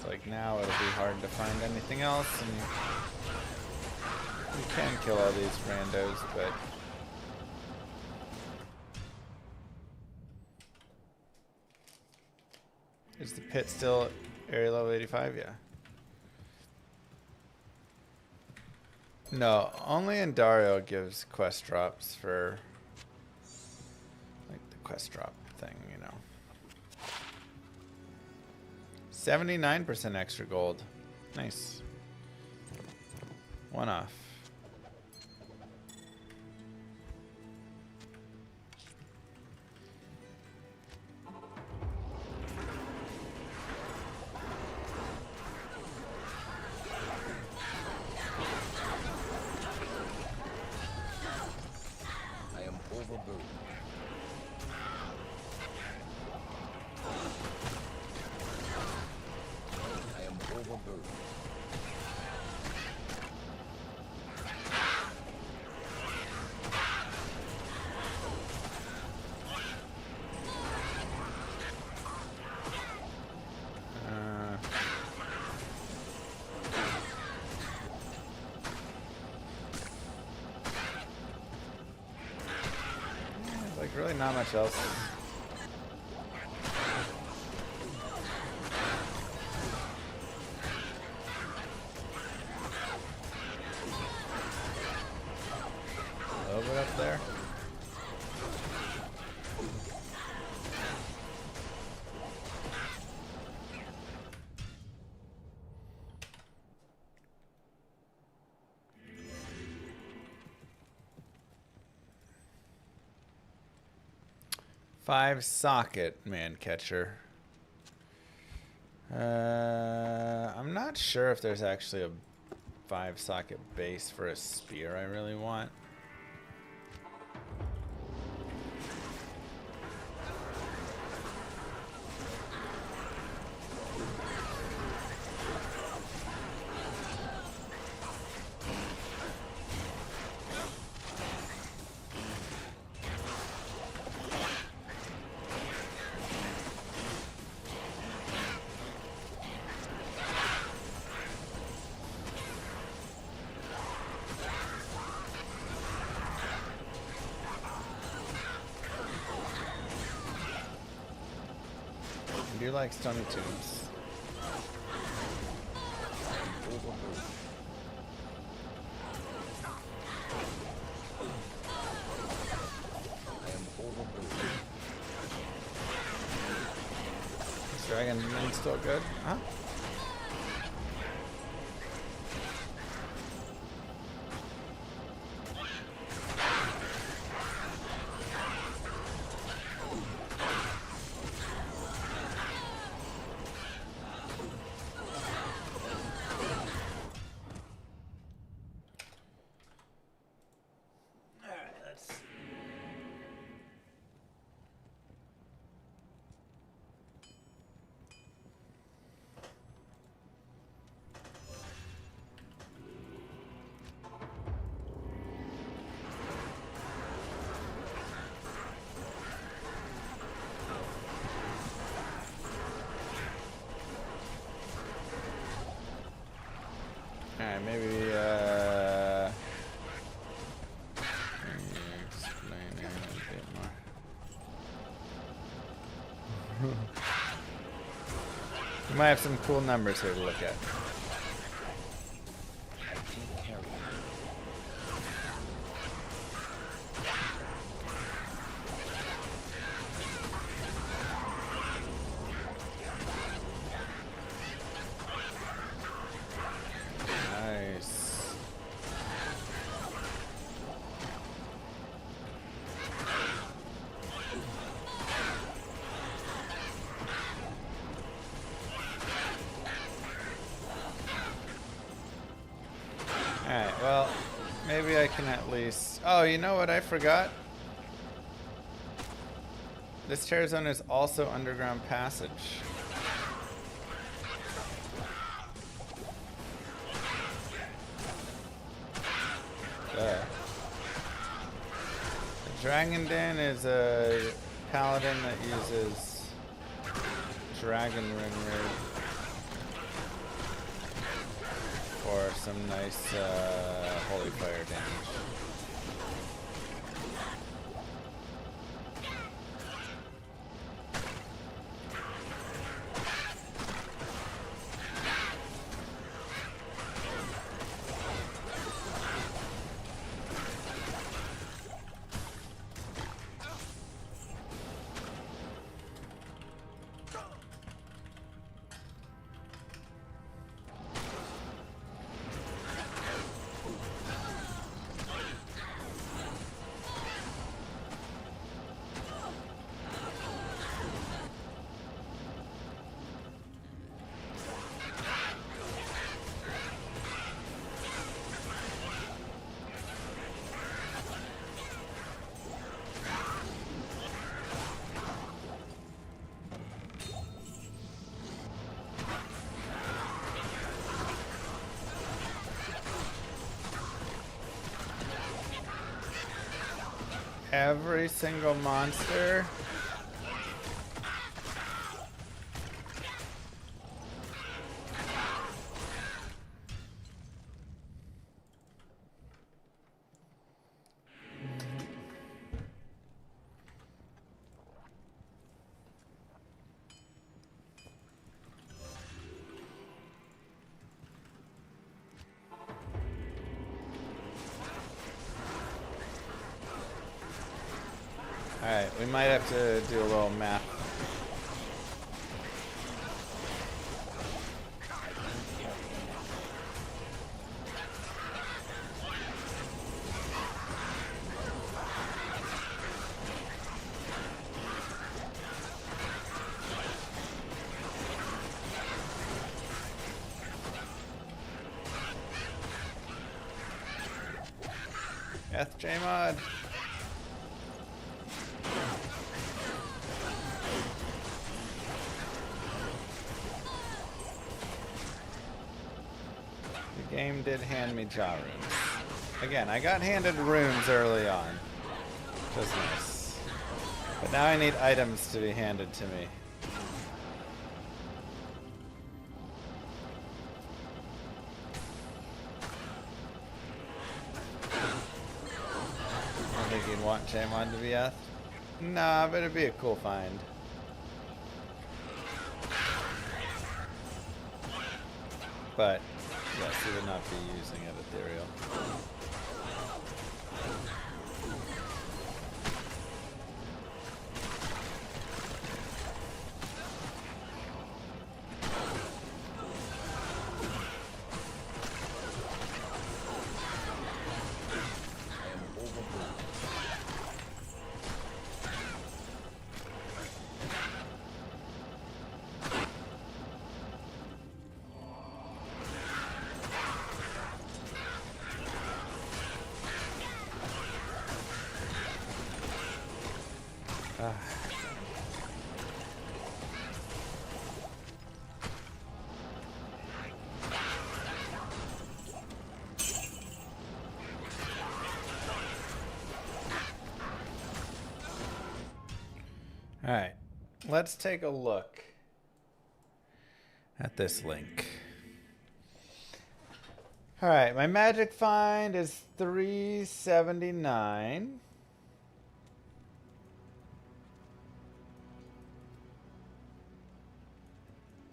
Like now it'll be hard to find anything else, and you can kill all these randos, but is the pit still area level 85? Yeah. No, only in Dario gives quest drops for like the quest drop thing, you know. 79% extra gold. Nice. One off. I am overburdened. I am overburdened. Like really not much else. A little bit up there. Five socket man catcher. I'm not sure if there's actually a 5 socket base for a spear I really want. I do like stony tombs. This dragon is still good, huh? Alright, maybe, explain it a bit more. We might have some cool numbers here to look at. I can't carry it. Nice. Alright, well, maybe I can at least... Oh, you know what I forgot? This tear zone is also underground passage. The Dragon Den is a paladin that uses Dragon Rune for some nice holy fire damage. every single monster. Alright, we might have to do a little math. FJ mod. The game did hand me jaw runes. Again, I got handed runes early on. Which was nice. But now I need items to be handed to me. I think you'd want Jamon to be Eth. Nah, but it'd be a cool find. But yes, he would not be using it ethereal. Alright, let's take a look at this link. Alright, my magic find is 379.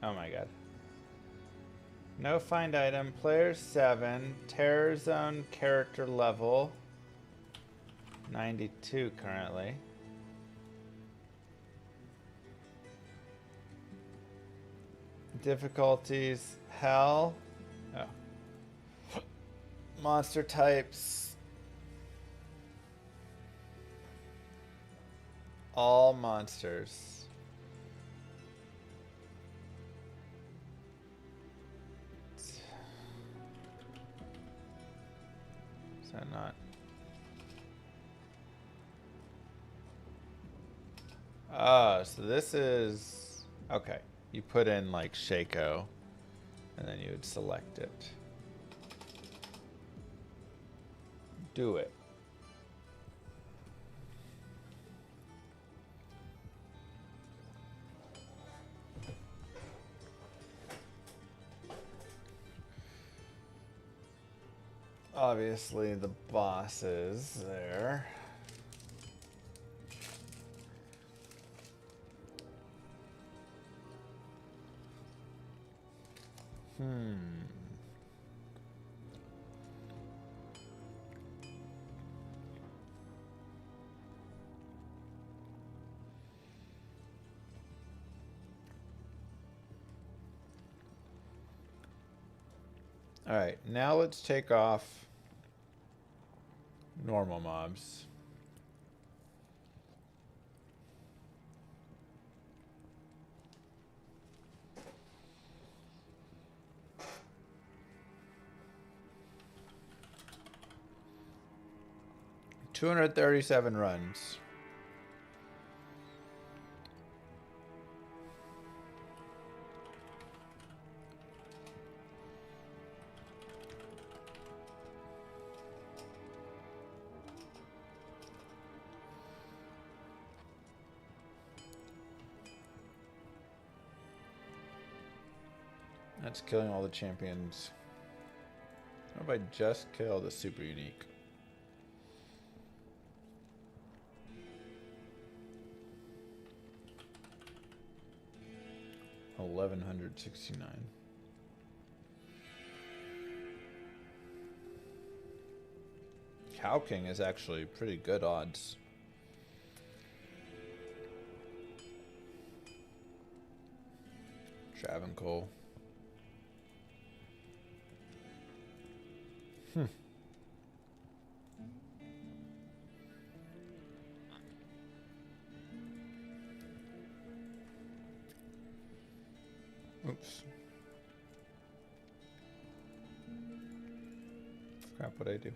Oh my god. No find item, player 7, terror zone character level 92 currently. Difficulties, hell. Oh. Monster types. All monsters. Is that not? Oh, so this is okay. You put in like Shaco, and then you would select it. Do it. Obviously, the boss is there. All right, now let's take off normal mobs. $237 runs. That's killing all the champions. What if I just kill the super unique? $1,169. Cow King is actually pretty good odds. Travancore. Oops. Crap, what'd I do?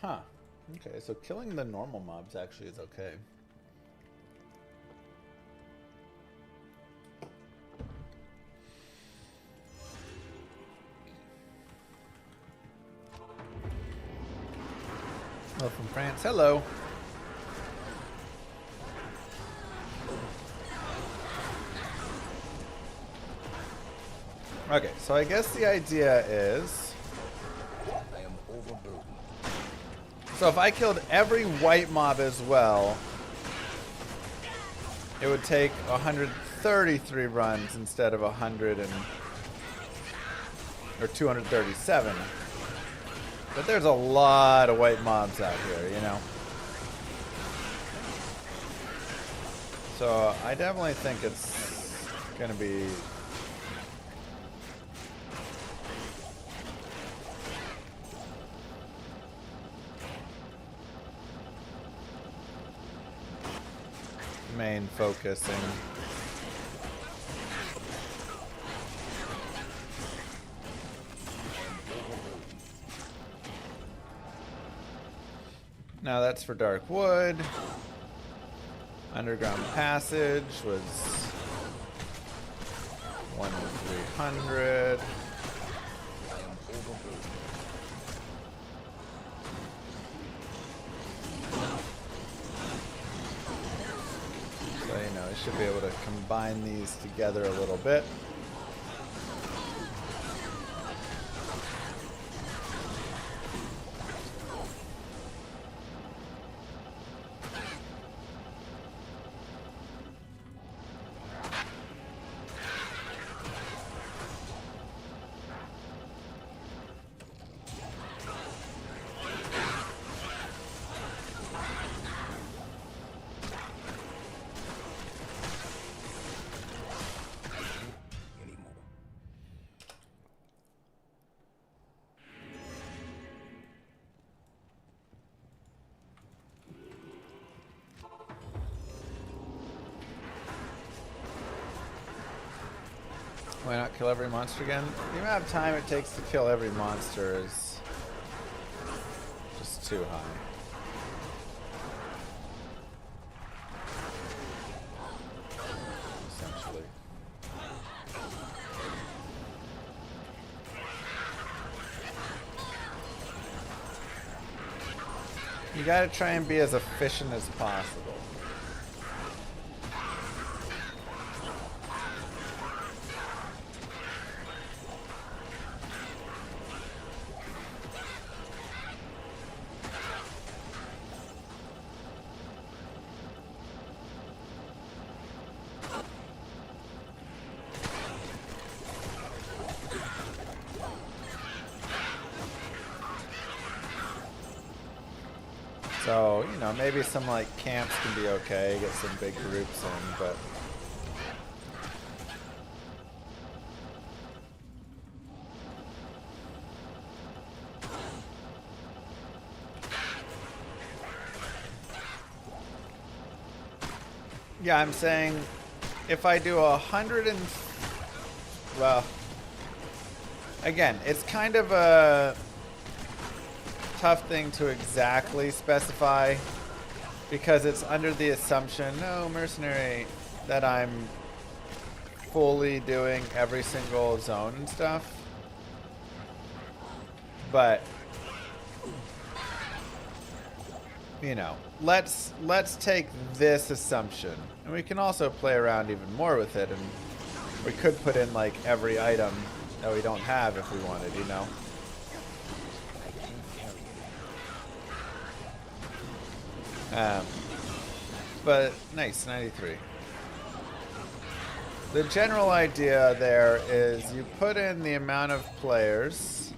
Huh. Okay, so killing the normal mobs actually is okay. Oh, from France. Hello. Okay, so I guess the idea is, I am overburdened. so if I killed every white mob as well, it would take 133 runs instead of 100 and or 237. But there's a lot of white mobs out here, you know. So I definitely think it's gonna be main focusing. Now that's for Dark Wood. Underground Passage was 1 to 300. So, you know, I should be able to combine these together a little bit. Why not kill every monster again? The amount of time it takes to kill every monster is just too high. Essentially. You gotta try and be as efficient as possible. So, you know, maybe some like camps can be okay, get some big groups in, but yeah, I'm saying if I do 100 and, well, again, it's kind of a tough thing to exactly specify because it's under the assumption, no mercenary, that I'm fully doing every single zone and stuff. But you know, let's take this assumption, and we can also play around even more with it, and we could put in like every item that we don't have if we wanted, you know. But nice, 93. The general idea there is you put in the amount of players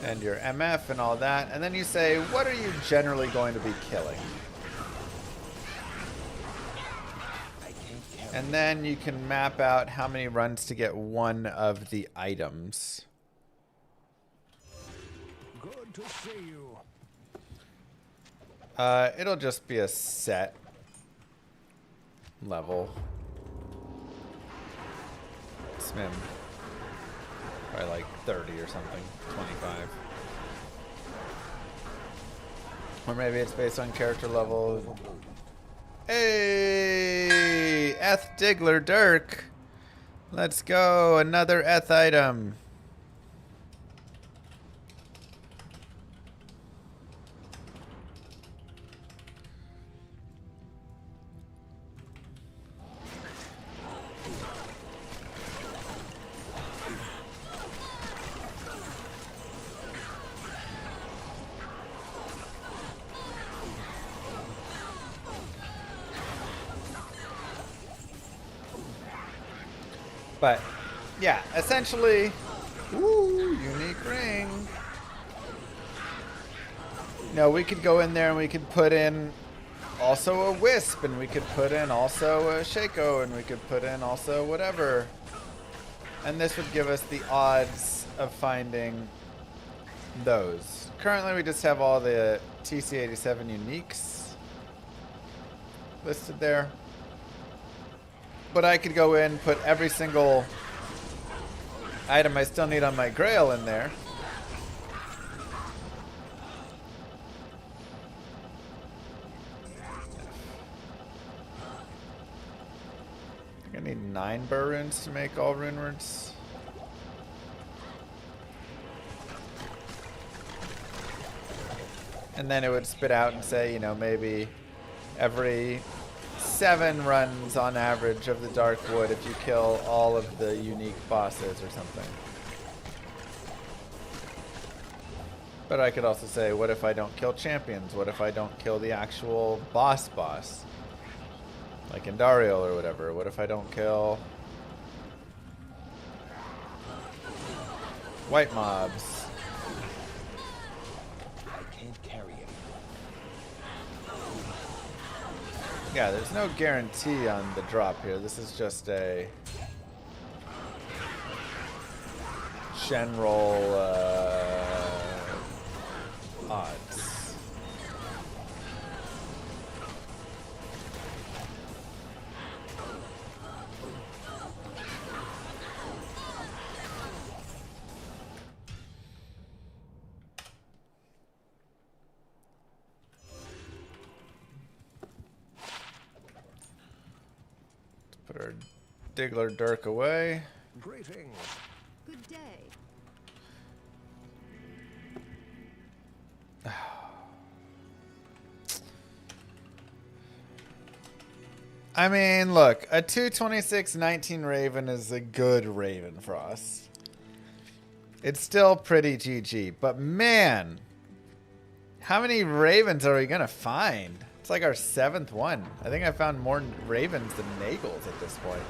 and your MF and all that, and then you say, what are you generally going to be killing? And then you can map out how many runs to get one of the items. Good to see you. It'll just be a set level. Smim. Probably like 30 or something. 25. Or maybe it's based on character level. Hey! Eth Diggler Dirk! Let's go! Another Eth item. But, yeah, essentially, ooh, unique ring. No, we could go in there and we could put in also a Wisp, and we could put in also a Shaco, and we could put in also whatever. And this would give us the odds of finding those. Currently, we just have all the TC87 uniques listed there. But I could go in, put every single item I still need on my Grail in there. I think I need 9 burr runes to make all rune words. And then it would spit out and say, you know, maybe every 7 runs on average of the Dark Wood if you kill all of the unique bosses or something. But I could also say, what if I don't kill champions? What if I don't kill the actual boss? Like in Dariel or whatever. What if I don't kill white mobs? I can't carry it. Yeah, there's no guarantee on the drop here. This is just a general odds. Put our Diggler Dirk away. Greetings. Good day. I mean, look, a 226-19 Raven is a good Raven for us. It's still pretty GG, but man, how many Ravens are we gonna find? It's like our 7th one. I think I found more Ravens than Nagels at this point.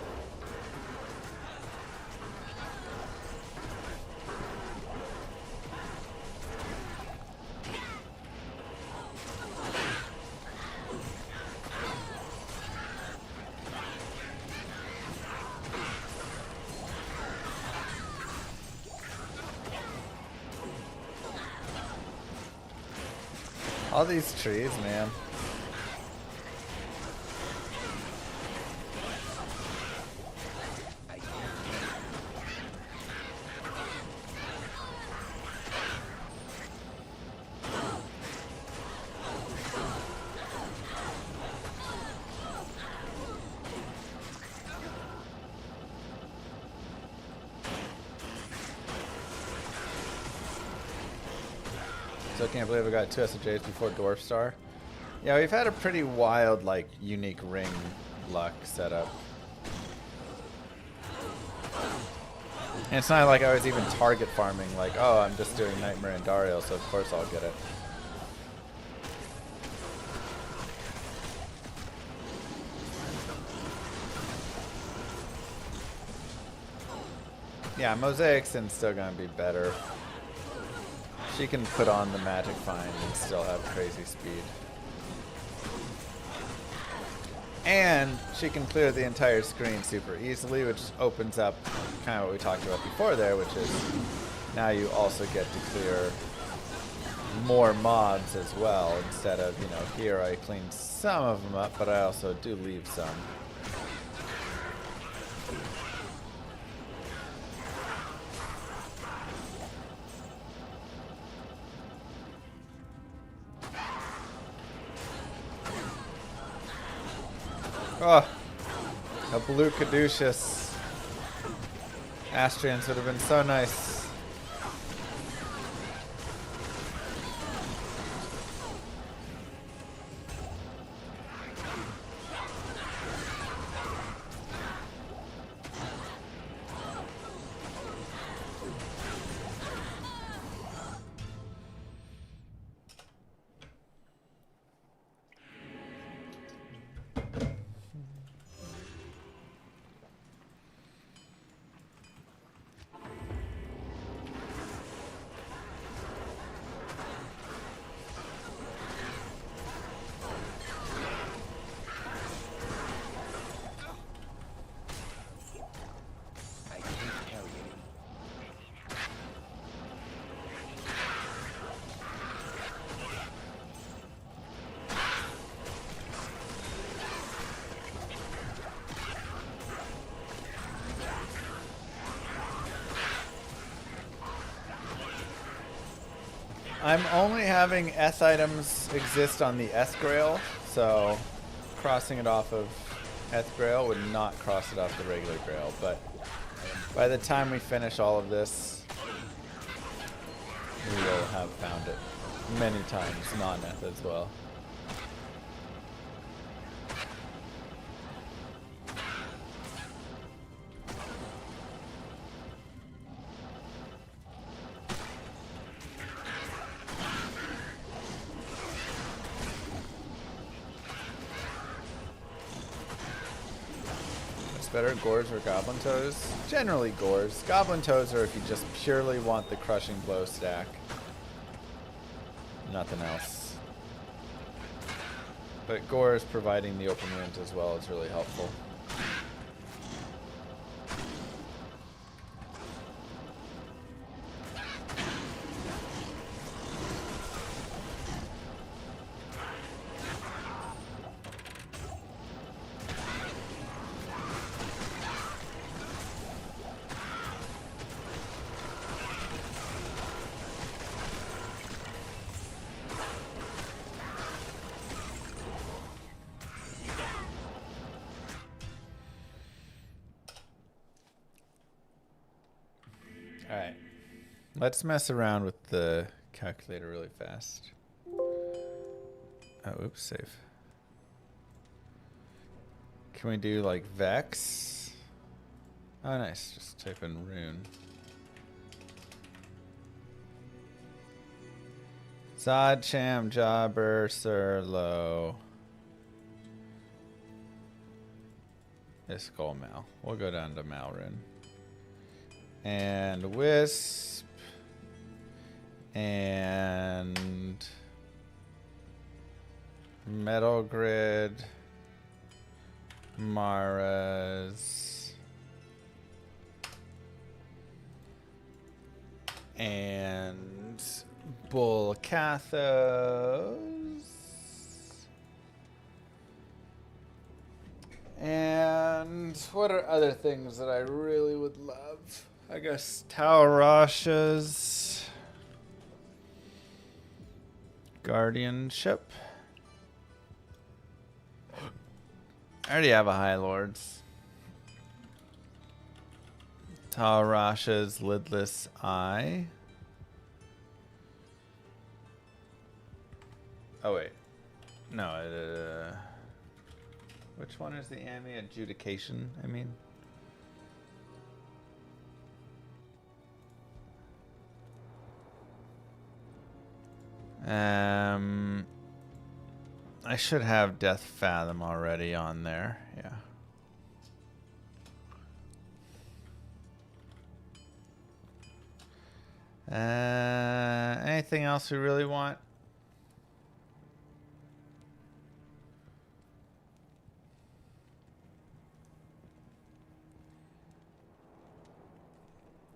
All these trees, man. Still can't believe I got 2 SJs before Dwarf Star. Yeah, we've had a pretty wild, like, unique ring luck setup. And it's not like I was even target farming, like, oh, I'm just doing Nightmare and Dario, so of course I'll get it. Yeah, Mosaic Sin's still gonna be better. She can put on the magic fine and still have crazy speed. And she can clear the entire screen super easily, which opens up kind of what we talked about before there, which is now you also get to clear more mobs as well, instead of, you know, here I clean some of them up, but I also do leave some. Oh, a blue caduceus. Astrians would have been so nice. I can't carry anymore. I'm only having S items exist on the S Grail, so crossing it off of S Grail would not cross it off the regular Grail, but by the time we finish all of this, we will have found it many times, non-Eth as well. Better, Gores or Goblin Toes? Generally Gores. Goblin Toes are if you just purely want the Crushing Blow stack. Nothing else. But Gores providing the open wounds as well is really helpful. Alright. Let's mess around with the calculator really fast. Oh, oops, save. Can we do like Vex? Oh, nice. Just type in Rune. Zod, Cham, Jobber, Surlo. Iskol, Mal. We'll go down to Malrune. And Wisp. And Metal Grid. Mara's. And Bull Cathos. And what are other things that I really would love? I guess Taurash's Guardianship. I already have a High Lords. Taurash's Lidless Eye. Oh wait, no. Which one is the AMI adjudication? I mean. I should have Death Fathom already on there. Yeah. Anything else we really want?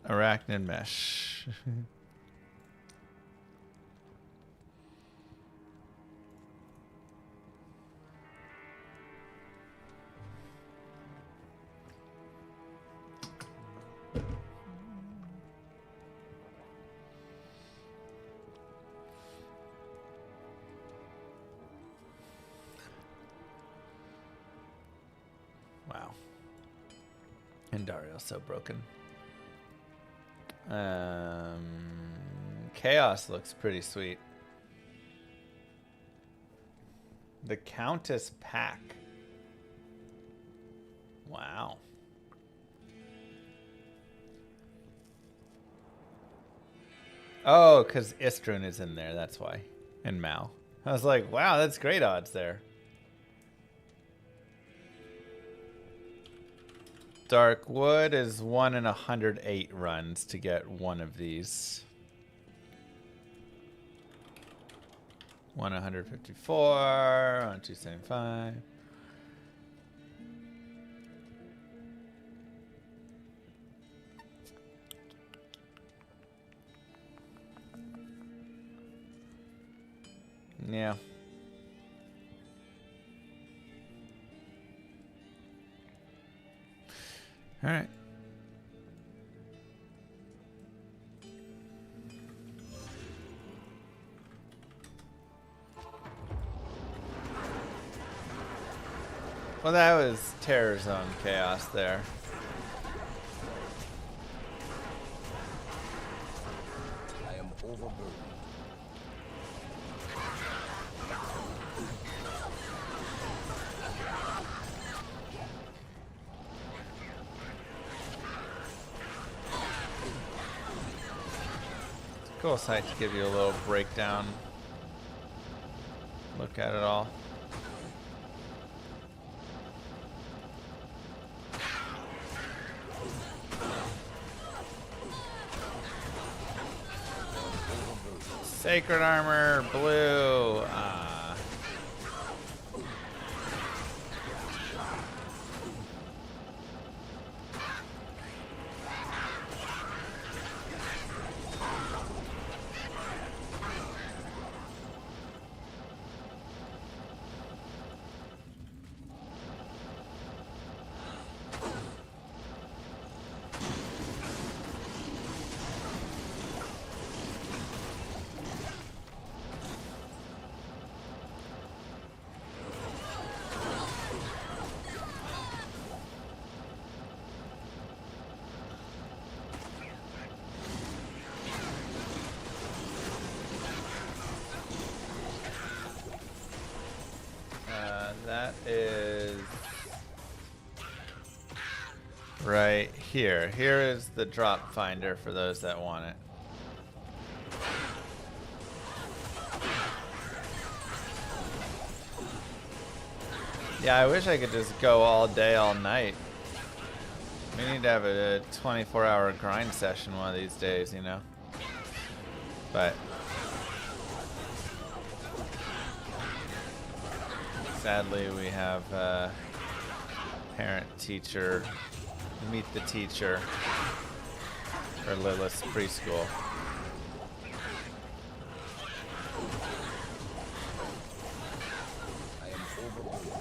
Arachnid mesh. Wow. And Dario's so broken. Chaos looks pretty sweet. The Countess Pack. Wow. Oh, because Istrun is in there, that's why. And Mal. I was like, wow, that's great odds there. Dark Wood is 1 in 108 runs to get one of these. 1 in 154, 1 in 275. Yeah. All right. Well, that was Terror Zone Chaos there. I am overburdened. Cool site to give you a little breakdown. Look at it all. Sacred Armor, blue. That is right here. Here is the drop finder for those that want it. Yeah, I wish I could just go all day, all night. We need to have a 24-hour grind session one of these days, you know? But sadly, we have parent-teacher, meet the teacher for Lilith's preschool. I am overburdened.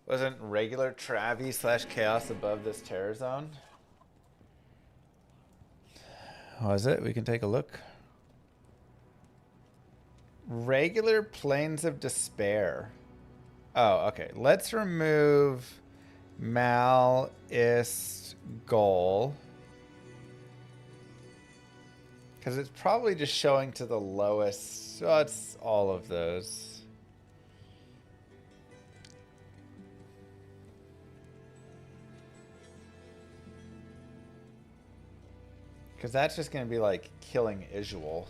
Wasn't regular Travi / Chaos above this terror zone? Was it? We can take a look. Regular Plains of Despair. Oh, okay. Let's remove Mal, Ist, Goal. Because it's probably just showing to the lowest. So it's all of those. Because that's just going to be like killing Isual.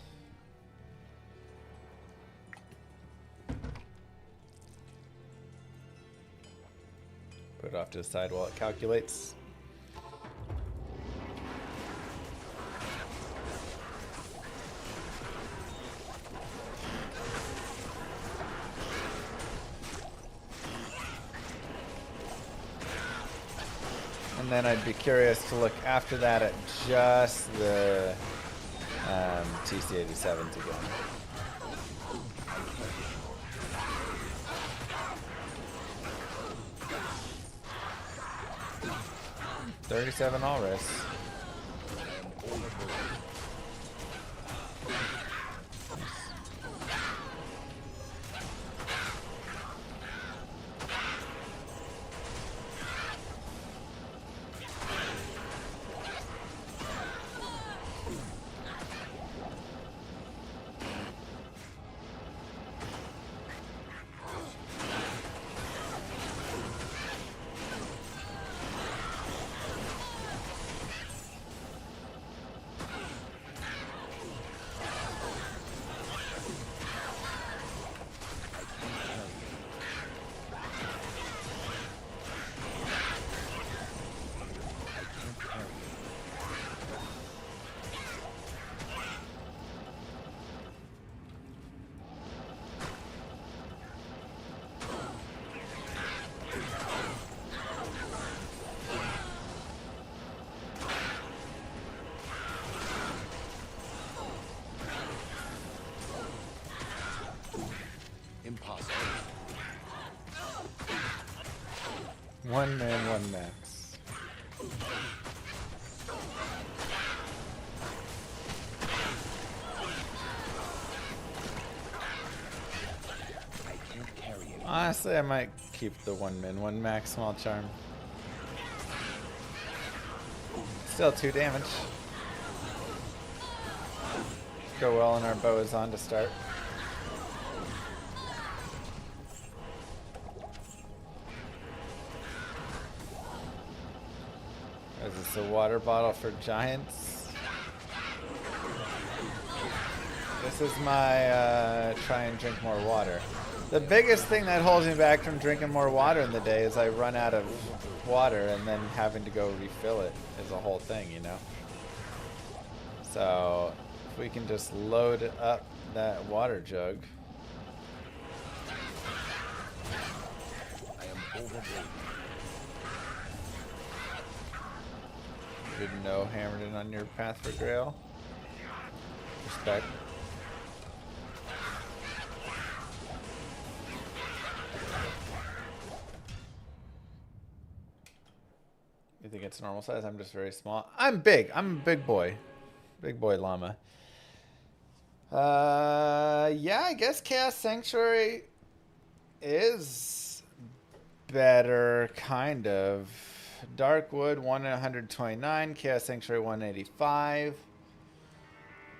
Put it off to the side while it calculates. And then I'd be curious to look after that at just the TC-87s again. 37 Alris. Impossible. One man, one max. I can't carry it. Honestly, I might keep the one min, one max small charm. Still 2 damage. Go well, and our bow is on to start. Is this a water bottle for giants? This is my try and drink more water. The biggest thing that holds me back from drinking more water in the day is I run out of water, and then having to go refill it is a whole thing, you know? So if we can just load up that water jug. I am overboard. Didn't know hammered in on your path for Grail. Respect. You think it's normal size? I'm just very small. I'm big. I'm a big boy. Big boy llama. Yeah, I guess Chaos Sanctuary is better, kind of. Darkwood 129, Chaos Sanctuary 185.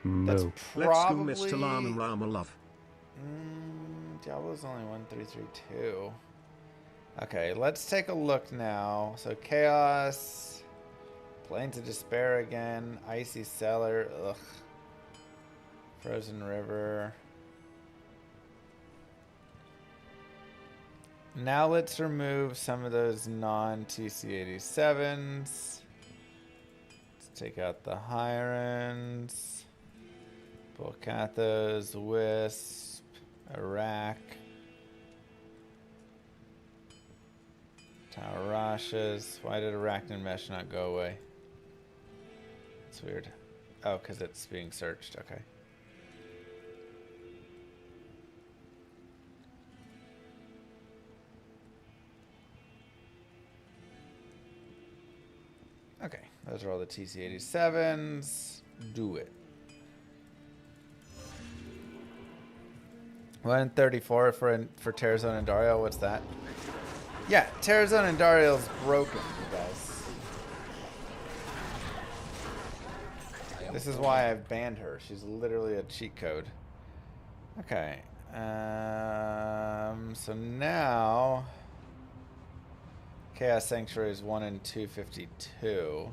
That's Moo. probably. Let's do Mr. Llama love. Diablo's only 1332. Okay, let's take a look now. So Chaos, Plains of Despair again, Icy Cellar, ugh. Frozen River. Now let's remove some of those non-TC-87s. Let's take out the Hirons, Volcathos, Wisp, Iraq, Taurashas. Why did Arachnid Mesh not go away? It's weird. Oh, because it's being searched. Okay. Okay, those are all the TC-87s. Do it. 134 for Terrazone and Dario. What's that? Yeah, Terrazone and Dario's broken, you guys. I This is why I've banned her. She's literally a cheat code. Okay. So now Chaos Sanctuary is 1 in 252.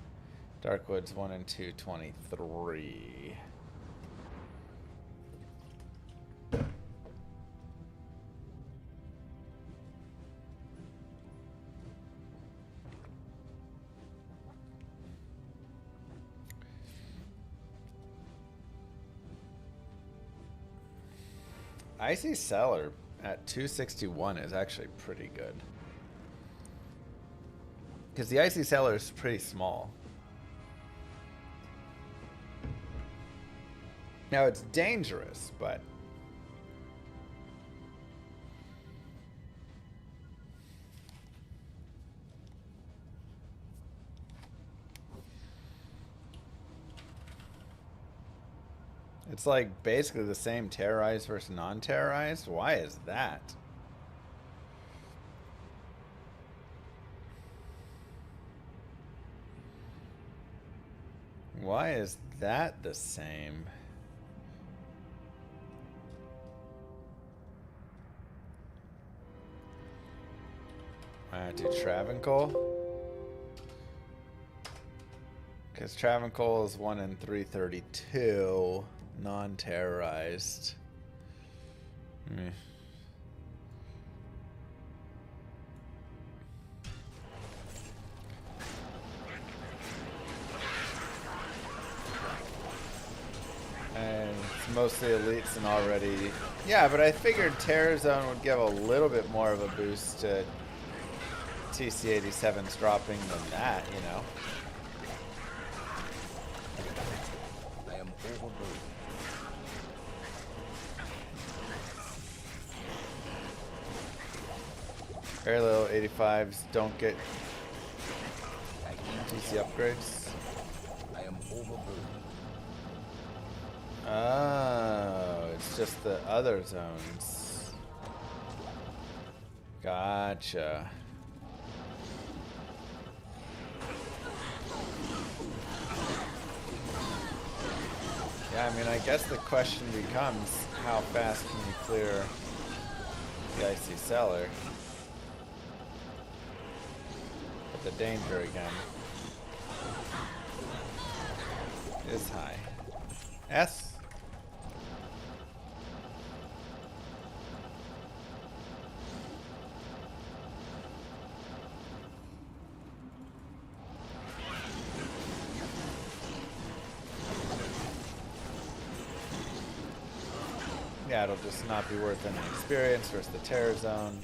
Darkwood's 1 in 223. Icy Cellar at 261 is actually pretty good. Because the Icy Cellar is pretty small. Now it's dangerous, but... It's like basically the same terrorized versus non-terrorized. Why is that? Why is that the same? Do Travancore? Because Travancore is 1 in 332. Non-terrorized. And it's mostly elites and already... Yeah, but I figured Terror Zone would give a little bit more of a boost to TC-87's dropping than that, you know? I am overburdened. Very little 85s don't get TC upgrades. I am overburdened. Oh, it's just the other zones. Gotcha. Yeah, I mean, I guess the question becomes, how fast can you clear the Icy Cellar? But the danger again is high. S. Yeah, it'll just not be worth any experience versus the Terror Zone.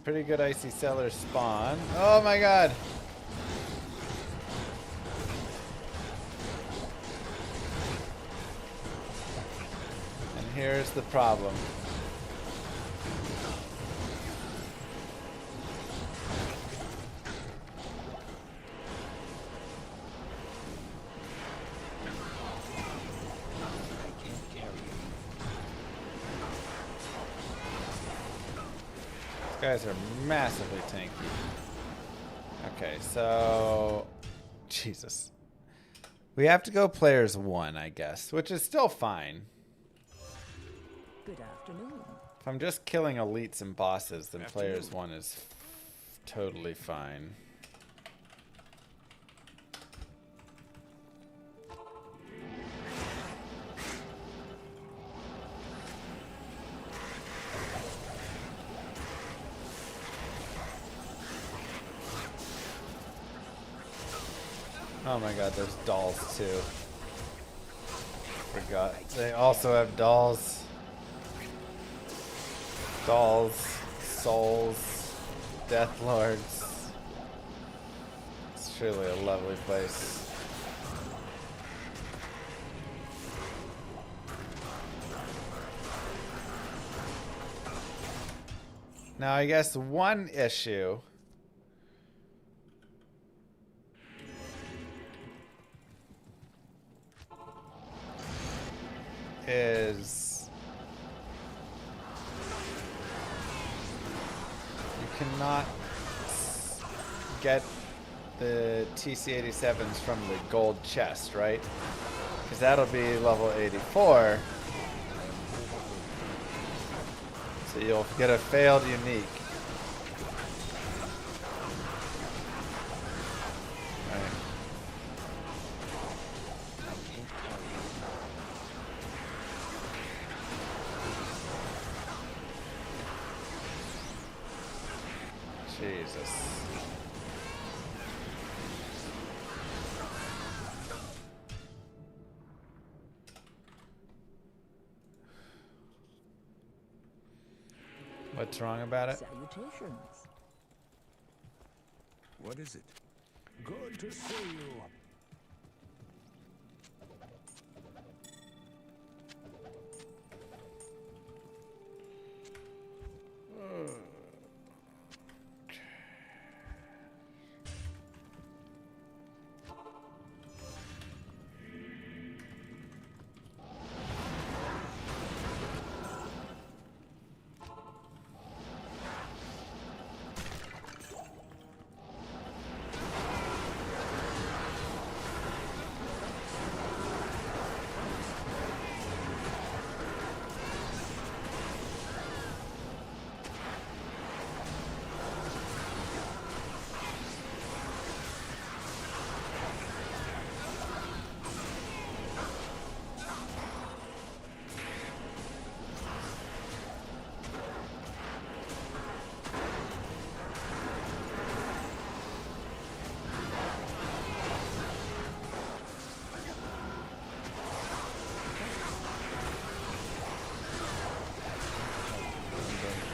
Pretty good Icy Cellar spawn. Oh my god! And here's the problem. Guys are massively tanky. Okay, so... Jesus. We have to go players 1, I guess, which is still fine. Good afternoon. If I'm just killing elites and bosses, then players 1 is totally fine. Oh my god, there's dolls too. forgot. They also have dolls. Dolls, souls, death lords. It's truly a lovely place. Now, I guess one issue is you cannot get the TC-87s from the gold chest, right? Because that'll be level 84. So you'll get a failed unique. Right. Jesus. What's wrong about it? Salutations. What is it? Good to see you.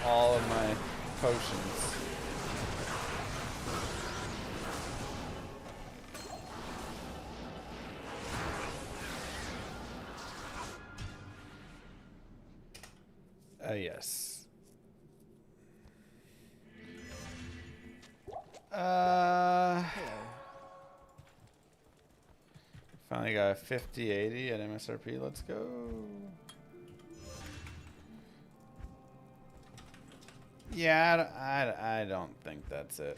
All of my potions. Yes. Finally got a 50/80 at MSRP. Let's go. Yeah, I don't think that's it.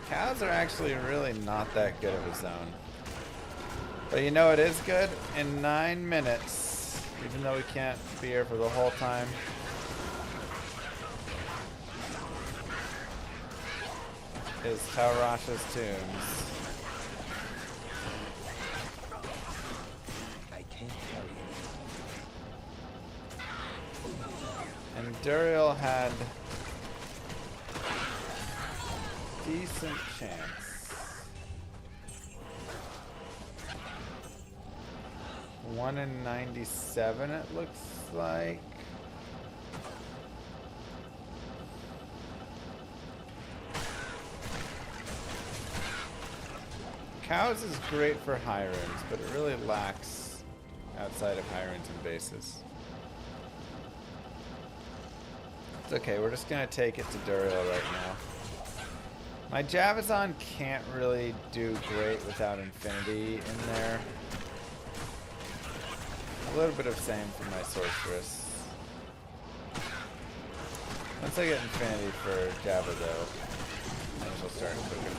Cows are actually really not that good of a zone. But you know it is good? In 9 minutes, even though we can't be here for the whole time, is Taurash's Tombs. And Duriel had decent chance. 1 in 97 it looks like. Cows is great for high runes, but it really lacks outside of high runes and bases. It's okay, we're just gonna take it to Duriel right now. My Javazon can't really do great without Infinity in there. A little bit of same for my Sorceress. Once I get Infinity for Java though, then she'll start cooking.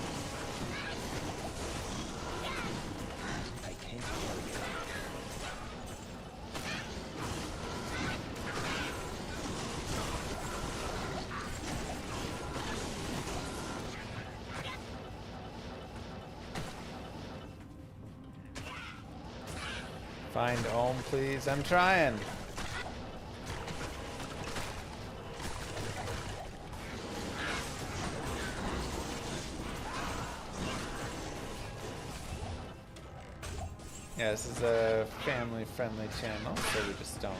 Find Ohm, please. I'm trying. Yeah, this is a family-friendly channel, so we just don't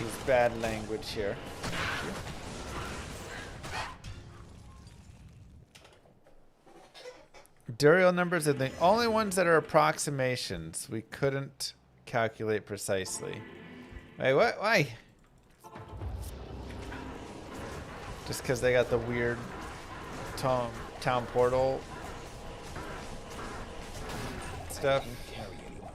use bad language here. Thank you. Duriel numbers are the only ones that are approximations. We couldn't calculate precisely. Wait, what? Why? Just because they got the weird town portal stuff. Carry anymore.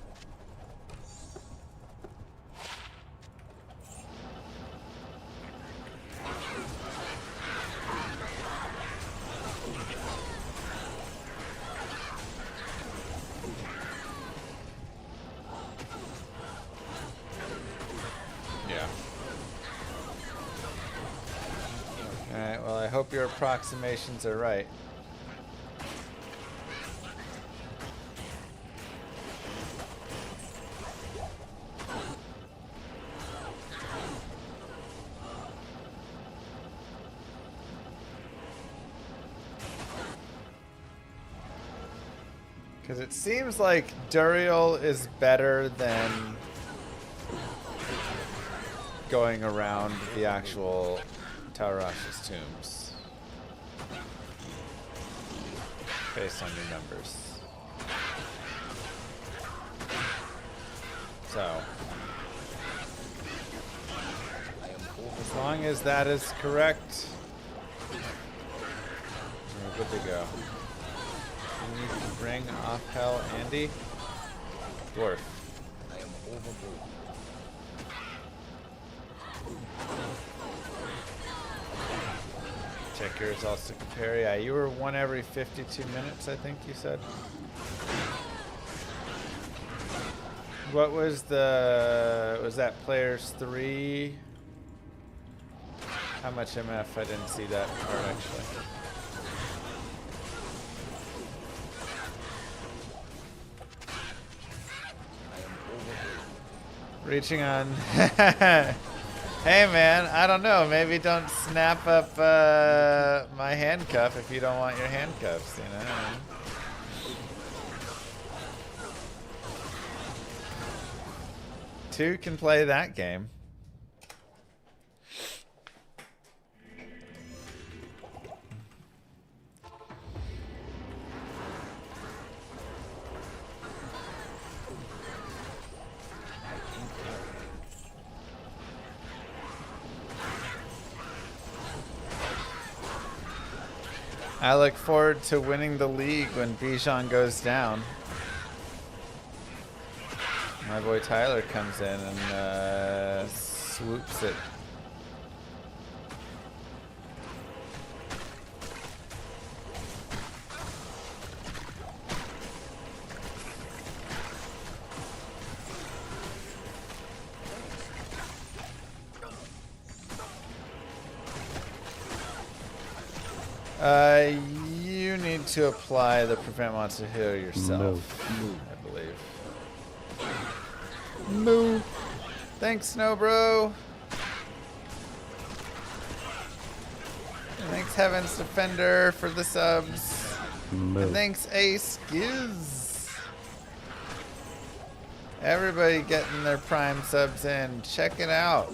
Yeah. Alright, well, I hope your approximations are right. Because it seems like Duriel is better than going around the actual Taurash's tombs. Based on your numbers. So. As long as that is correct, we're good to go. You need to bring off hell Andy. Dwarf. I am overboard. Check your results to compare. Yeah, you were 1 every 52 minutes, I think you said. What was the... Was that players 3? How much MF? I didn't see that part actually. Reaching on. Hey man, I don't know. Maybe don't snap up my handcuff if you don't want your handcuffs, you know? Two can play that game. I look forward to winning the league when Bijan goes down. My boy Tyler comes in and swoops it. You need to apply the prevent monster heal yourself, I believe. Moo. Thanks, Snow Bro. Thanks, Heaven's Defender, for the subs. And thanks, Ace Giz. Everybody getting their Prime subs in. Check it out.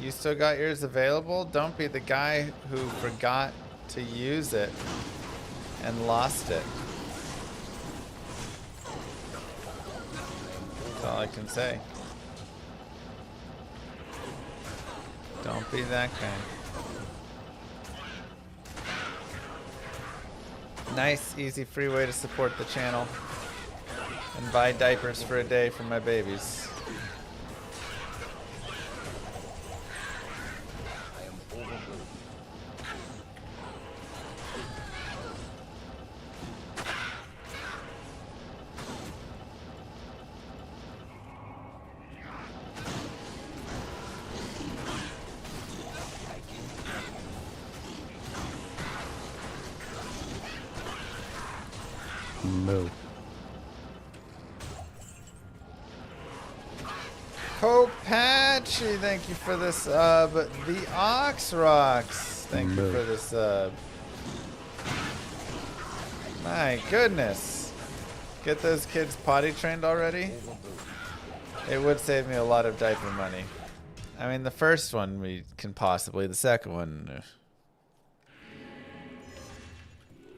You still got yours available? Don't be the guy who forgot to use it and lost it. That's all I can say. Don't be that guy. Nice, easy, free way to support the channel and buy diapers for a day for my babies. Moo. Kopachi, thank you for the sub. The Ox Rocks, thank you for the sub. My goodness. Get those kids potty trained already? It would save me a lot of diaper money. I mean, the first one we can possibly, the second one...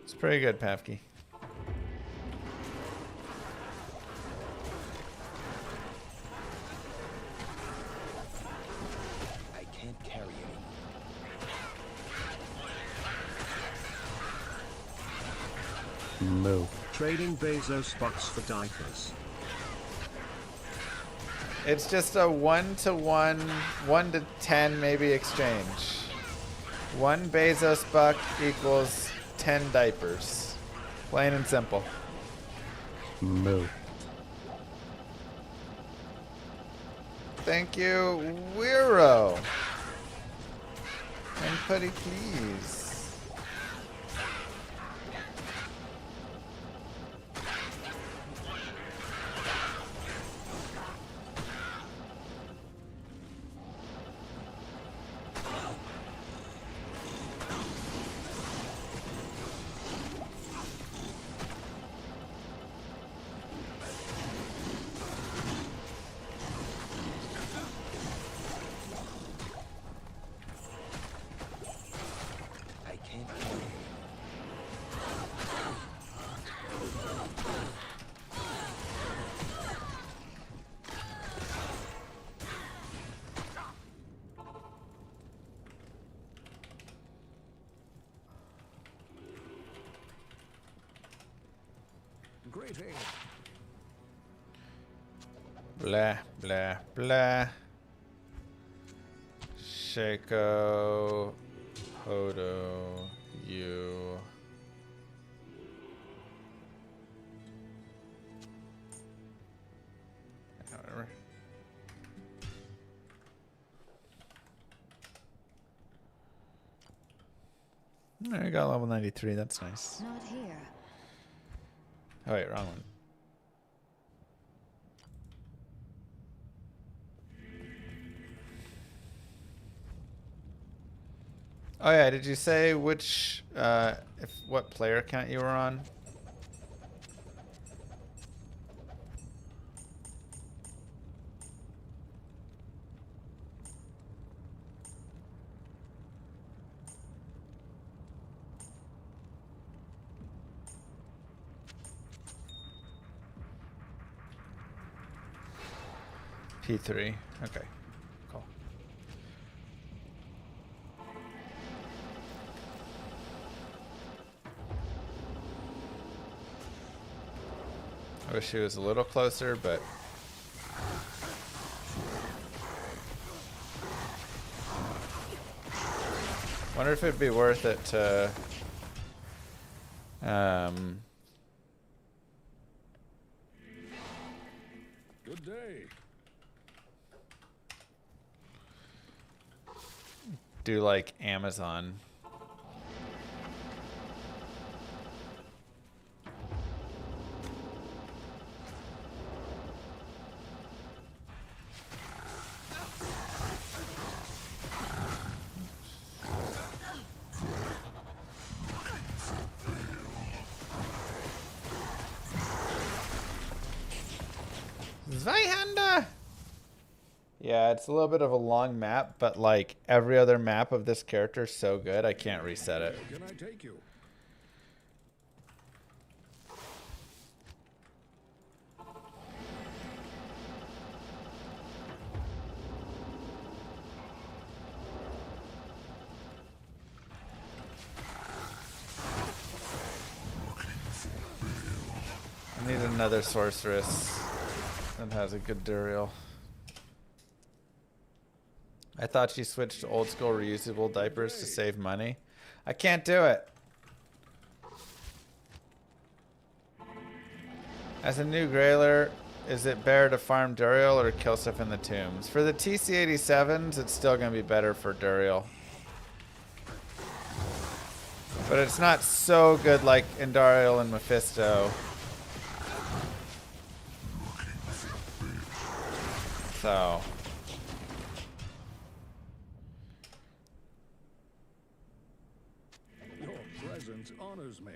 It's pretty good, Pavky. I can't carry anymore. Move. Trading Bezos box for diapers. It's just a 1-to-1, 1 to 10 maybe exchange. 1 Bezos buck equals 10 diapers. Plain and simple. Move. Thank you, Wiro. And putty, please. I can't carry anymore. Greeting. Blah, blah, blah. Shaco, Hodo, you. Whatever. There you go, level 93. That's nice. Not here. Oh, wait, wrong one. Oh yeah, did you say which, what player account you were on? P3. Okay. Cool. I wish he was a little closer, but wonder if it'd be worth it to Good day. do like Amazon. Zweihander! Yeah, it's a little bit of a long map, but like every other map of this character is so good, I can't reset it. Where can I take you? I need another sorceress that has a good Duriel. I thought she switched to old school reusable diapers to save money. I can't do it. As a new Grailer, is it better to farm Duriel or kill stuff in the tombs? For the TC87s, it's still going to be better for Duriel. But it's not so good like Indariel and Mephisto. So... Your presence honors me.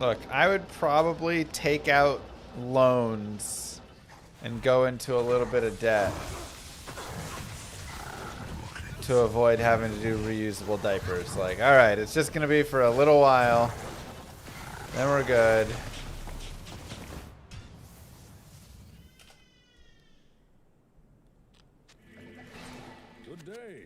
Look, I would probably take out loans and go into a little bit of debt to avoid having to do reusable diapers. Like, alright, it's just going to be for a little while. Then we're good. Good day.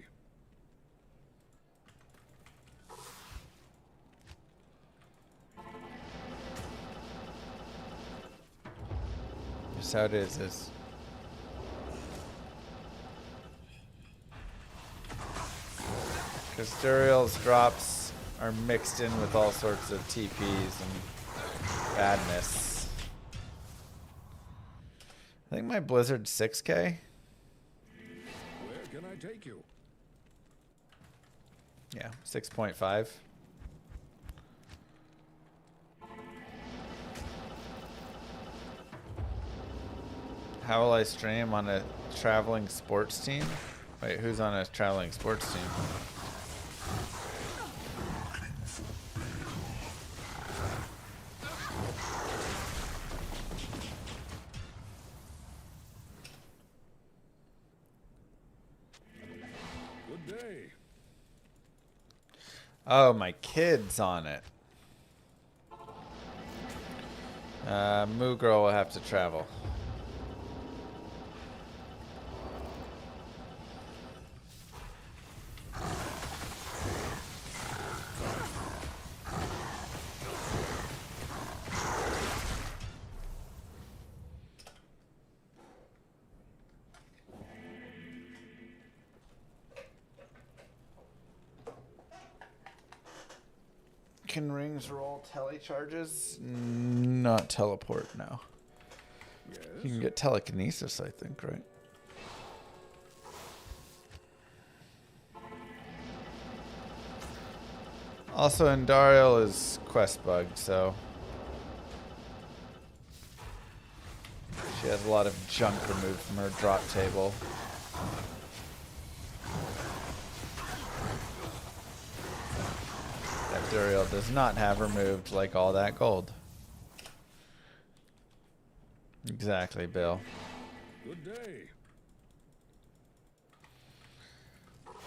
Just how it is. Because Duriel's drops are mixed in with all sorts of TPs and badness. I think my Blizzard's 6K. Where can I take you? Yeah, 6.5. How will I stream on a traveling sports team? Wait, who's on a traveling sports team? Good day. Oh, my kid's on it. Moo Girl will have to travel. Can rings roll tele charges? Not teleport, no. Yes. You can get telekinesis, I think, right? Also, Andariel is quest bugged, so she has a lot of junk removed from her drop table. That Duriel does not have removed like all that gold. Exactly, Bill. Good day.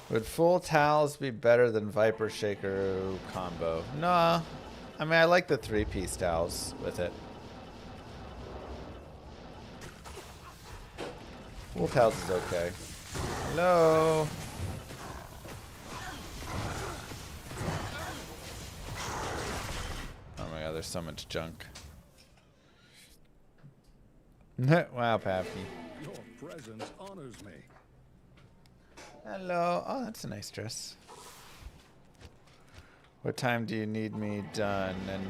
Would full towels be better than Viper Shaker combo? Nah. I mean, I like the 3-piece towels with it. Full towels is okay. Hello. Oh my god, there's so much junk. Wow, Pappy. Your presence honors me. Hello. Oh, that's a nice dress. What time do you need me done and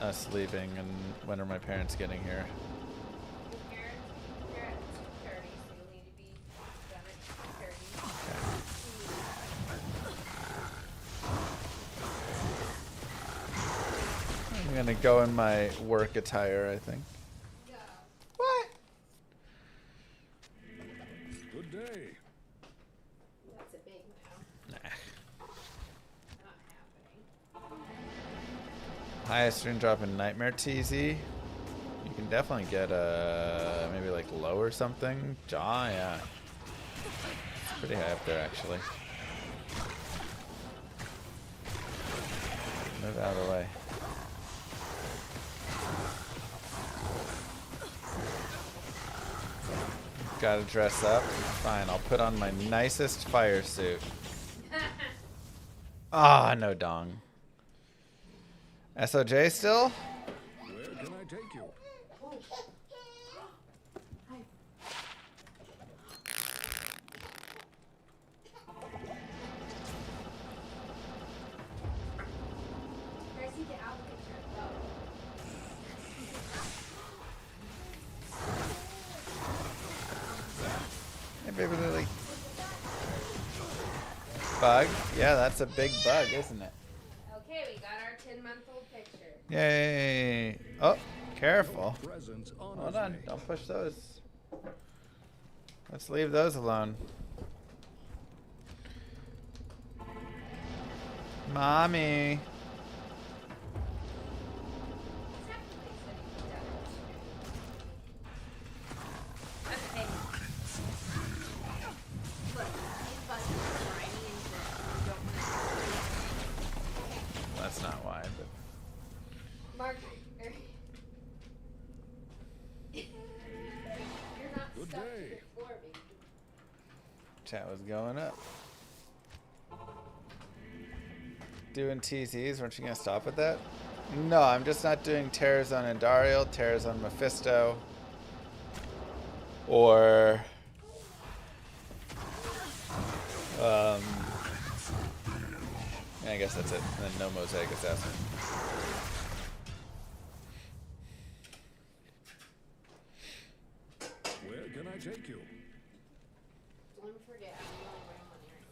us leaving, and when are my parents getting here? Your parents, they're at 2:30, so you'll need to be done at 2:30. I'm gonna go in my work attire, I think. Go. What? Good day. That's a big no. Nah. Not happening. Highest rune drop in Nightmare TZ. You can definitely get maybe like low or something. Jaw, yeah. It's pretty high up there actually. Move out of the way. Gotta dress up. Fine, I'll put on my nicest fire suit. Ah, no dong. SOJ still? Where can I take you? Guys, you get out of the picture. Go. Hey, baby Lily. Bug? Yeah, that's a big bug, isn't it? Okay, we got our 10-month-old picture. Yay. Oh, careful. Presence honors Hold on, me. don't push those. Let's leave those alone. Mommy. Chat was going up. Doing TZs, weren't you gonna stop at that? No, I'm just not doing Terrors on Andariel, Terrors on Mephisto, or I guess that's it. And then no Mosaic Assassin. Where can I take you? Don't forget, I'm only wearing one earring.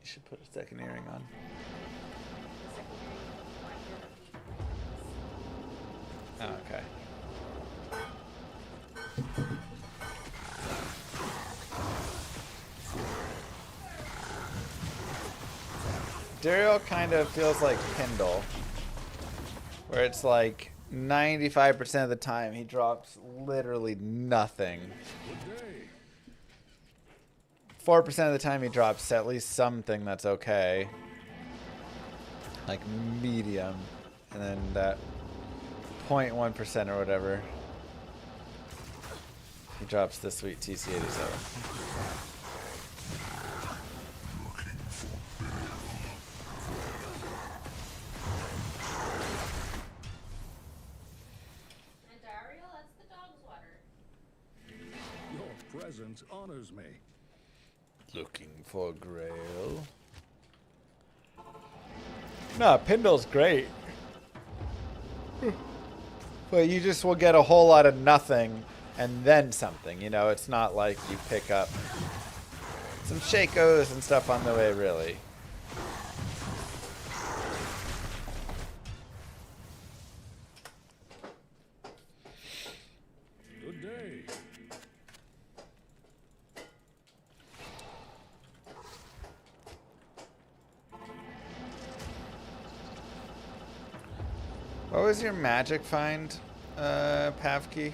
You should put a second earring on. The second earring is right here that we Oh, okay. Daryl kind of feels like Kindle, where it's like 95% of the time he drops literally nothing. Good day. 4% of the time he drops at least something that's okay. Like medium. And then that 0.1% or whatever. He drops the sweet TC-87. And Dario, that's the dog's water. Your presence honors me. Looking for Grail. No, Pindle's great. But you just will get a whole lot of nothing and then something. You know, it's not like you pick up some Shakos and stuff on the way, really. Good day. What was your magic find, Pavki?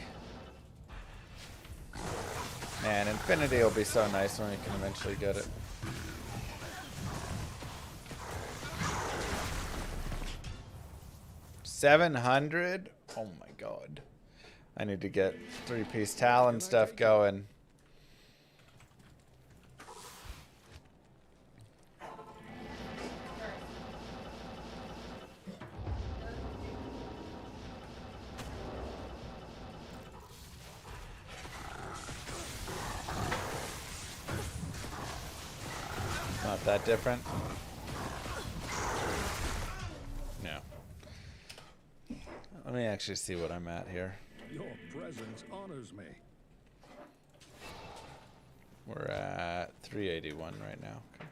Man, Infinity will be so nice when we can eventually get it. $700? Oh my god. I need to get 3-piece Talon stuff going. Not that different. No. Let me actually see what I'm at here. Your presence honors me. We're at 381 right now. Okay.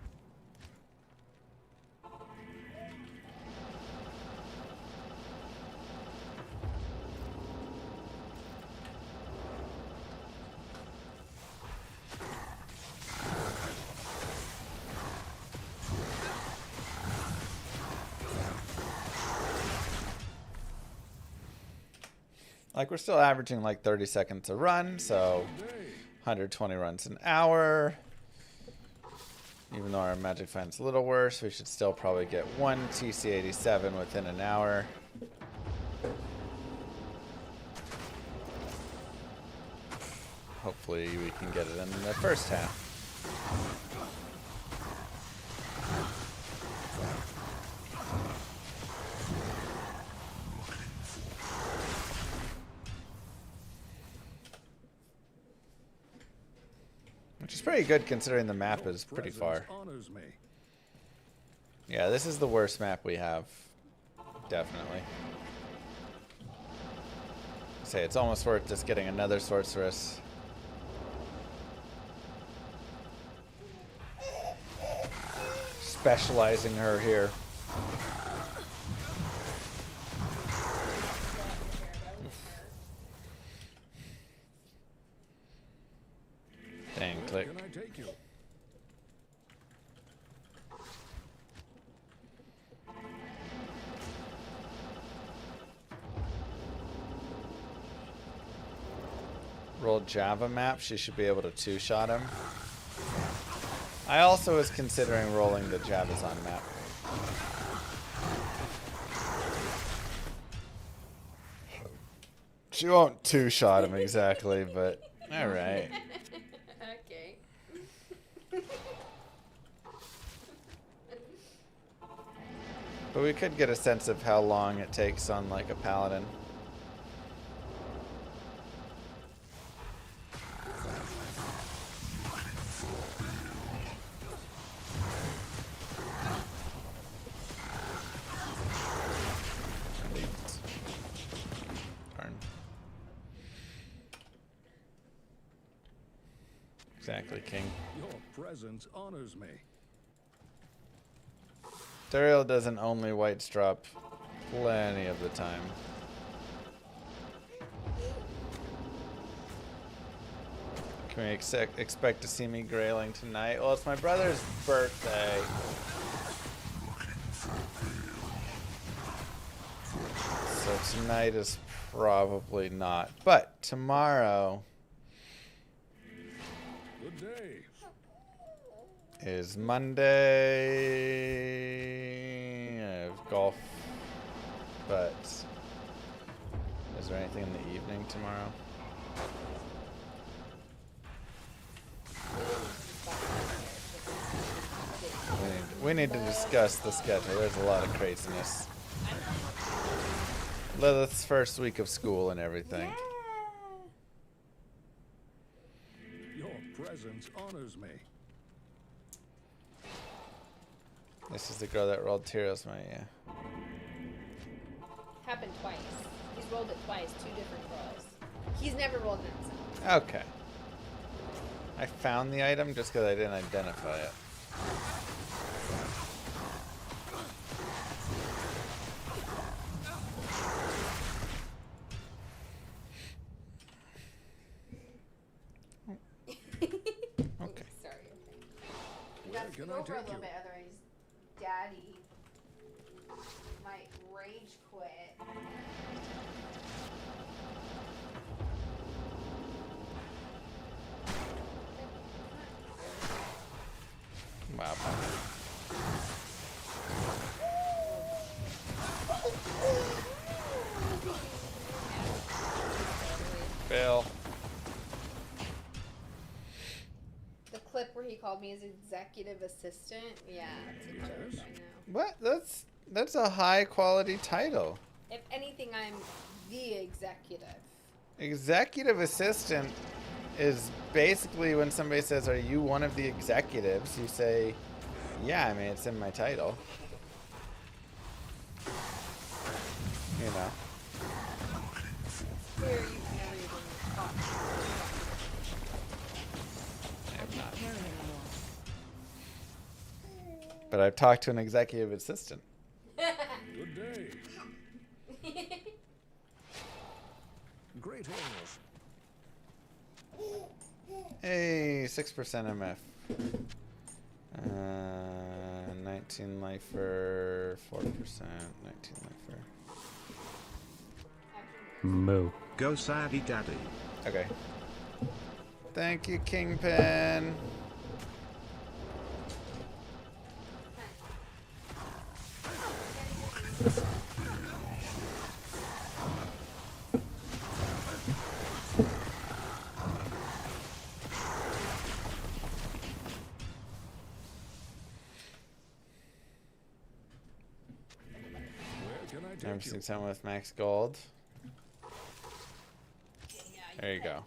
Like, we're still averaging like 30 seconds a run, so 120 runs an hour. Even though our magic find's a little worse, we should still probably get one TC-87 within an hour. Hopefully we can get it in the first half. Which is pretty good considering the map is pretty far. Honors me. Yeah, this is the worst map we have. Definitely. Say it's almost worth just getting another sorceress. Specializing her here. Dang, Where click. can I take you? Roll Java map, she should be able to two-shot him. I also was considering rolling the Javazon map. She won't two-shot him exactly, but alright. Okay. But we could get a sense of how long it takes on like a paladin. Darn. Exactly, King. Your presence honors me. Duriel doesn't only white drop plenty of the time. Can we expect to see me grailing tonight? Well, it's my brother's birthday. So tonight is probably not. But tomorrow Good day. is Monday. I have golf. But is there anything in the evening tomorrow? We need to discuss the schedule. There's a lot of craziness. Lilith's first week of school and everything. Your presence honors me. This is the girl that rolled Tyrell's money, yeah. Happened twice. He's rolled it twice, 2 different rolls. He's never rolled it himself. Okay. I found the item just because I didn't identify it. Okay. Sorry. We Where got to can go I over a take little you? bit, otherwise Daddy might rage quit. Wow. Fail. The clip where he called me his executive assistant, yeah, it's a joke, I know. What? That's a high quality title. If anything, I'm the executive. Executive assistant is basically when somebody says, "Are you one of the executives?" You say, "Yeah, I mean, it's in my title." You know. Where you've never even talked. I have not. Carry anymore. But I've talked to an executive assistant. Good day. Great ales. Hey, 6% MF. 19 lifer, 4%, 19 lifer. Moo. Go saddy daddy. Okay. Thank you, Kingpin. Where can I Never take you? seen someone with max gold. There you go.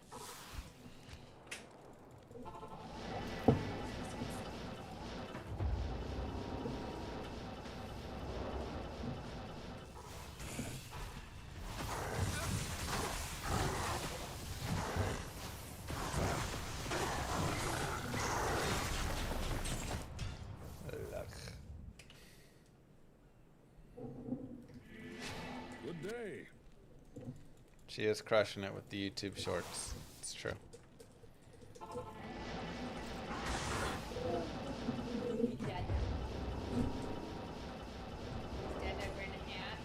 Good day. She is crushing it with the YouTube shorts. It's true. Dad. Dad not wearing a hat.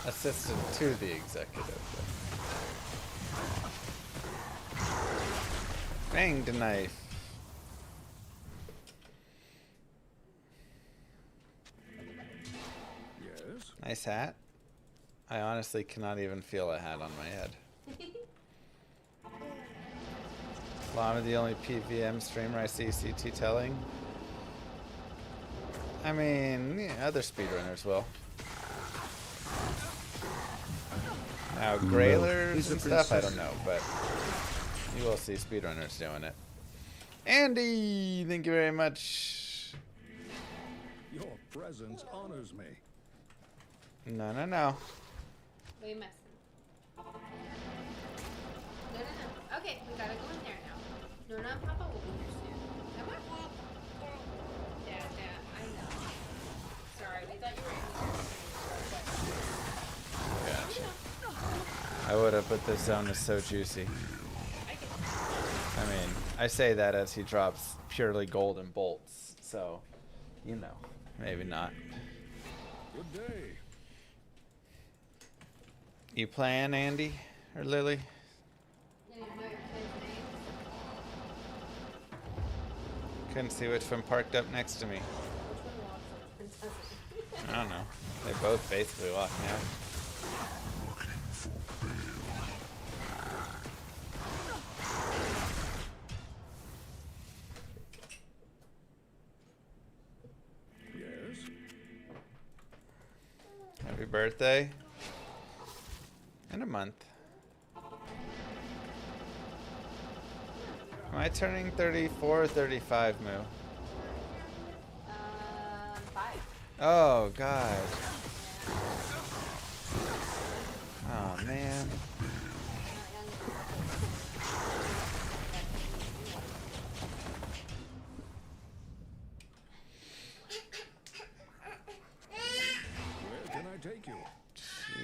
Assistant to the executive. Fanged knife. Yes. Nice hat. I honestly cannot even feel a hat on my head. Llama, the only PVM streamer I see CT telling. I mean, yeah, other speedrunners will. Now, Grailers is a and stuff, I don't princess. know, but you will see speedrunners doing it. Andy, thank you very much. Your presence honors me. No, no, no. What are you messing? No, no, no. Okay, we gotta go in there now. Nona and Papa will be here soon. Come on. Dad, I know. Sorry, we thought you were in here. Gotcha. I would have, but this zone is so juicy. I get I mean, I say that as he drops purely golden bolts, so, you know, maybe not. Good day. You playing, Andy or Lily? You didn't know your kid's name? Couldn't see which one parked up next to me. Which one walks and doesn't? I don't know. They both basically walk now. Yes. Happy birthday. In a month. Am I turning 34 or 35, Moo? 5. Oh, God. Oh, man. Where can I take you?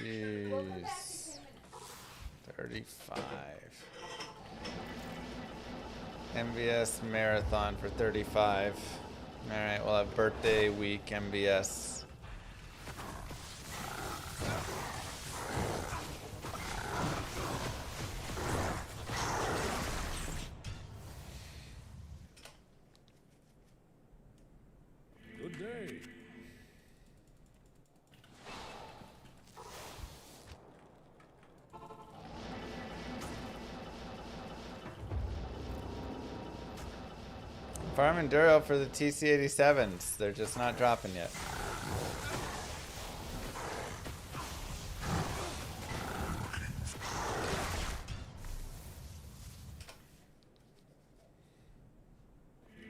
Jeez. 35. MBS marathon for 35. Alright, we'll have birthday week MBS. Good day. Farm Enduro for the TC87s. They're just not dropping yet.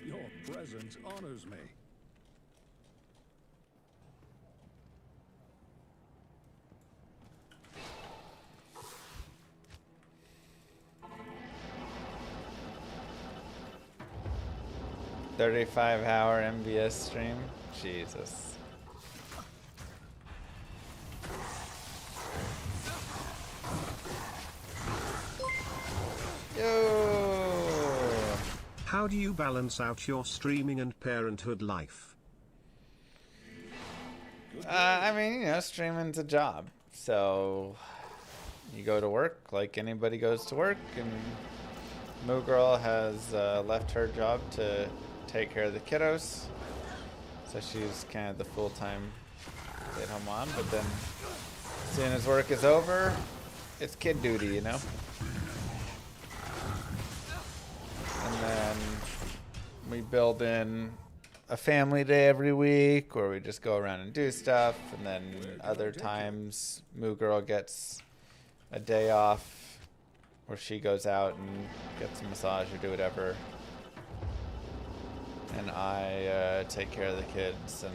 Your presence honors me. $35-hour MBS stream. Jesus. Yo. How do you balance out your streaming and parenthood life? I mean, you know, streaming's a job. So you go to work like anybody goes to work, and Moo Girl has left her job to take care of the kiddos. So she's kind of the full-time stay-at-home mom. But then as soon as work is over, it's kid duty, you know? And then we build in a family day every week, or we just go around and do stuff. And then other times, Moo Girl gets a day off where she goes out and gets a massage or do whatever. And I take care of the kids, and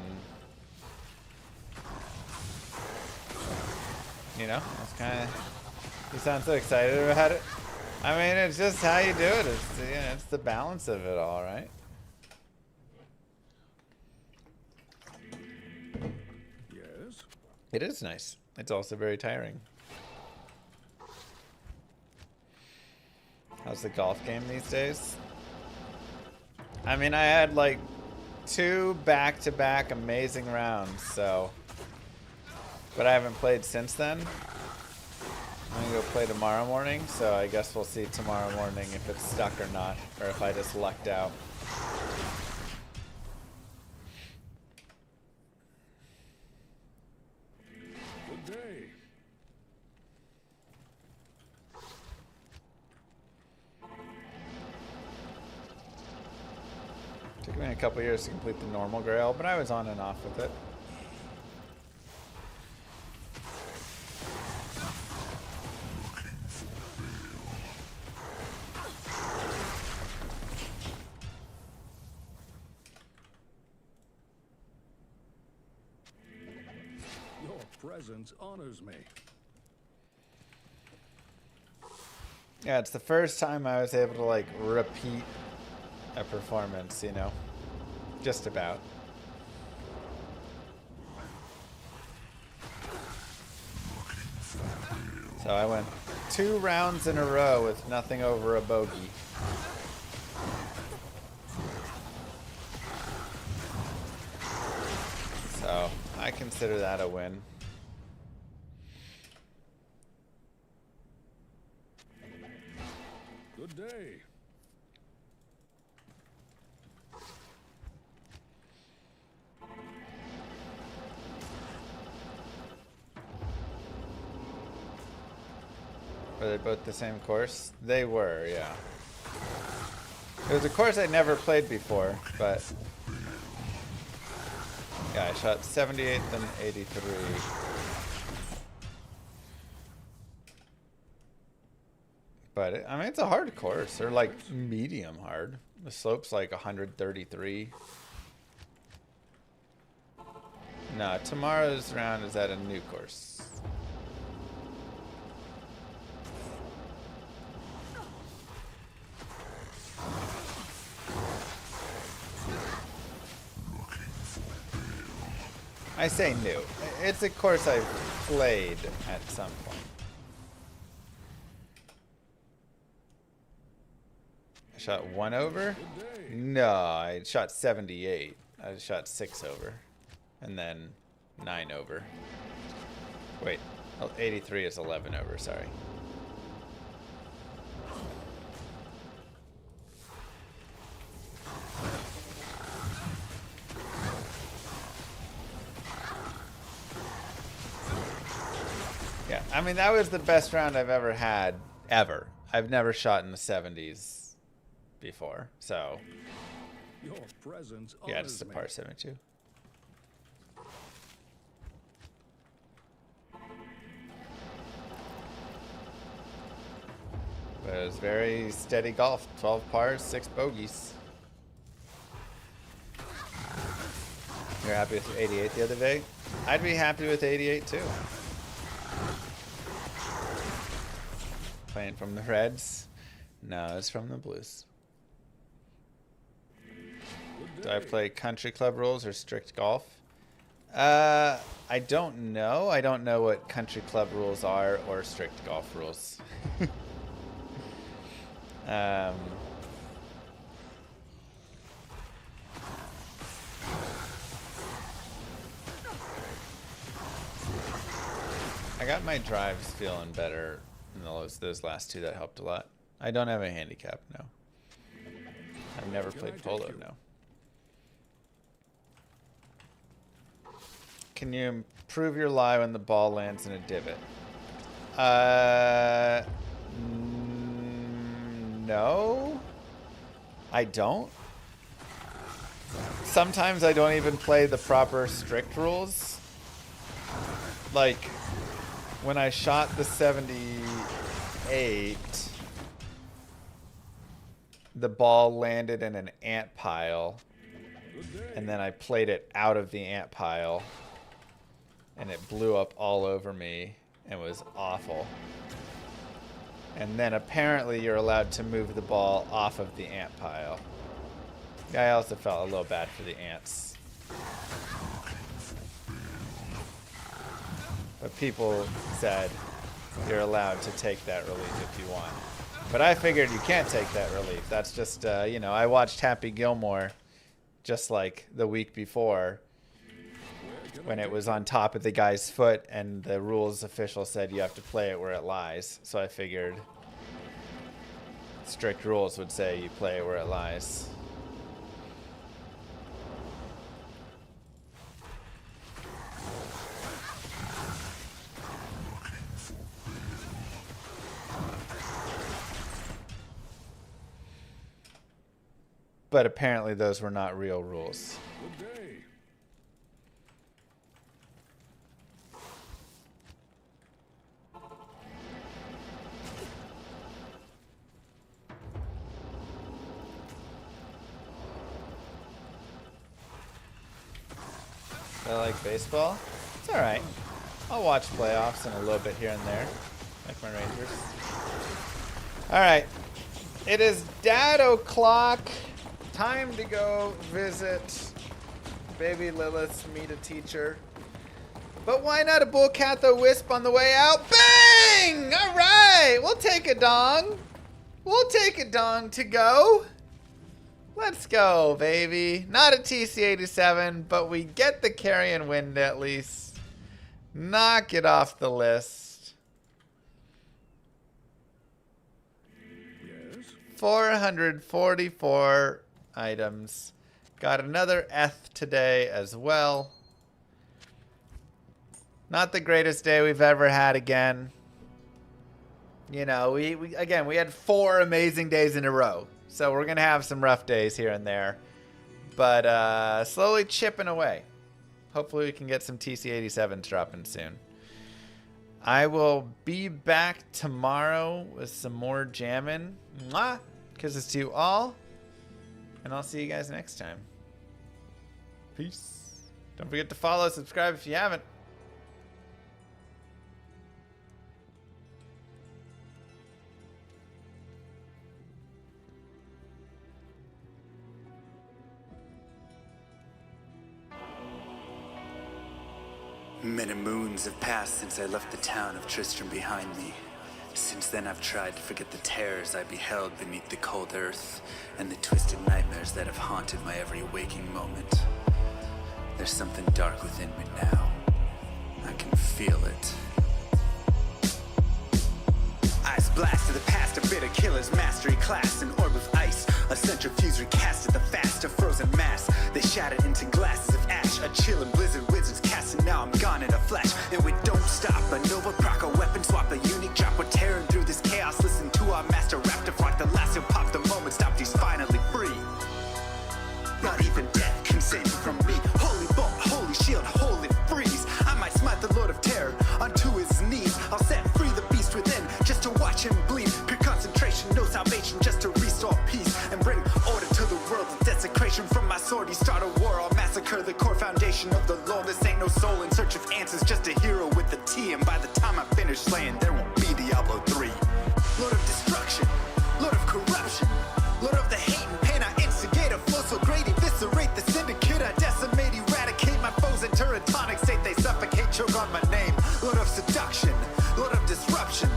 you know, it's kind of. You sound so excited about it. I mean, it's just how you do it. It's, you know, it's the balance of it all, right? Yes. It is nice. It's also very tiring. How's the golf game these days? I mean, I had like 2 back-to-back amazing rounds, so. But I haven't played since then. I'm gonna go play tomorrow morning, so I guess we'll see tomorrow morning if it's stuck or not, or if I just lucked out. Good day. To taken me a couple years to complete the normal Grail, but I was on and off with it. Your presence honors me. Yeah, it's the first time I was able to like repeat a performance, you know, just about. So I went 2 rounds in a row with nothing over a bogey. So I consider that a win. Good day. Were they both the same course? They were, yeah. It was a course I'd never played before, but yeah, I shot 78th and 83. But I mean, it's a hard course. They're like medium hard. The slope's like 133. No, tomorrow's round is at a new course. I say new. It's a course I've played at some point. I shot 1 over? No, I shot 78. I shot 6 over. And then 9 over. Wait, 83 is 11 over, sorry. Yeah, I mean, that was the best round I've ever had, ever. I've never shot in the 70s before, so. Your presence Yeah, just a honors me. par 72. But it was very steady golf. 12 pars, 6 bogeys. You're happy with 88 the other day? I'd be happy with 88 too. Playing from the Reds? No, it's from the Blues. Do I play country club rules or strict golf? I don't know. I don't know what country club rules are or strict golf rules. I got my drives feeling better in those last 2. That helped a lot. I don't have a handicap, no. I've never played polo, no. Can you improve your lie when the ball lands in a divot? No. I don't. Sometimes I don't even play the proper strict rules. Like, when I shot the 78, the ball landed in an ant pile, and then I played it out of the ant pile, and it blew up all over me and was awful. And then apparently you're allowed to move the ball off of the ant pile. I also felt a little bad for the ants. But people said you're allowed to take that relief if you want. But I figured you can't take that relief. That's just, you know, I watched Happy Gilmore just like the week before when it was on top of the guy's foot and the rules official said you have to play it where it lies. So I figured strict rules would say you play it where it lies. but apparently those were not real rules. Good day. I like baseball. It's all right. I'll watch playoffs and a little bit here and there, like my Rangers. All right, it is dad o'clock. Time to go visit baby Lilith, meet a teacher. But why not a bullcatho wisp on the way out? Bang! All right, we'll take a dong. We'll take a dong to go. Let's go, baby. Not a TC-87, but we get the carrion wind at least. Knock it off the list. Yes. 444 items. Got another eth today as well. Not the greatest day we've ever had again. You know, we had 4 amazing days in a row. So we're going to have some rough days here and there. But slowly chipping away. Hopefully we can get some TC-87s dropping soon. I will be back tomorrow with some more jamming. Mwah! Kisses to you all. And I'll see you guys next time. Peace. Don't forget to follow, subscribe if you haven't. Many moons have passed since I left the town of Tristram behind me. Since then I've tried to forget the terrors I beheld beneath the cold earth and the twisted nightmares that have haunted my every waking moment. There's something dark within me now. I can feel it. Eyes blast to the past, a bitter killer's mastery class, an orb of ice, a centrifuge recast at the fast, a frozen mass. They shattered into glasses of ash, a chill and blizzard wizards cast, and now I'm gone in a flash. And we don't stop, a Nova proc, a weapon swap, a unique drop. We're tearing through this chaos, listen to our master rap to rock the last, he'll pop the moment, stopped, he's finally free. Not even death can save you from me. Holy bolt, holy shield, holy freeze. I might smite the Lord of Terror unto his knees. I'll set free the beast within just to watch him bleed. Pure concentration, no salvation, just to restore peace and bring order to the world. The desecration from my sword, he start a war. I'll massacre the core foundation of the law. This ain't no soul in search of answers, just a hero with a T. And by the time I finish slaying, there won't be Diablo 3. Lord of destruction, Lord of corruption, Lord of the hate and pain. I instigate a flow so great, eviscerate the syndicate. I decimate, eradicate my foes in teratonic state. They suffocate, choke on my name. Lord of seduction, Lord of disruption,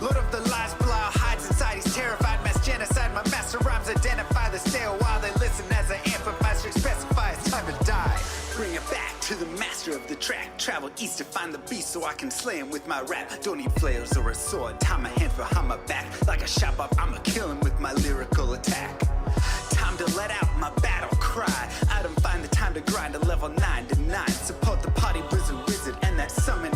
Lord of the lies, Belial hides inside. He's terrified, mass genocide. My master rhymes identify the stale while they listen as I amplify, specify it's time to die. Bring it back to the master of the track. Travel east to find the beast so I can slay him with my rap. Don't need flails or a sword. Tie my hands behind my back. Like a shop up, I'ma kill him with my lyrical attack. Time to let out my battle cry. I don't find the time to grind a level 9 to 9. Support the party blizzard wizard and that summon